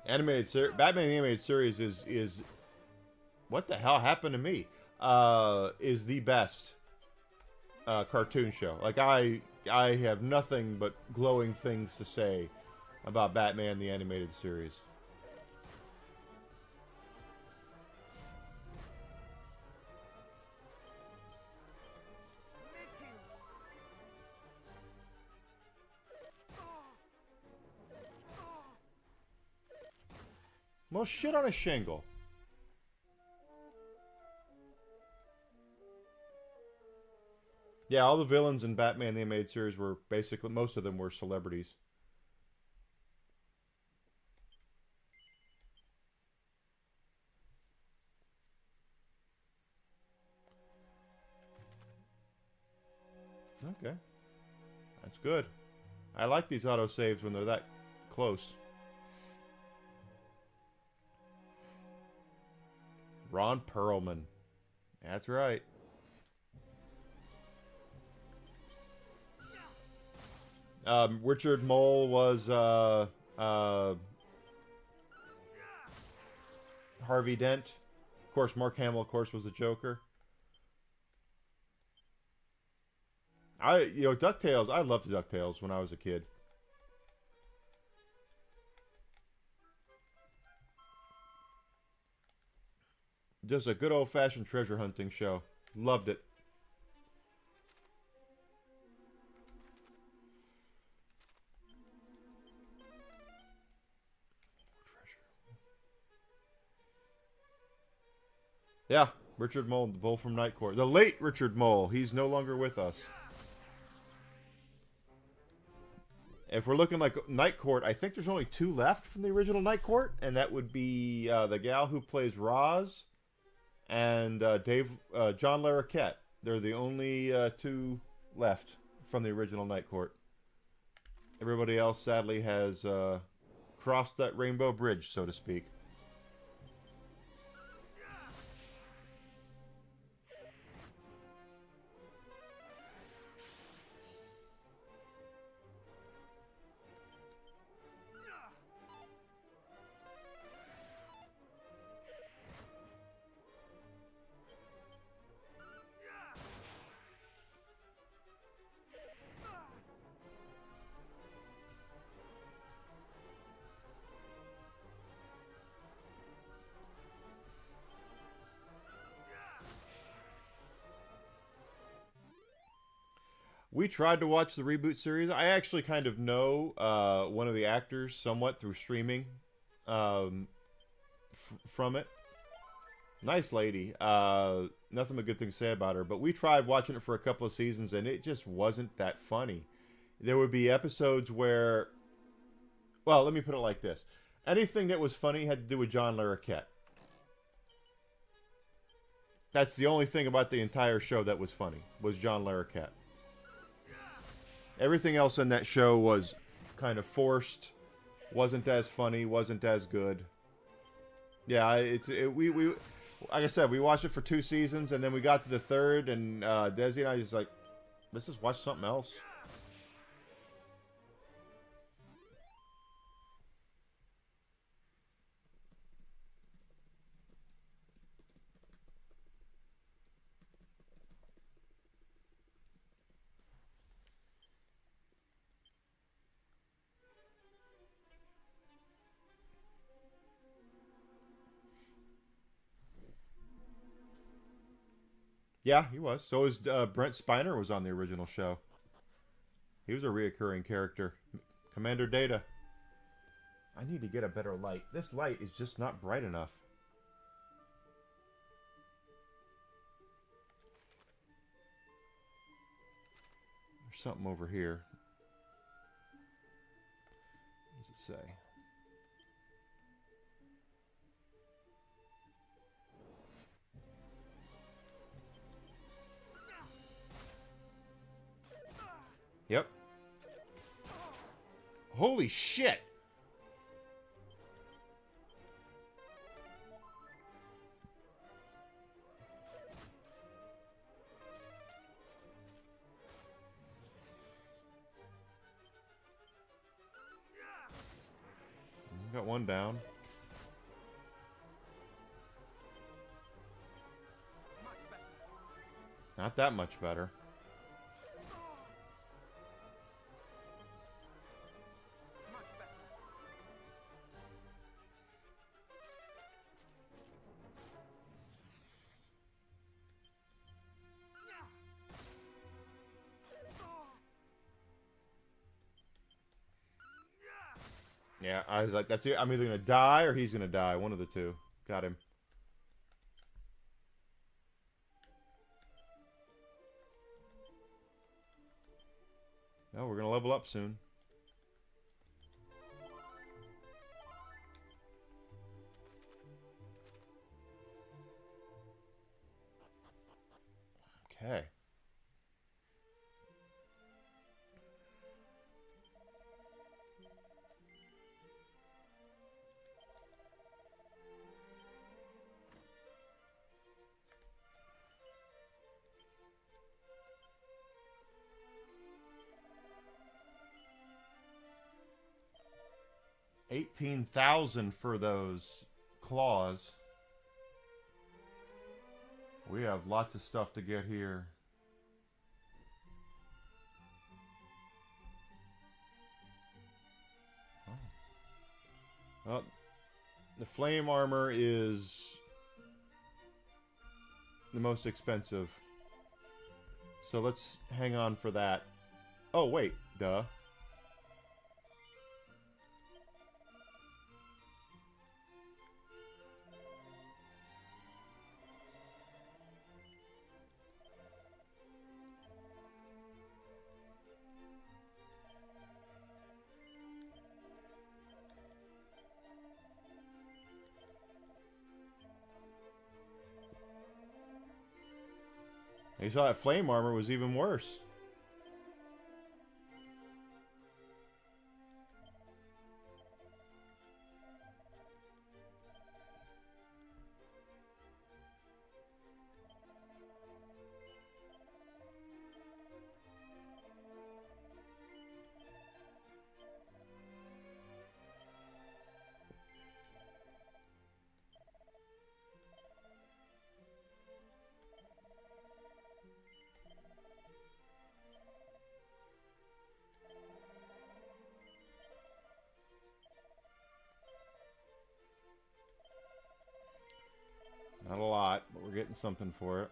Batman the Animated Series is what the hell happened to me? Is the best cartoon show. Like I have nothing but glowing things to say about Batman the Animated Series. Well, shit on a shingle. Yeah, all the villains in Batman the Animated Series were basically, most of them were celebrities. Okay. That's good. I like these autosaves when they're that close. Ron Perlman. That's right. Richard Mole was Harvey Dent. Of course, Mark Hamill, of course, was the Joker. DuckTales, I loved DuckTales when I was a kid. Just a good old-fashioned treasure hunting show. Loved it. Yeah, Richard Mole, the bull from Night Court. The late Richard Mole. He's no longer with us. If we're looking like Night Court, I think there's only 2 left from the original Night Court, and that would be the gal who plays Roz and John Larroquette. They're the only 2 left from the original Night Court. Everybody else, sadly, has crossed that rainbow bridge, so to speak. We tried to watch the reboot series. I actually kind of know one of the actors somewhat through streaming from it. Nice lady. Nothing but good things to say about her. But we tried watching it for a couple of seasons, and it just wasn't that funny. There would be episodes where... Well, let me put it like this. Anything that was funny had to do with John Larroquette. That's the only thing about the entire show that was funny, was John Larroquette. Everything else in that show was kind of forced, wasn't as funny, wasn't as good. Yeah, we like I said, we watched it for 2 seasons, and then we got to the 3rd, and Desi and I just like, let's just watch something else. Yeah, he was. So was Brent Spiner was on the original show. He was a reoccurring character. Commander Data. I need to get a better light. This light is just not bright enough. There's something over here. What does it say? Yep. Holy shit! Got one down. Not that much better. Yeah, I was like, that's it. I'm either going to die or he's going to die. One of the two. Got him. No, we're going to level up soon. Okay. $18,000 for those claws. We have lots of stuff to get here. Oh. Well, the flame armor is the most expensive. So let's hang on for that. Oh, wait. Duh. You saw that flame armor was even worse. Not a lot, but we're getting something for it.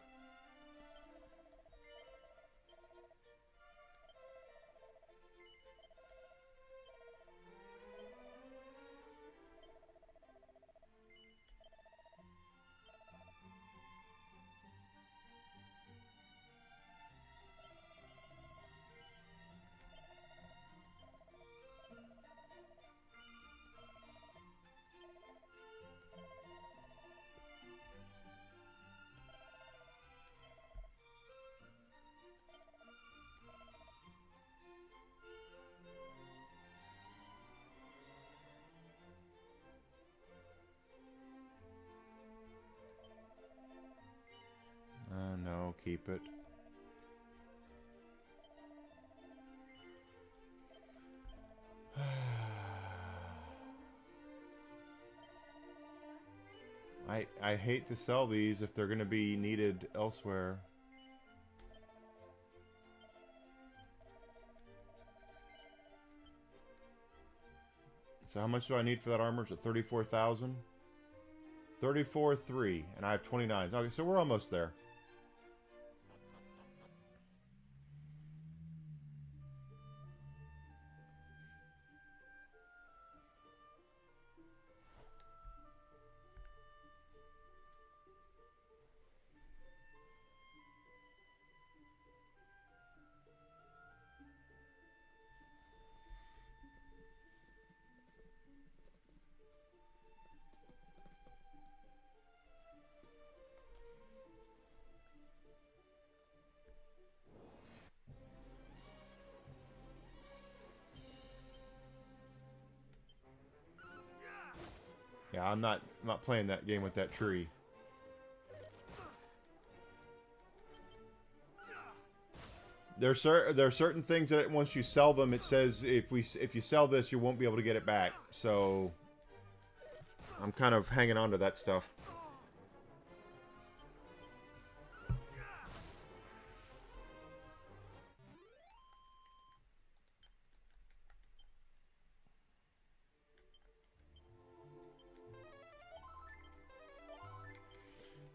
No, keep it. I hate to sell these if they're going to be needed elsewhere. So how much do I need for that armor? Is it 34,000? 34,300, and I have 29. Okay, so we're almost there. Yeah, I'm not playing that game with that tree. There are certain things that once you sell them, it says if you sell this, you won't be able to get it back. So I'm kind of hanging on to that stuff.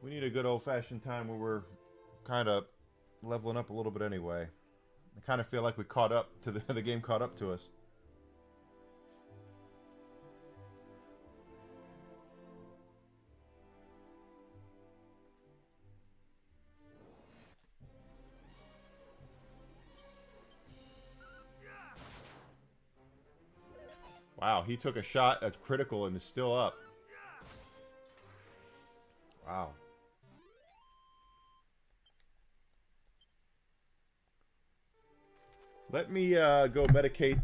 We need a good old-fashioned time where we're kind of leveling up a little bit anyway. I kind of feel like we caught up to the game caught up to us. Wow, he took a shot at critical and is still up. Wow. Let me go medicate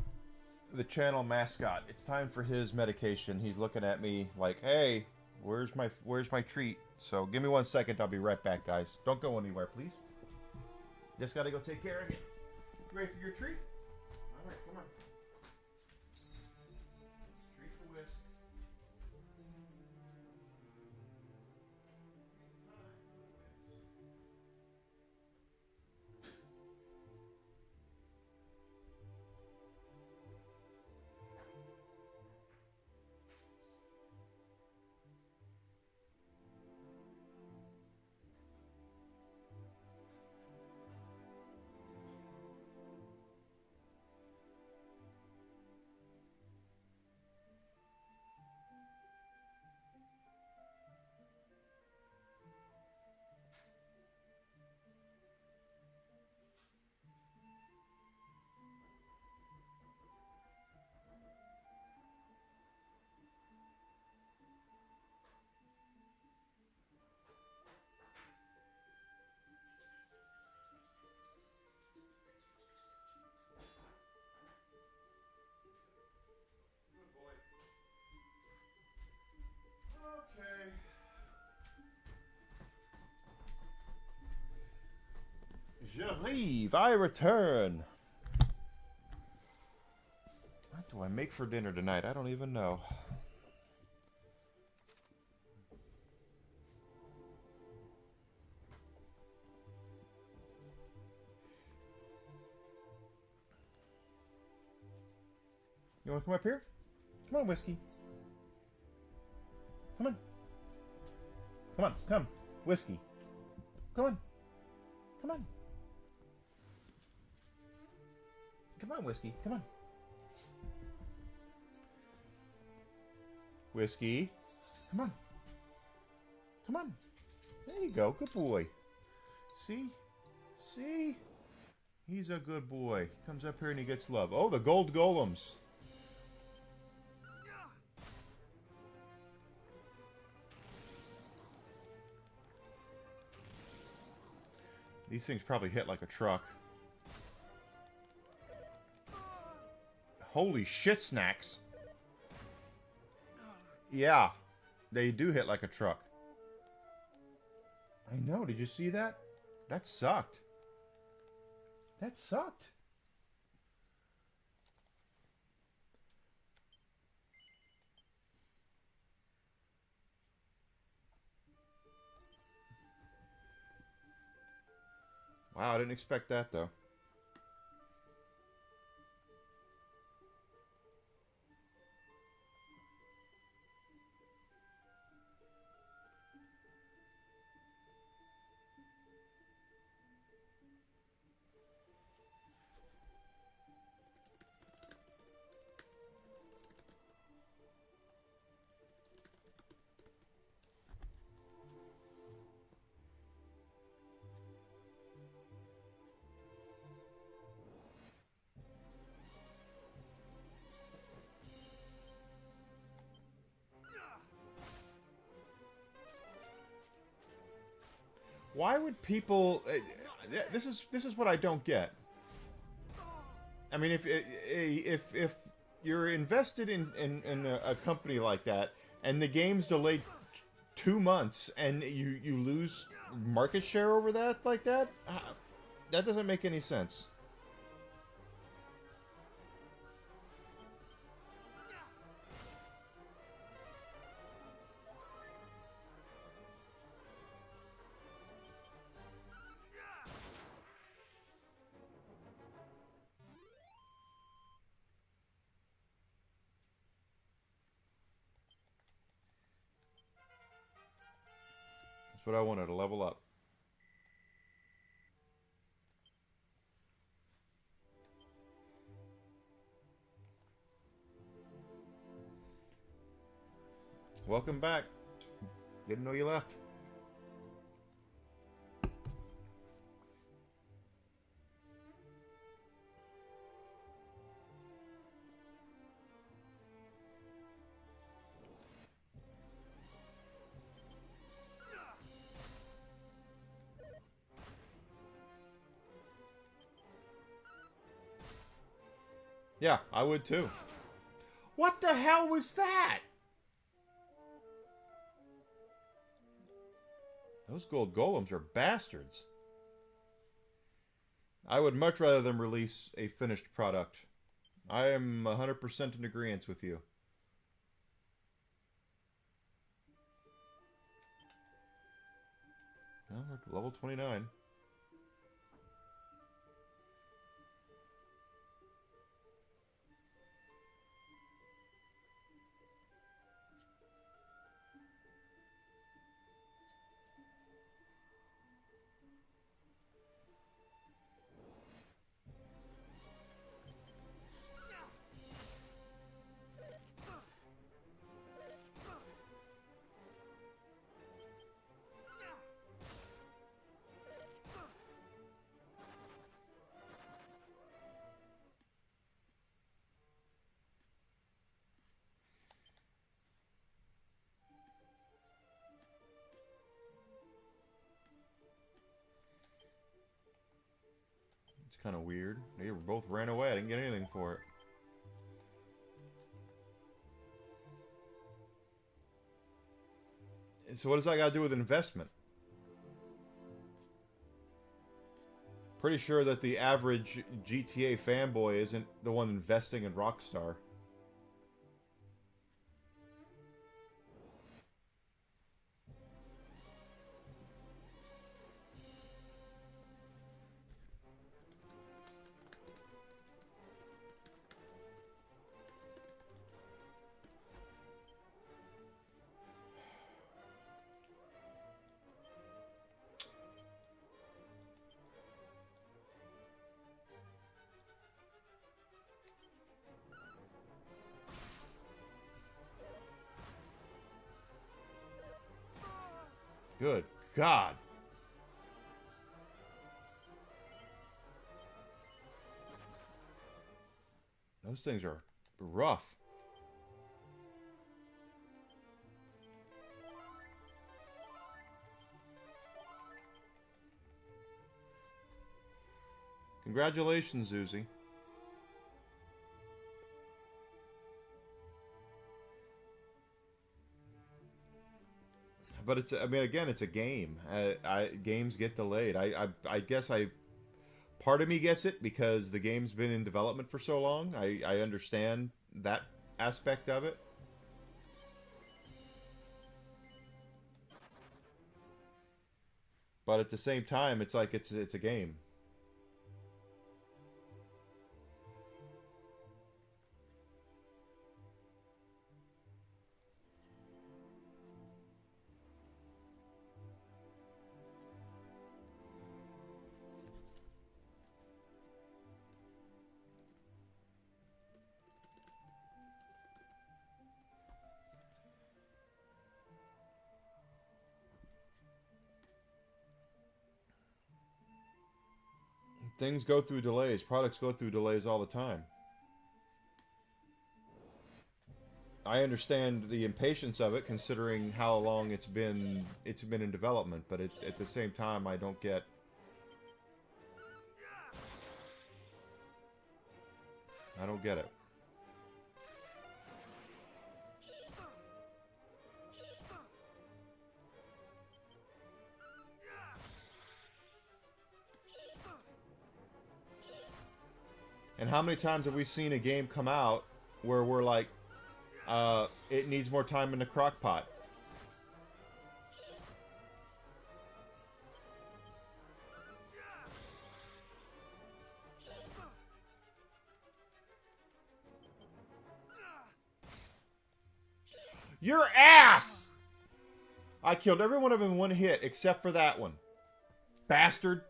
the channel mascot. It's time for his medication. He's looking at me like, "Hey, where's my treat?" So give me 1 second. I'll be right back, guys. Don't go anywhere, please. Just gotta go take care of you. Ready for your treat? All right, come on. Treat the whisk. J'arrive, I return. What do I make for dinner tonight? I don't even know. You want to come up here? Come on, Whiskey. Come on. Come on, come. Whiskey. Come on. Come on. Come on, Whiskey. Come on. Whiskey. Come on. Come on. There you go. Good boy. See? See? He's a good boy. He comes up here and he gets love. Oh, the gold golems. These things probably hit like a truck. Holy shit snacks. Yeah, they do hit like a truck. I know, did you see that? That sucked. That sucked. Wow, I didn't expect that though. Why would people? This is what I don't get. I mean, if you're invested in a company like that, and the game's delayed 2 months, and you lose market share over that like that, that doesn't make any sense. That's what I wanted, to level up. Welcome back. Didn't know you left. Yeah, I would too. What the hell was that? Those gold golems are bastards. I would much rather them release a finished product. I am 100% in agreement with you. Well, we're at level 29. It's kind of weird. They both ran away. I didn't get anything for it. And so what does that got to do with investment? Pretty sure that the average GTA fanboy isn't the one investing in Rockstar. Good God. Those things are rough. Congratulations, Uzi. But it's, I mean, again, it's a game. Games get delayed. I guess part of me gets it because the game's been in development for so long. I understand that aspect of it. But at the same time, it's like it's a game. Things go through delays. Products go through delays all the time. I understand the impatience of it, considering how long it's been in development. But at the same time, I don't get. I don't get it. And how many times have we seen a game come out where we're like, it needs more time in the crock pot? Your ass! I killed every one of them in one hit except for that one. Bastard.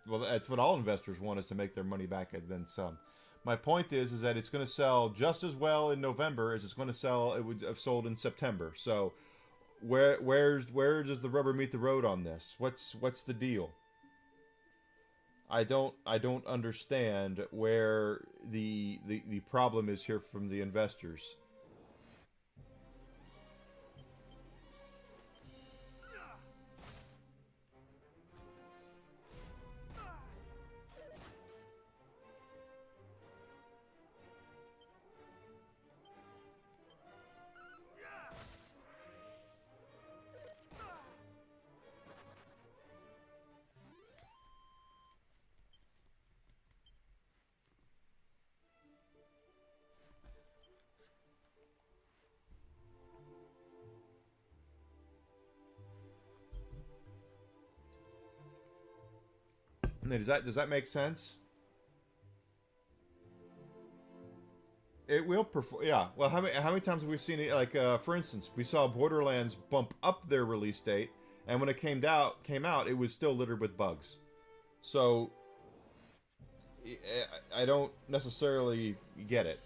Well, that's what all investors want, is to make their money back and then some. My point is that it's going to sell just as well in November as it's going to sell. It would have sold in September. So, where does the rubber meet the road on this? What's the deal? I don't understand where the problem is here from the investors. Does that make sense? It will perform. Yeah. Well, how many times have we seen it? Like, for instance, we saw Borderlands bump up their release date, and when it came out, it was still littered with bugs. So, I don't necessarily get it.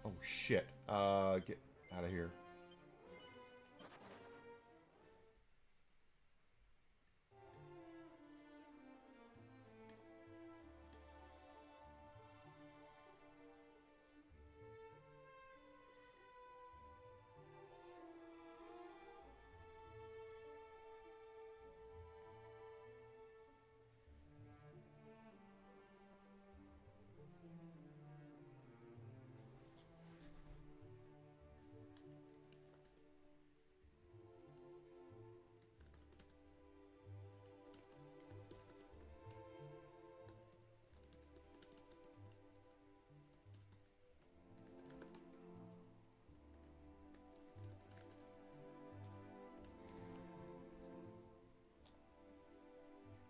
Oh shit! Get out of here.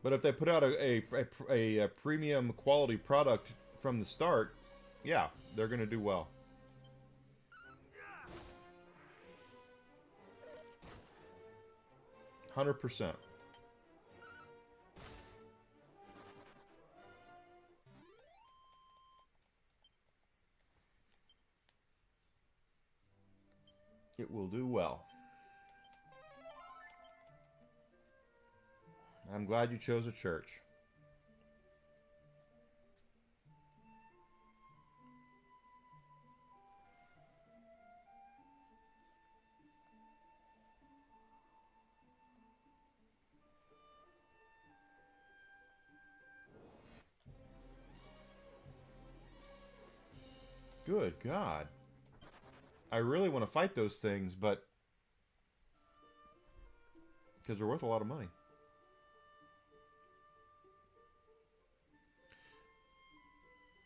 But if they put out a premium quality product from the start, yeah, they're going to do well. %100%. It will do well. I'm glad you chose a church. Good God. I really want to fight those things, but because they're worth a lot of money.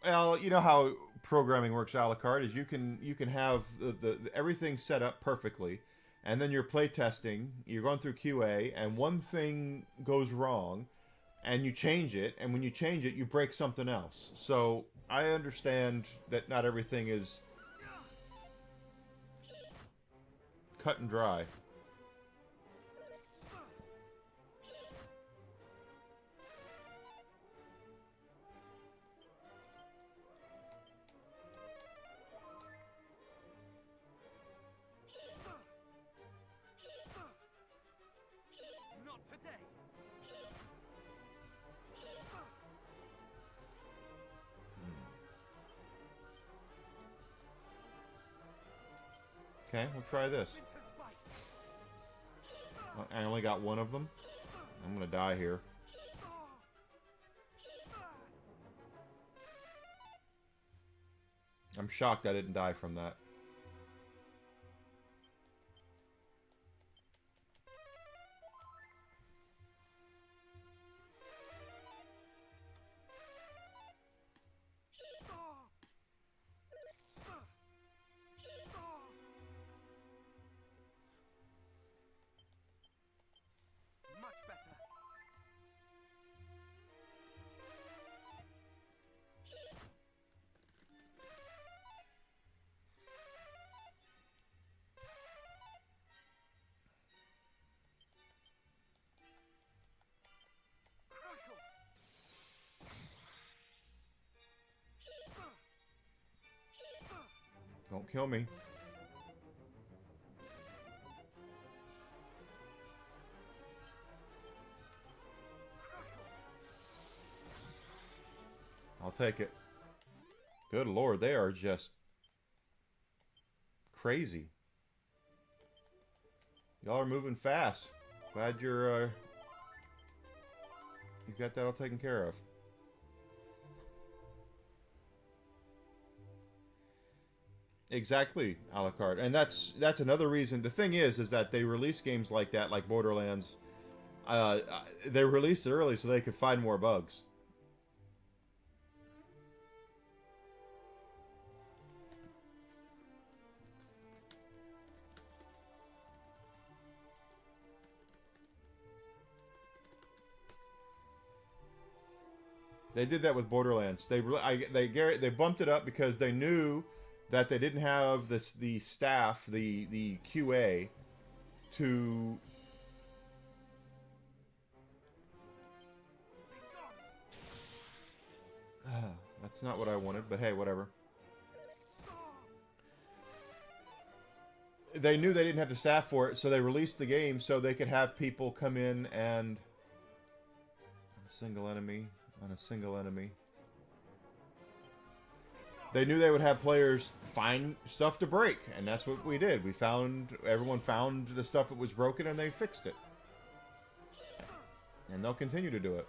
Well, you know how programming works a la carte is you can have the everything set up perfectly, and then you're play testing, you're going through QA, and one thing goes wrong, and you change it, and when you change it, you break something else. So I understand that not everything is cut and dry. Not today. Okay, we'll try this. I only got one of them. I'm gonna die here. I'm shocked I didn't die from that. Much better. Crackle. Don't kill me. I'll take it. Good Lord, they are just crazy. Y'all are moving fast. Glad you've got that all taken care of. Exactly, a la carte. And that's another reason. The thing is that they release games like that, like Borderlands. They released it early so they could find more bugs. They did that with Borderlands. They bumped it up because they knew that they didn't have the staff, the QA, to that's not what I wanted, but hey, whatever. They knew they didn't have the staff for it, so they released the game so they could have people come in and on a single enemy. They knew they would have players find stuff to break, and that's what we did. Everyone found the stuff that was broken, and they fixed it. And they'll continue to do it.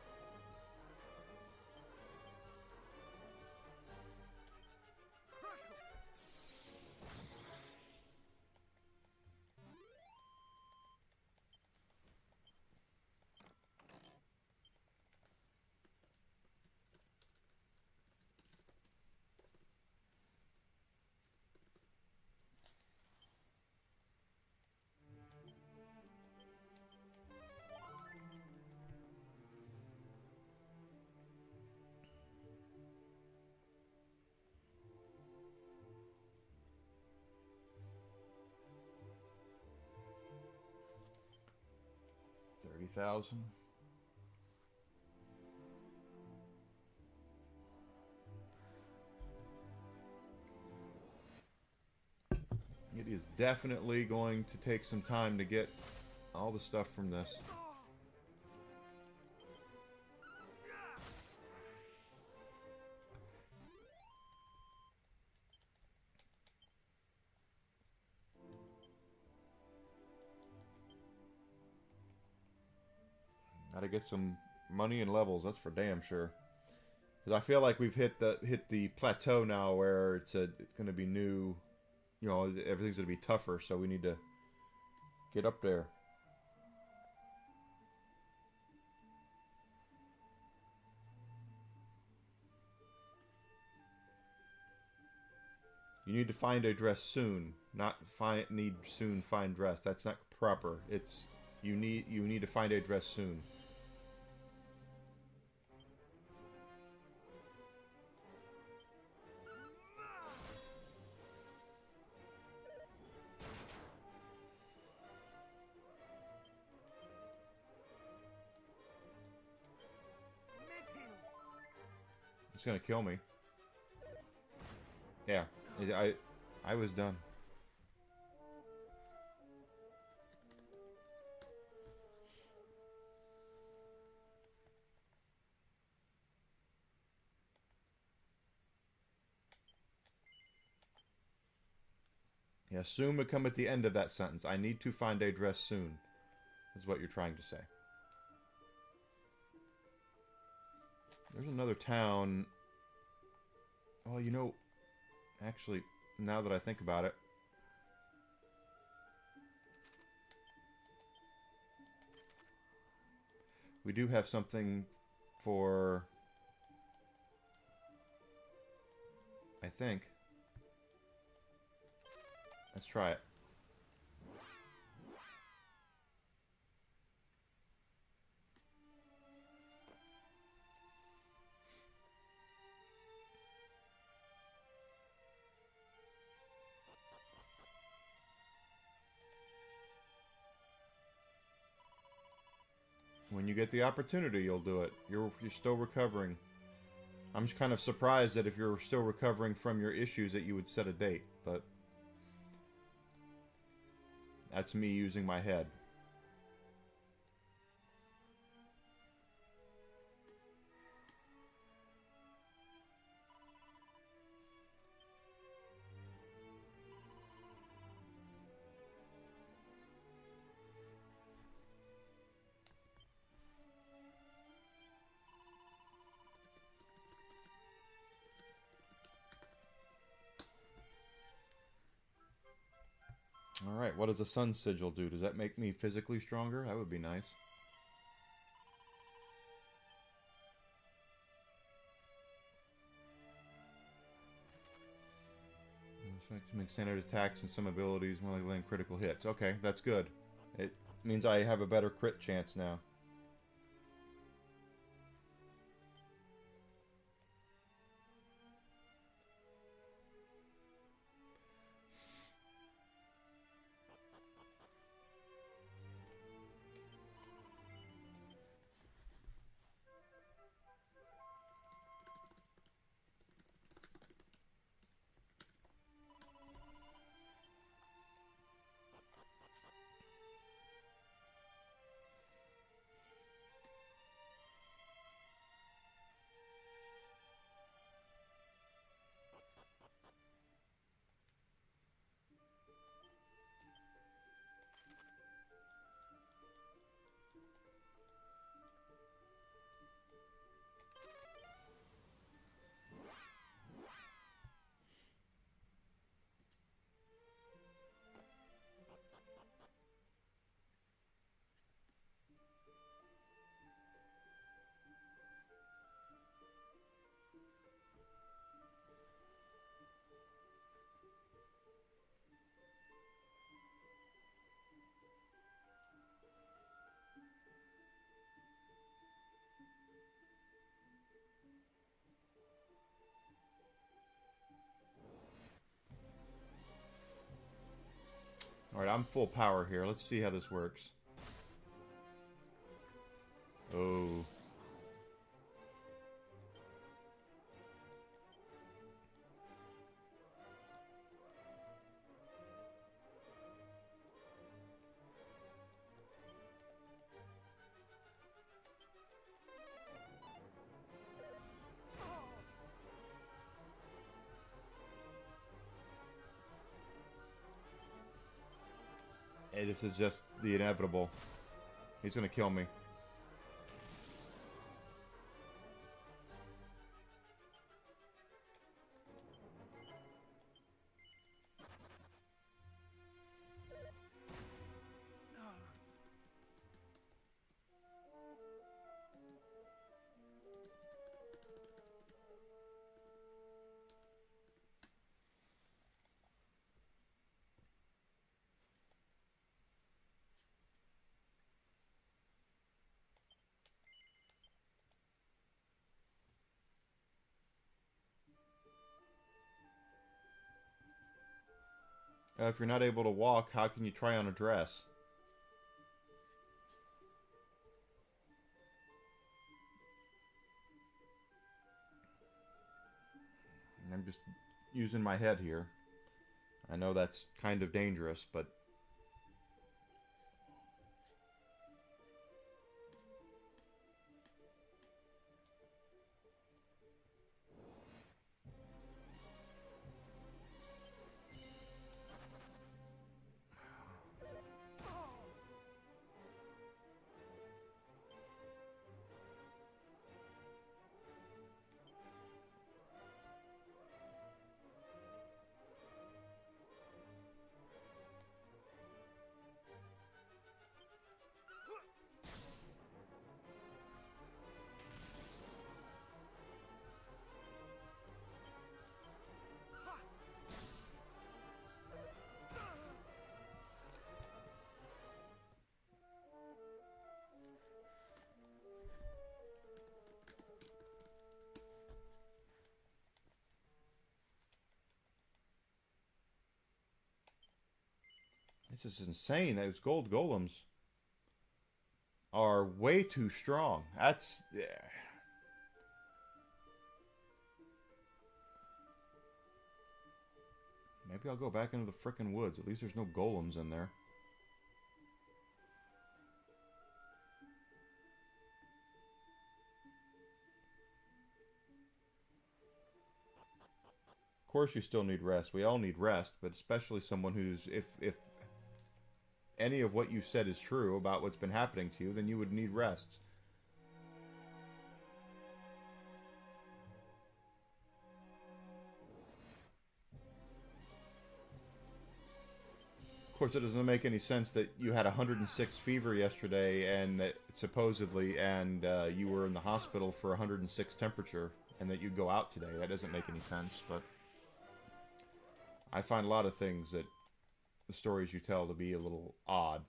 50,000. It is definitely going to take some time to get all the stuff from this. Gotta get some money and levels, that's for damn sure. Because I feel like we've hit the plateau now where it's going to be new, you know, everything's going to be tougher, so we need to get up there. You need to find a dress soon, not need soon find dress. That's not proper. It's you need to find a dress soon. It's gonna kill me. Yeah, I was done. Yeah, soon would come at the end of that sentence. I need to find a dress soon, is what you're trying to say. There's another town. Well, you know, actually, now that I think about it, we do have something for, I think. Let's try it. When you get the opportunity, you'll do it. You're still recovering. I'm just kind of surprised that if you're still recovering from your issues that you would set a date, but that's me using my head. Alright, what does a sun sigil do? Does that make me physically stronger? That would be nice. Make standard attacks and some abilities more like land critical hits. Okay, that's good. It means I have a better crit chance now. Alright, I'm full power here. Let's see how this works. Oh. Hey, this is just the inevitable. He's gonna kill me. If you're not able to walk, how can you try on a dress? I'm just using my head here. I know that's kind of dangerous, but... This is insane. Those gold golems are way too strong. That's... Yeah. Maybe I'll go back into the frickin' woods. At least there's no golems in there. Of course you still need rest. We all need rest, but especially someone who's... If any of what you said is true about what's been happening to you, then you would need rest. Of course, it doesn't make any sense that you had 106 fever yesterday and that supposedly, and you were in the hospital for 106 temperature, and that you'd go out today. That doesn't make any sense, but I find a lot of things that the stories you tell to be a little odd.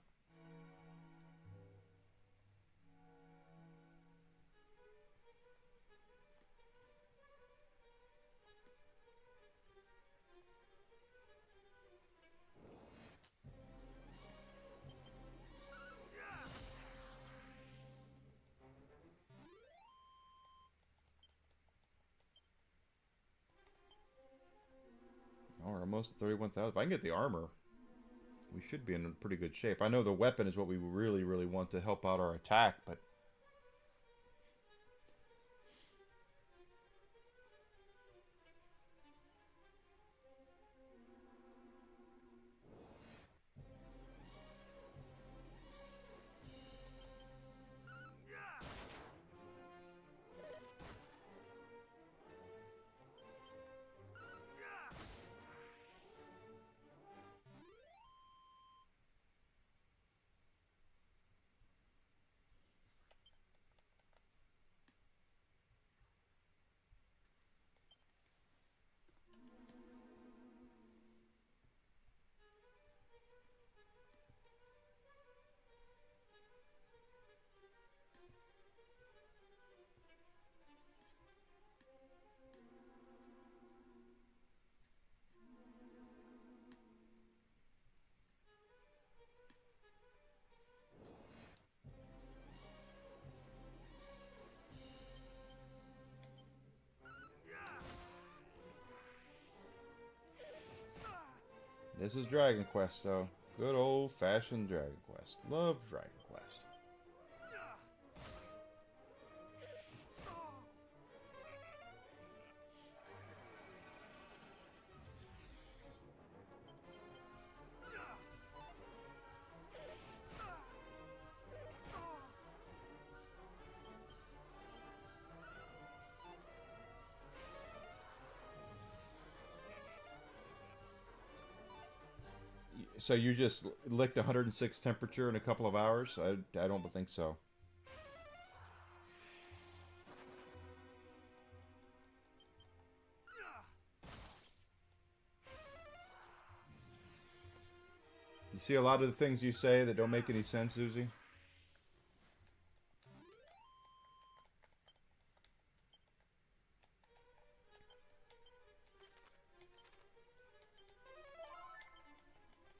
Oh, we're almost at 31,000. If I can get the armor, we should be in pretty good shape. I know the weapon is what we really, really want to help out our attack, but... This is Dragon Quest, though. Good old-fashioned Dragon Quest. Love Dragon Quest. So you just licked 106 temperature in a couple of hours? I don't think so. You see a lot of the things you say that don't make any sense, Uzi?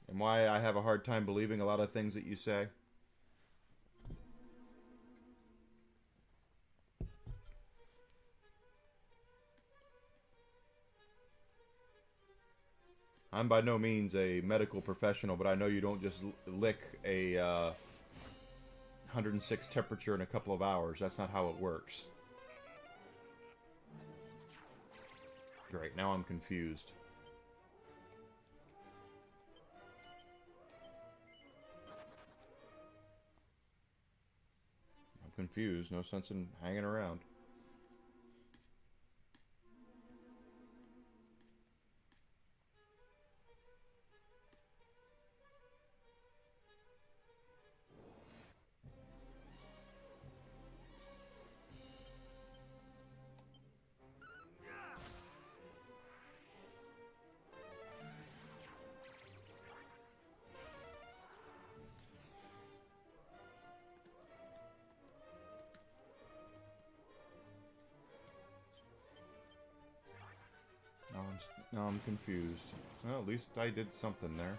And why I have a hard time believing a lot of things that you say. I'm by no means a medical professional, but I know you don't just lick a 106 temperature in a couple of hours. That's not how it works. Great, now I'm confused. Confused. No sense in hanging around. Now I'm confused. Well, at least I did something there.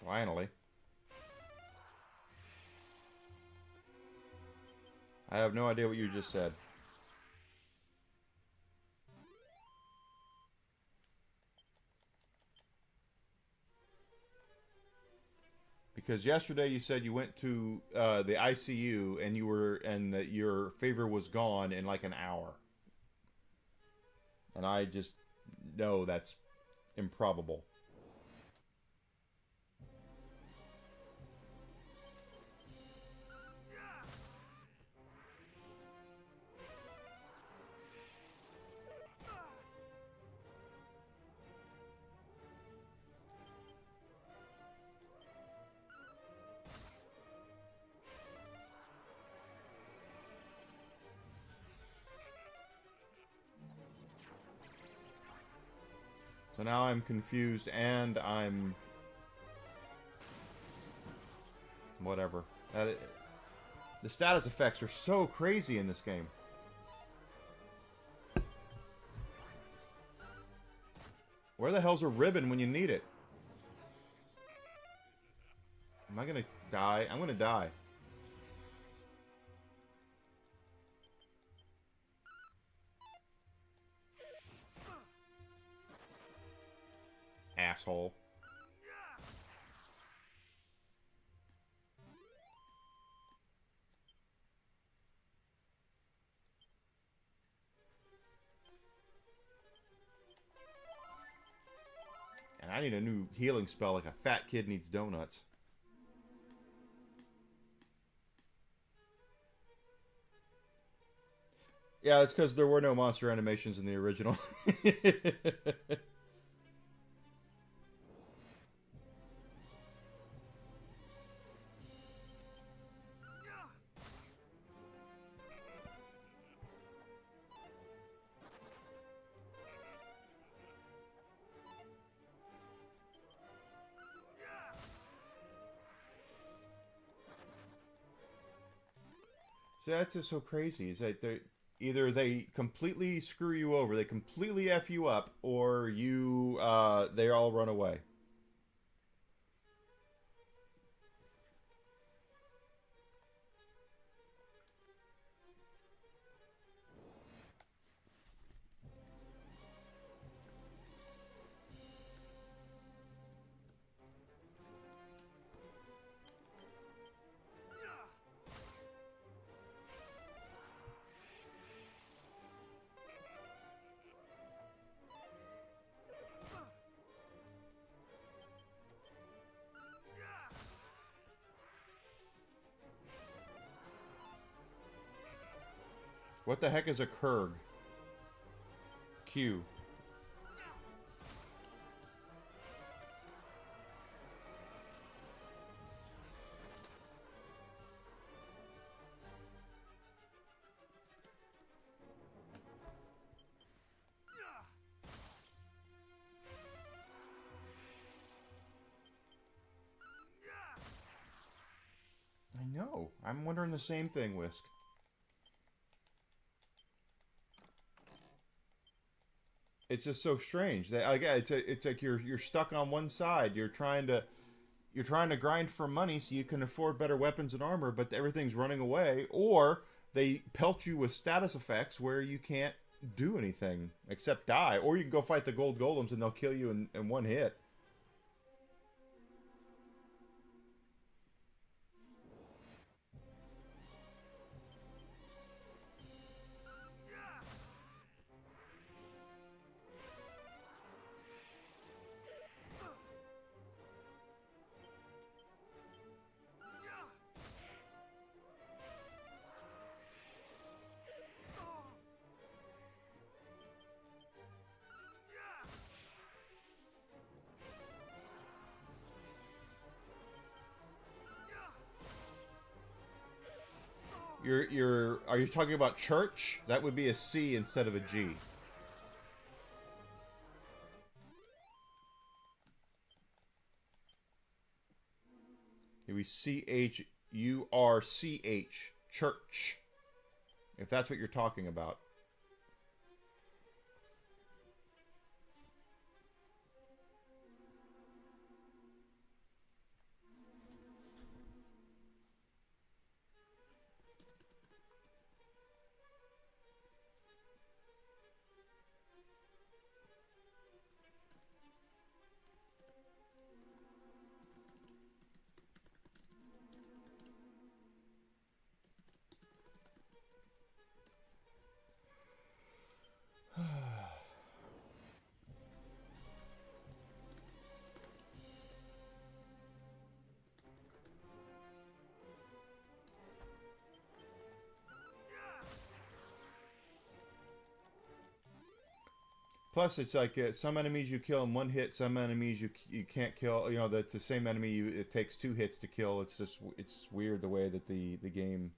Finally. I have no idea what you just said. Because yesterday you said you went to the ICU and that your fever was gone in like an hour. And I just know that's improbable. So now I'm confused and I'm... whatever. The status effects are so crazy in this game. Where the hell's a ribbon when you need it? Am I gonna die? I'm gonna die. Asshole. And I need a new healing spell like a fat kid needs donuts. Yeah, it's because there were no monster animations in the original. See, that's just so crazy. Is that Either they completely screw you over, they completely F you up, or you, they all run away. What the heck is a Kurg? Q. I know. I'm wondering the same thing, Whisk. It's just so strange. It's like you're stuck on one side. You're trying to grind for money so you can afford better weapons and armor, but everything's running away. Or they pelt you with status effects where you can't do anything except die. Or you can go fight the gold golems and they'll kill you in one hit. Are you talking about church? That would be a C instead of a G. It would be CHURCH, church. If that's what you're talking about. Plus, it's like some enemies you kill in one hit, some enemies you can't kill. You know, that's the same enemy. It takes 2 hits to kill. It's weird the way that the game.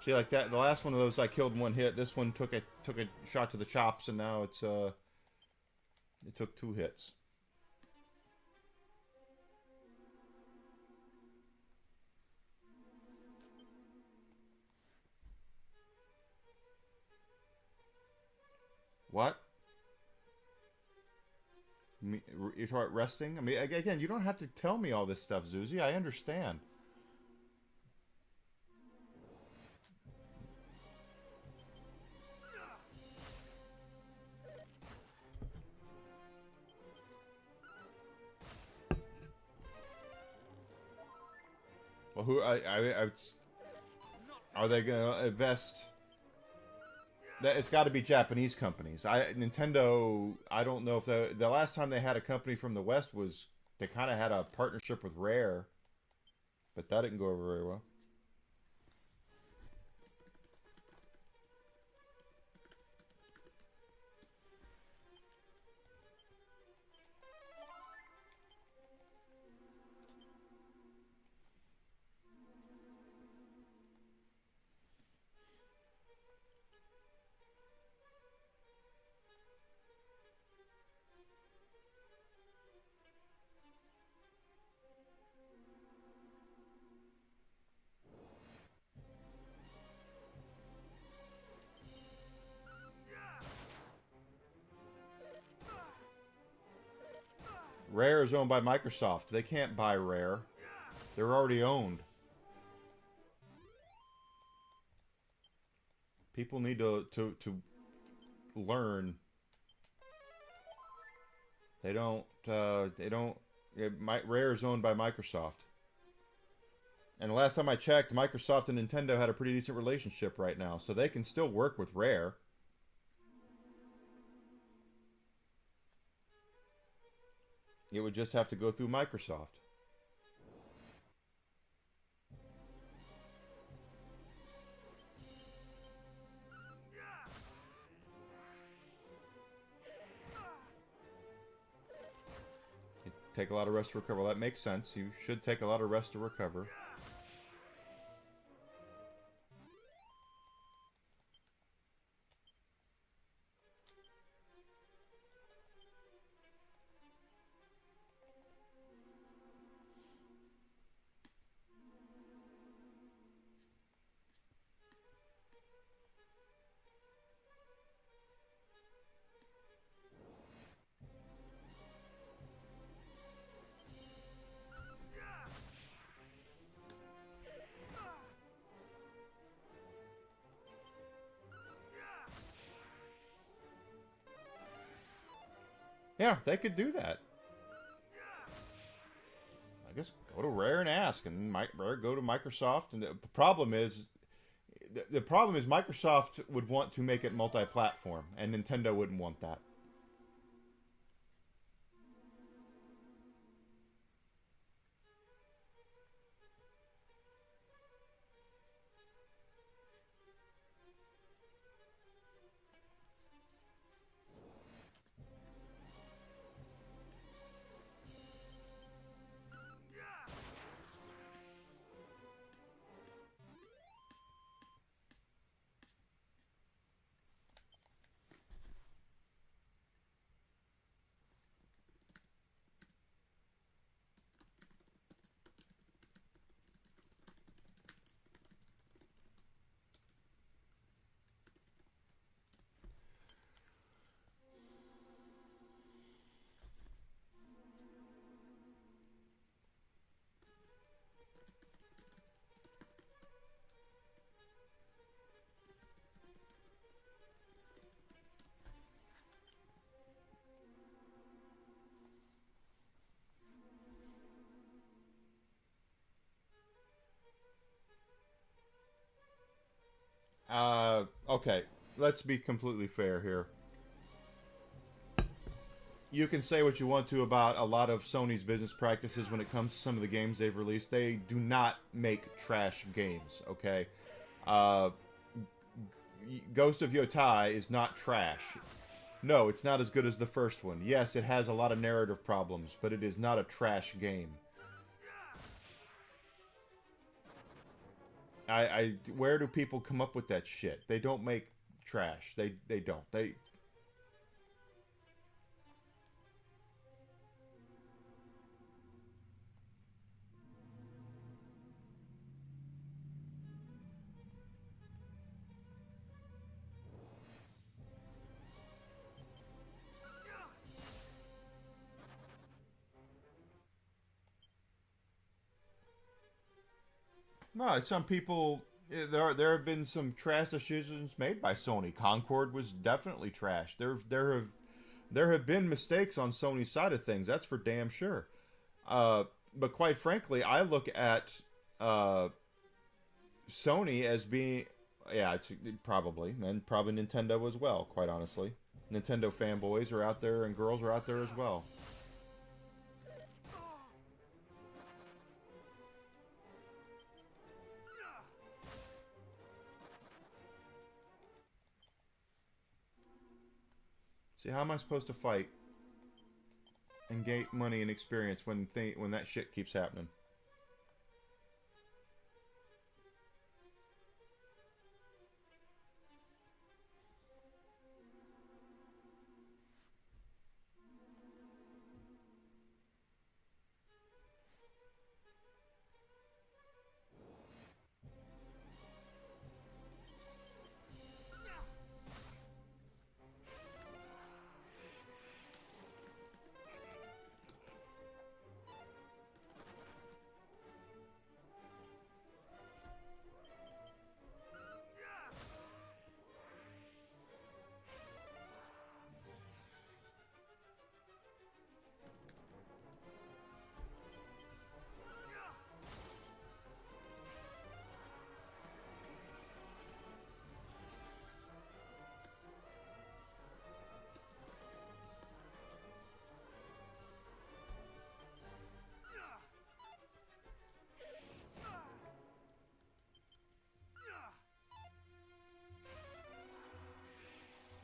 See, like that, the last one of those I killed in one hit. This one took a shot to the chops, and now it took 2 hits. What? You're talking about resting? I mean, again, you don't have to tell me all this stuff, Zuzi. I understand. Well, are they gonna invest? It's got to be Japanese companies. Nintendo, I don't know if the last time they had a company from the West was they kind of had a partnership with Rare, but that didn't go over very well. Rare is owned by Microsoft. They can't buy Rare. They're already owned. People need to learn. They don't. Rare is owned by Microsoft. And the last time I checked, Microsoft and Nintendo had a pretty decent relationship right now, so they can still work with Rare. It would just have to go through Microsoft. You take a lot of rest to recover. Well, that makes sense. You should take a lot of rest to recover. Yeah, they could do that. I guess go to Rare and ask, and Rare go to Microsoft. And the problem is, Microsoft would want to make it multi-platform, and Nintendo wouldn't want that. Okay, let's be completely fair here. You can say what you want to about a lot of Sony's business practices when it comes to some of the games they've released. They do not make trash games, okay? Ghost of Yotai is not trash. No, it's not as good as the first one. Yes, it has a lot of narrative problems, but it is not a trash game. Where do people come up with that shit? They don't make trash. They don't. No, some people. There have been some trash decisions made by Sony. Concord was definitely trash. There have been mistakes on Sony's side of things. That's for damn sure. But quite frankly, I look at Sony as being Yeah, probably, and probably Nintendo as well. Quite honestly, Nintendo fanboys are out there, and girls are out there as well. See, how am I supposed to fight and gain money and experience when that shit keeps happening?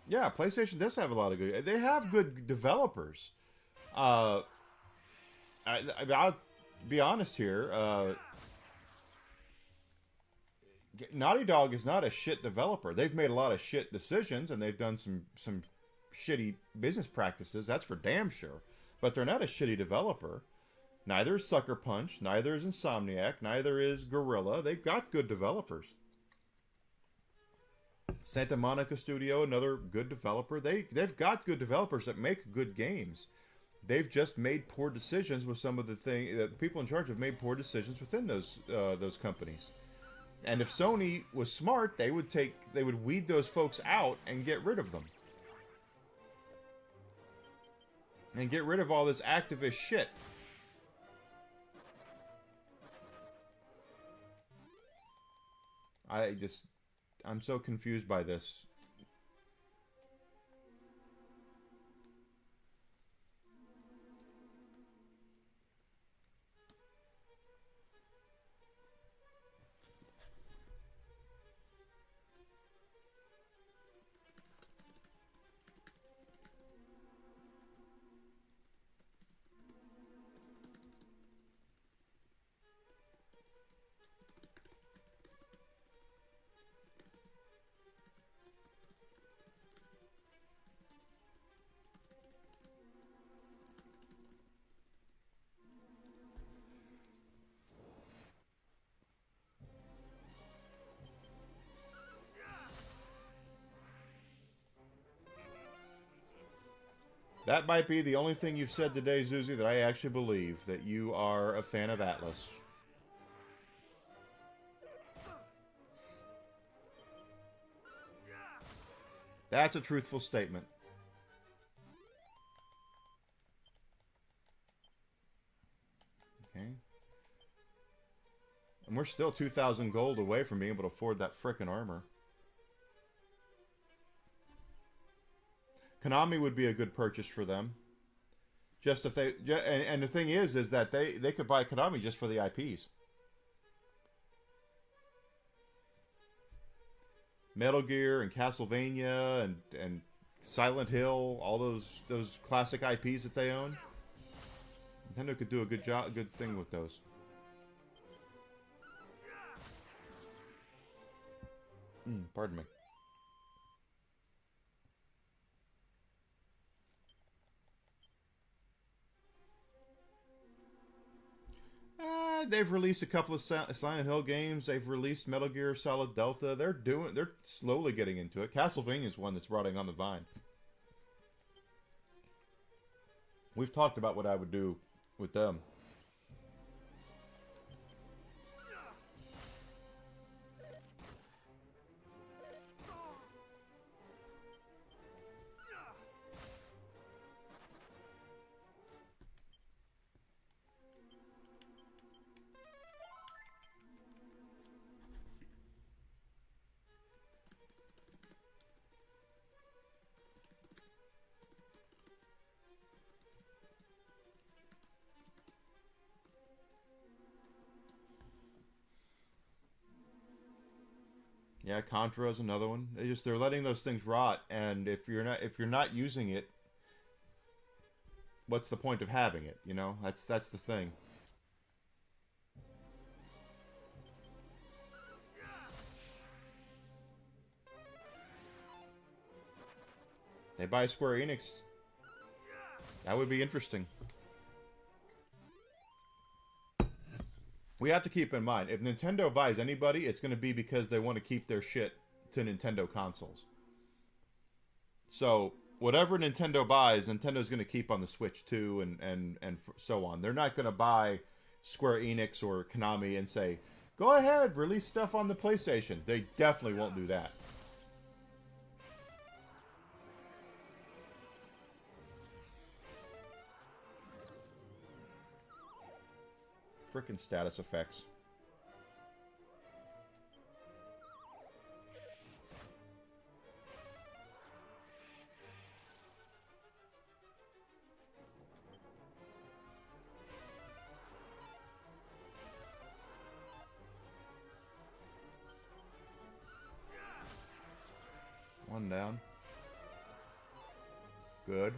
Yeah, PlayStation does have a lot of good. They have good developers. I'll be honest here. Naughty Dog is not a shit developer. They've made a lot of shit decisions, and they've done some shitty business practices. That's for damn sure. But they're not a shitty developer. Neither is Sucker Punch. Neither is Insomniac. Neither is Guerrilla. They've got good developers. Santa Monica Studio, another good developer. They've got good developers that make good games. They've just made poor decisions with some of the things. The people in charge have made poor decisions within those companies. And if Sony was smart, they would weed those folks out and get rid of them. And get rid of all this activist shit. I'm so confused by this. That might be the only thing you've said today, Zuzi, that I actually believe that you are a fan of Atlas. That's a truthful statement. Okay. And we're still 2,000 gold away from being able to afford that frickin' armor. Konami would be a good purchase for them. Just if they, and the thing is that they could buy Konami just for the IPs. Metal Gear and Castlevania and Silent Hill, all those classic IPs that they own. Nintendo could do a good thing with those. Pardon me. They've released a couple of Silent Hill games. They've released Metal Gear Solid Delta. They're slowly getting into it. Castlevania is one that's rotting on the vine. We've talked about what I would do with them. Yeah, Contra is another one. They're letting those things rot, and if you're not using it, what's the point of having it? You know, that's the thing. They buy Square Enix. That would be interesting. We have to keep in mind, if Nintendo buys anybody, it's going to be because they want to keep their shit to Nintendo consoles. So, whatever Nintendo buys, Nintendo's going to keep on the Switch too, and so on. They're not going to buy Square Enix or Konami and say, go ahead, release stuff on the PlayStation. They definitely won't do that. Frickin' status effects. One down. Good.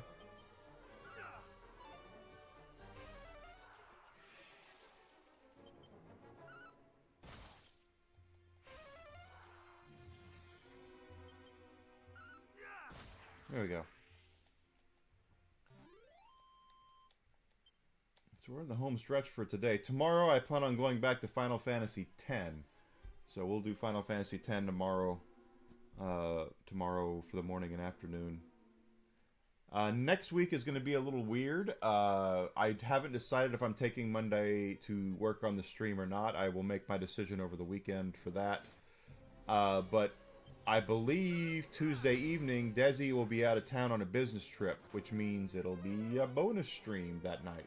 There we go. So we're in the home stretch for today. Tomorrow I plan on going back to Final Fantasy X. So we'll do Final Fantasy X tomorrow. Tomorrow for the morning and afternoon. Next week is going to be a little weird. I haven't decided if I'm taking Monday to work on the stream or not. I will make my decision over the weekend for that. But I believe Tuesday evening, Desi will be out of town on a business trip, which means it'll be a bonus stream that night.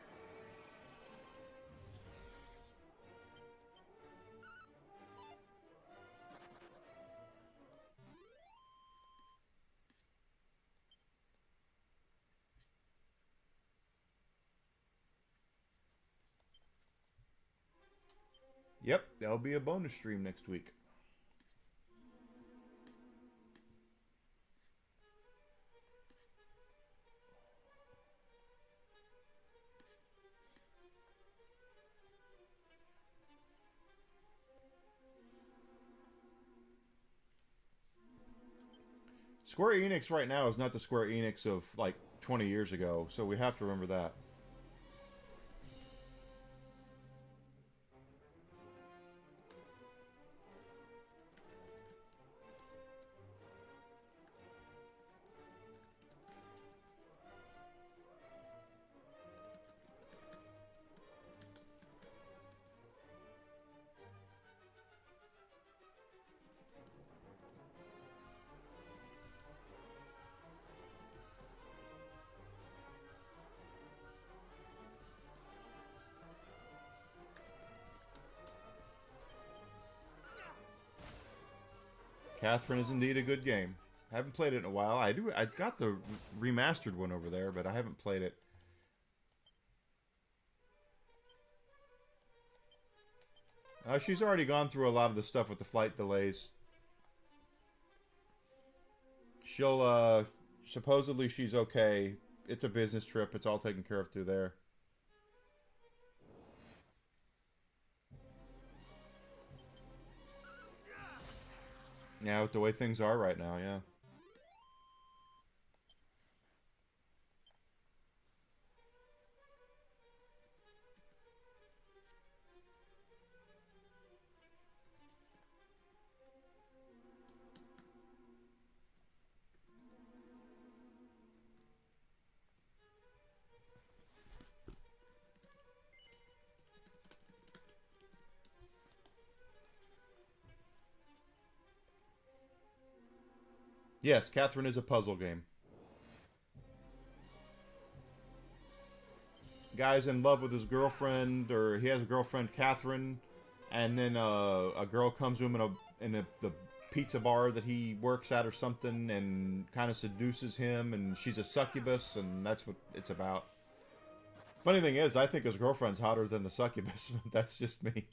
Yep, there'll be a bonus stream next week. Square Enix right now is not the Square Enix of like 20 years ago, so we have to remember that. Catherine is indeed a good game. I haven't played it in a while. I got the remastered one over there, but I haven't played it. She's already gone through a lot of the stuff with the flight delays. She'll, supposedly she's okay. It's a business trip. It's all taken care of through there. Yeah, with the way things are right now, yeah. Yes, Catherine is a puzzle game. Guy's in love with his girlfriend, or he has a girlfriend, Catherine, and then a girl comes to him in the pizza bar that he works at or something, and kind of seduces him, and she's a succubus, and that's what it's about. Funny thing is, I think his girlfriend's hotter than the succubus. That's just me.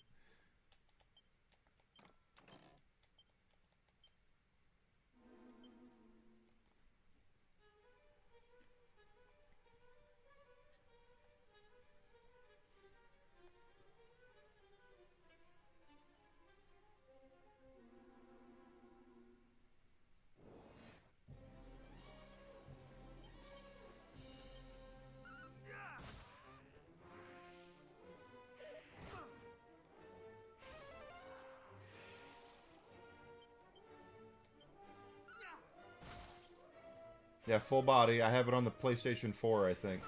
Yeah, full body. I have it on the PlayStation 4, I think.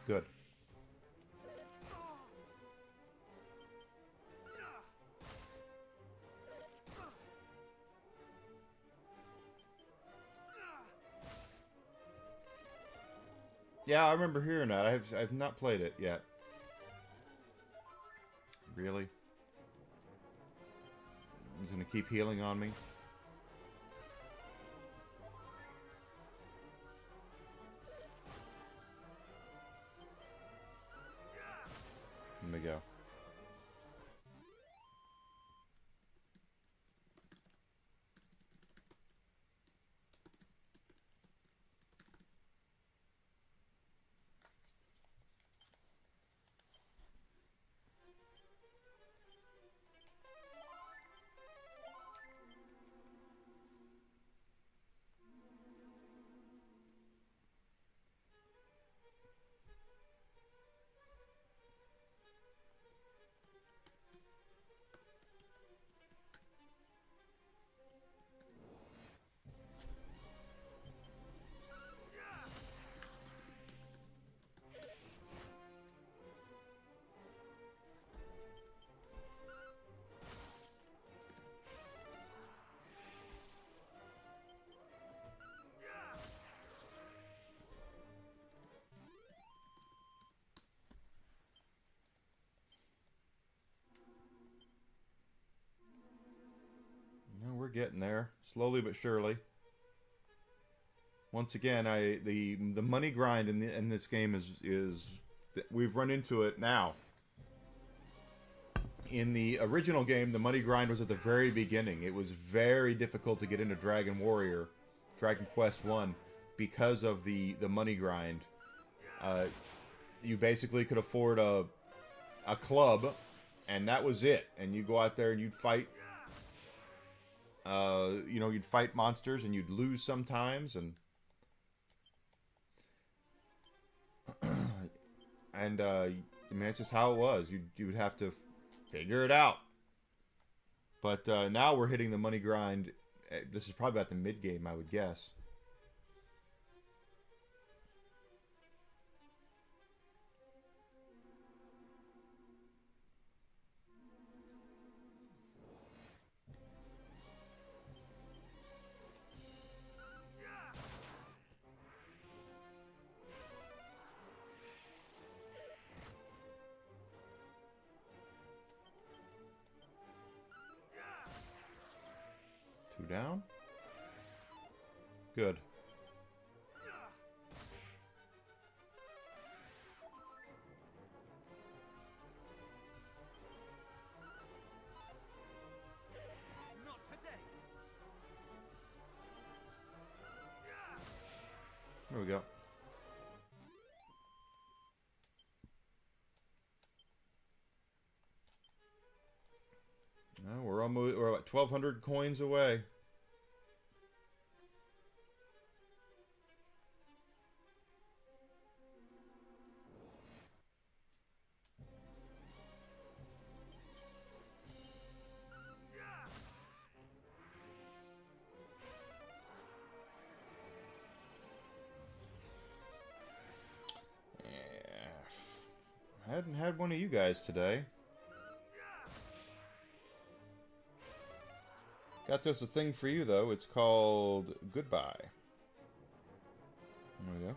Good. Yeah, I remember hearing that. I've not played it yet. Really? He's gonna keep healing on me. Let me go. No, we're getting there, slowly but surely. Once again, the money grind in this game is we've run into it now. In the original game, the money grind was at the very beginning. It was very difficult to get into Dragon Quest 1 because of the money grind. You basically could afford a club, and that was it. And you go out there and you'd fight. You know, you'd fight monsters and you'd lose sometimes, and I mean, that's just how it was. You would have to figure it out. But now we're hitting the money grind. This is probably about the mid game, I would guess. Two down. Good. Not today. There we go. No, we're about 1,200 coins away. I hadn't had one of you guys today. Got just a thing for you, though. It's called Goodbye. There we go.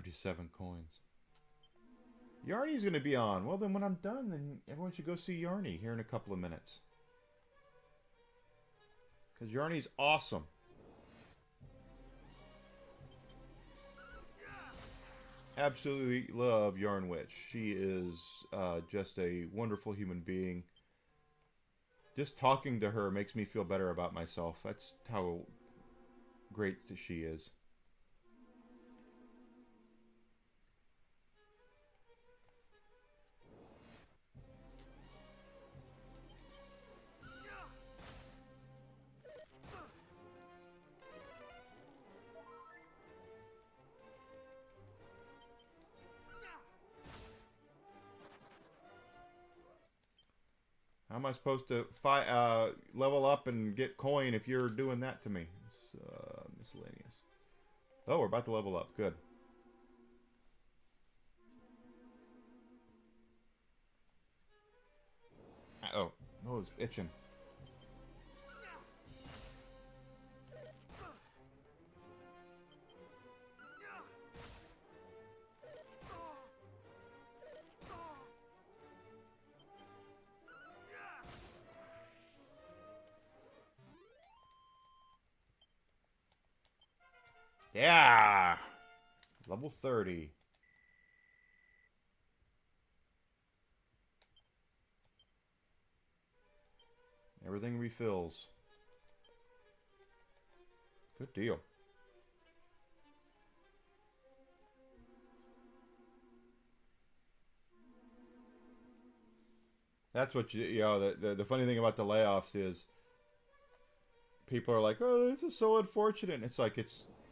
57 coins. Yarny's going to be on. Well, then when I'm done, then everyone should go see Yarny here in a couple of minutes. Because Yarny's awesome. Absolutely love Yarn Witch. She is just a wonderful human being. Just talking to her makes me feel better about myself. That's how great she is. How am I supposed to level up and get coin if you're doing that to me? It's miscellaneous. Oh, we're about to level up. Good. Oh, it's itching. Yeah! Level 30. Everything refills. Good deal. That's what you know, the funny thing about the layoffs is people are like, oh, this is so unfortunate. And it's like,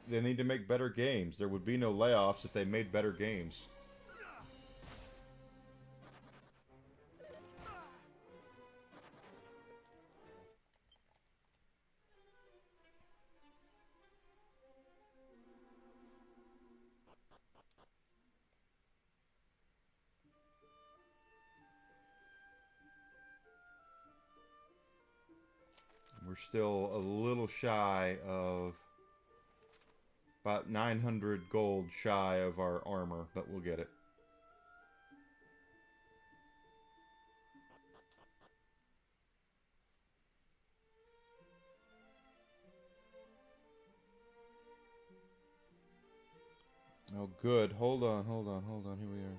they need to make better games. There would be no layoffs if they made better games. We're still a little shy of about 900 gold shy of our armor, but we'll get it. Oh, good. Hold on. Here we are.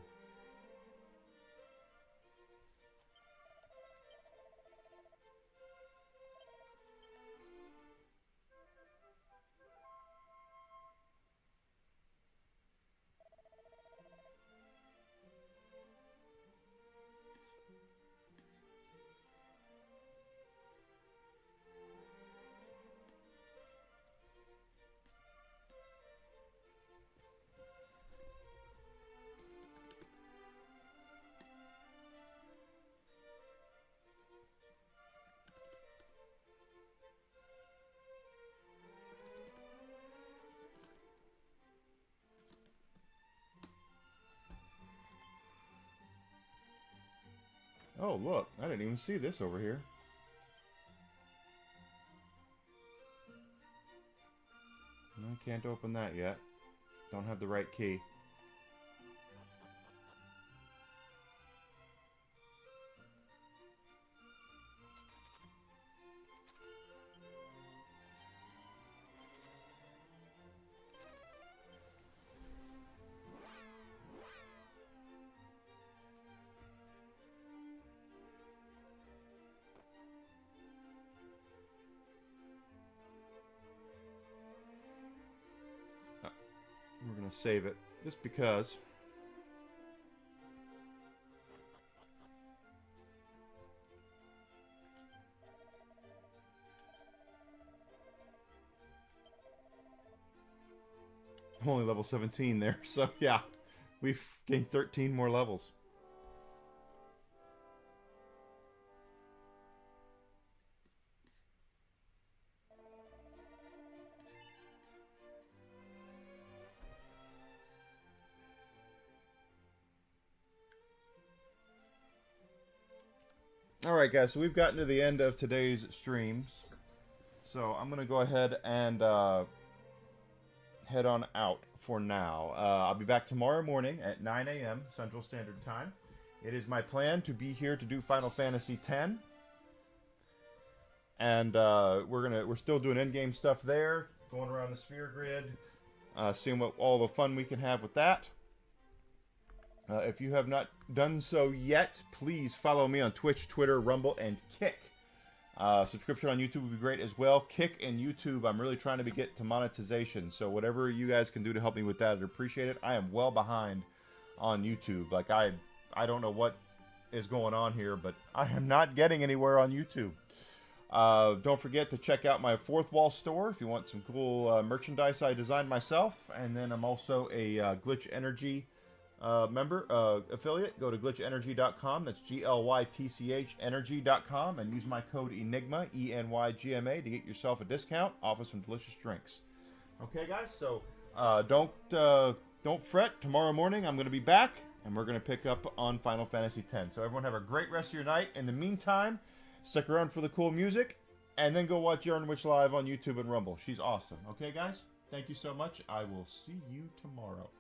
Oh, look. I didn't even see this over here. I can't open that yet. Don't have the right key. We're going to save it just because. I'm only level 17 there, so yeah, we've gained 13 more levels. Alright guys, so we've gotten to the end of today's streams. So I'm going to go ahead and head on out for now. I'll be back tomorrow morning at 9 a.m. Central Standard Time. It is my plan to be here to do Final Fantasy X. And we're still doing in-game stuff there, going around the sphere grid, seeing what all the fun we can have with that. If you have not done so yet, please follow me on Twitch, Twitter, Rumble, and Kick. Subscription on YouTube would be great as well. Kick and YouTube, I'm really trying to get to monetization, so whatever you guys can do to help me with that, I'd appreciate it. I am well behind on YouTube. Like, I don't know what is going on here, but I am not getting anywhere on YouTube. Don't forget to check out my Fourth Wall store if you want some cool merchandise I designed myself. And then I'm also a Glitch Energy affiliate. Go to glitchenergy.com. That's GLYTCH energy.com, and use my code ENIGMA, ENYGMA, to get yourself a discount off of some delicious drinks. Okay, guys, so don't fret. Tomorrow morning I'm going to be back, and we're going to pick up on Final Fantasy X. So everyone have a great rest of your night. In the meantime, stick around for the cool music, and then go watch Yarn Witch live on YouTube and Rumble. She's awesome. Okay, guys? Thank you so much. I will see you tomorrow.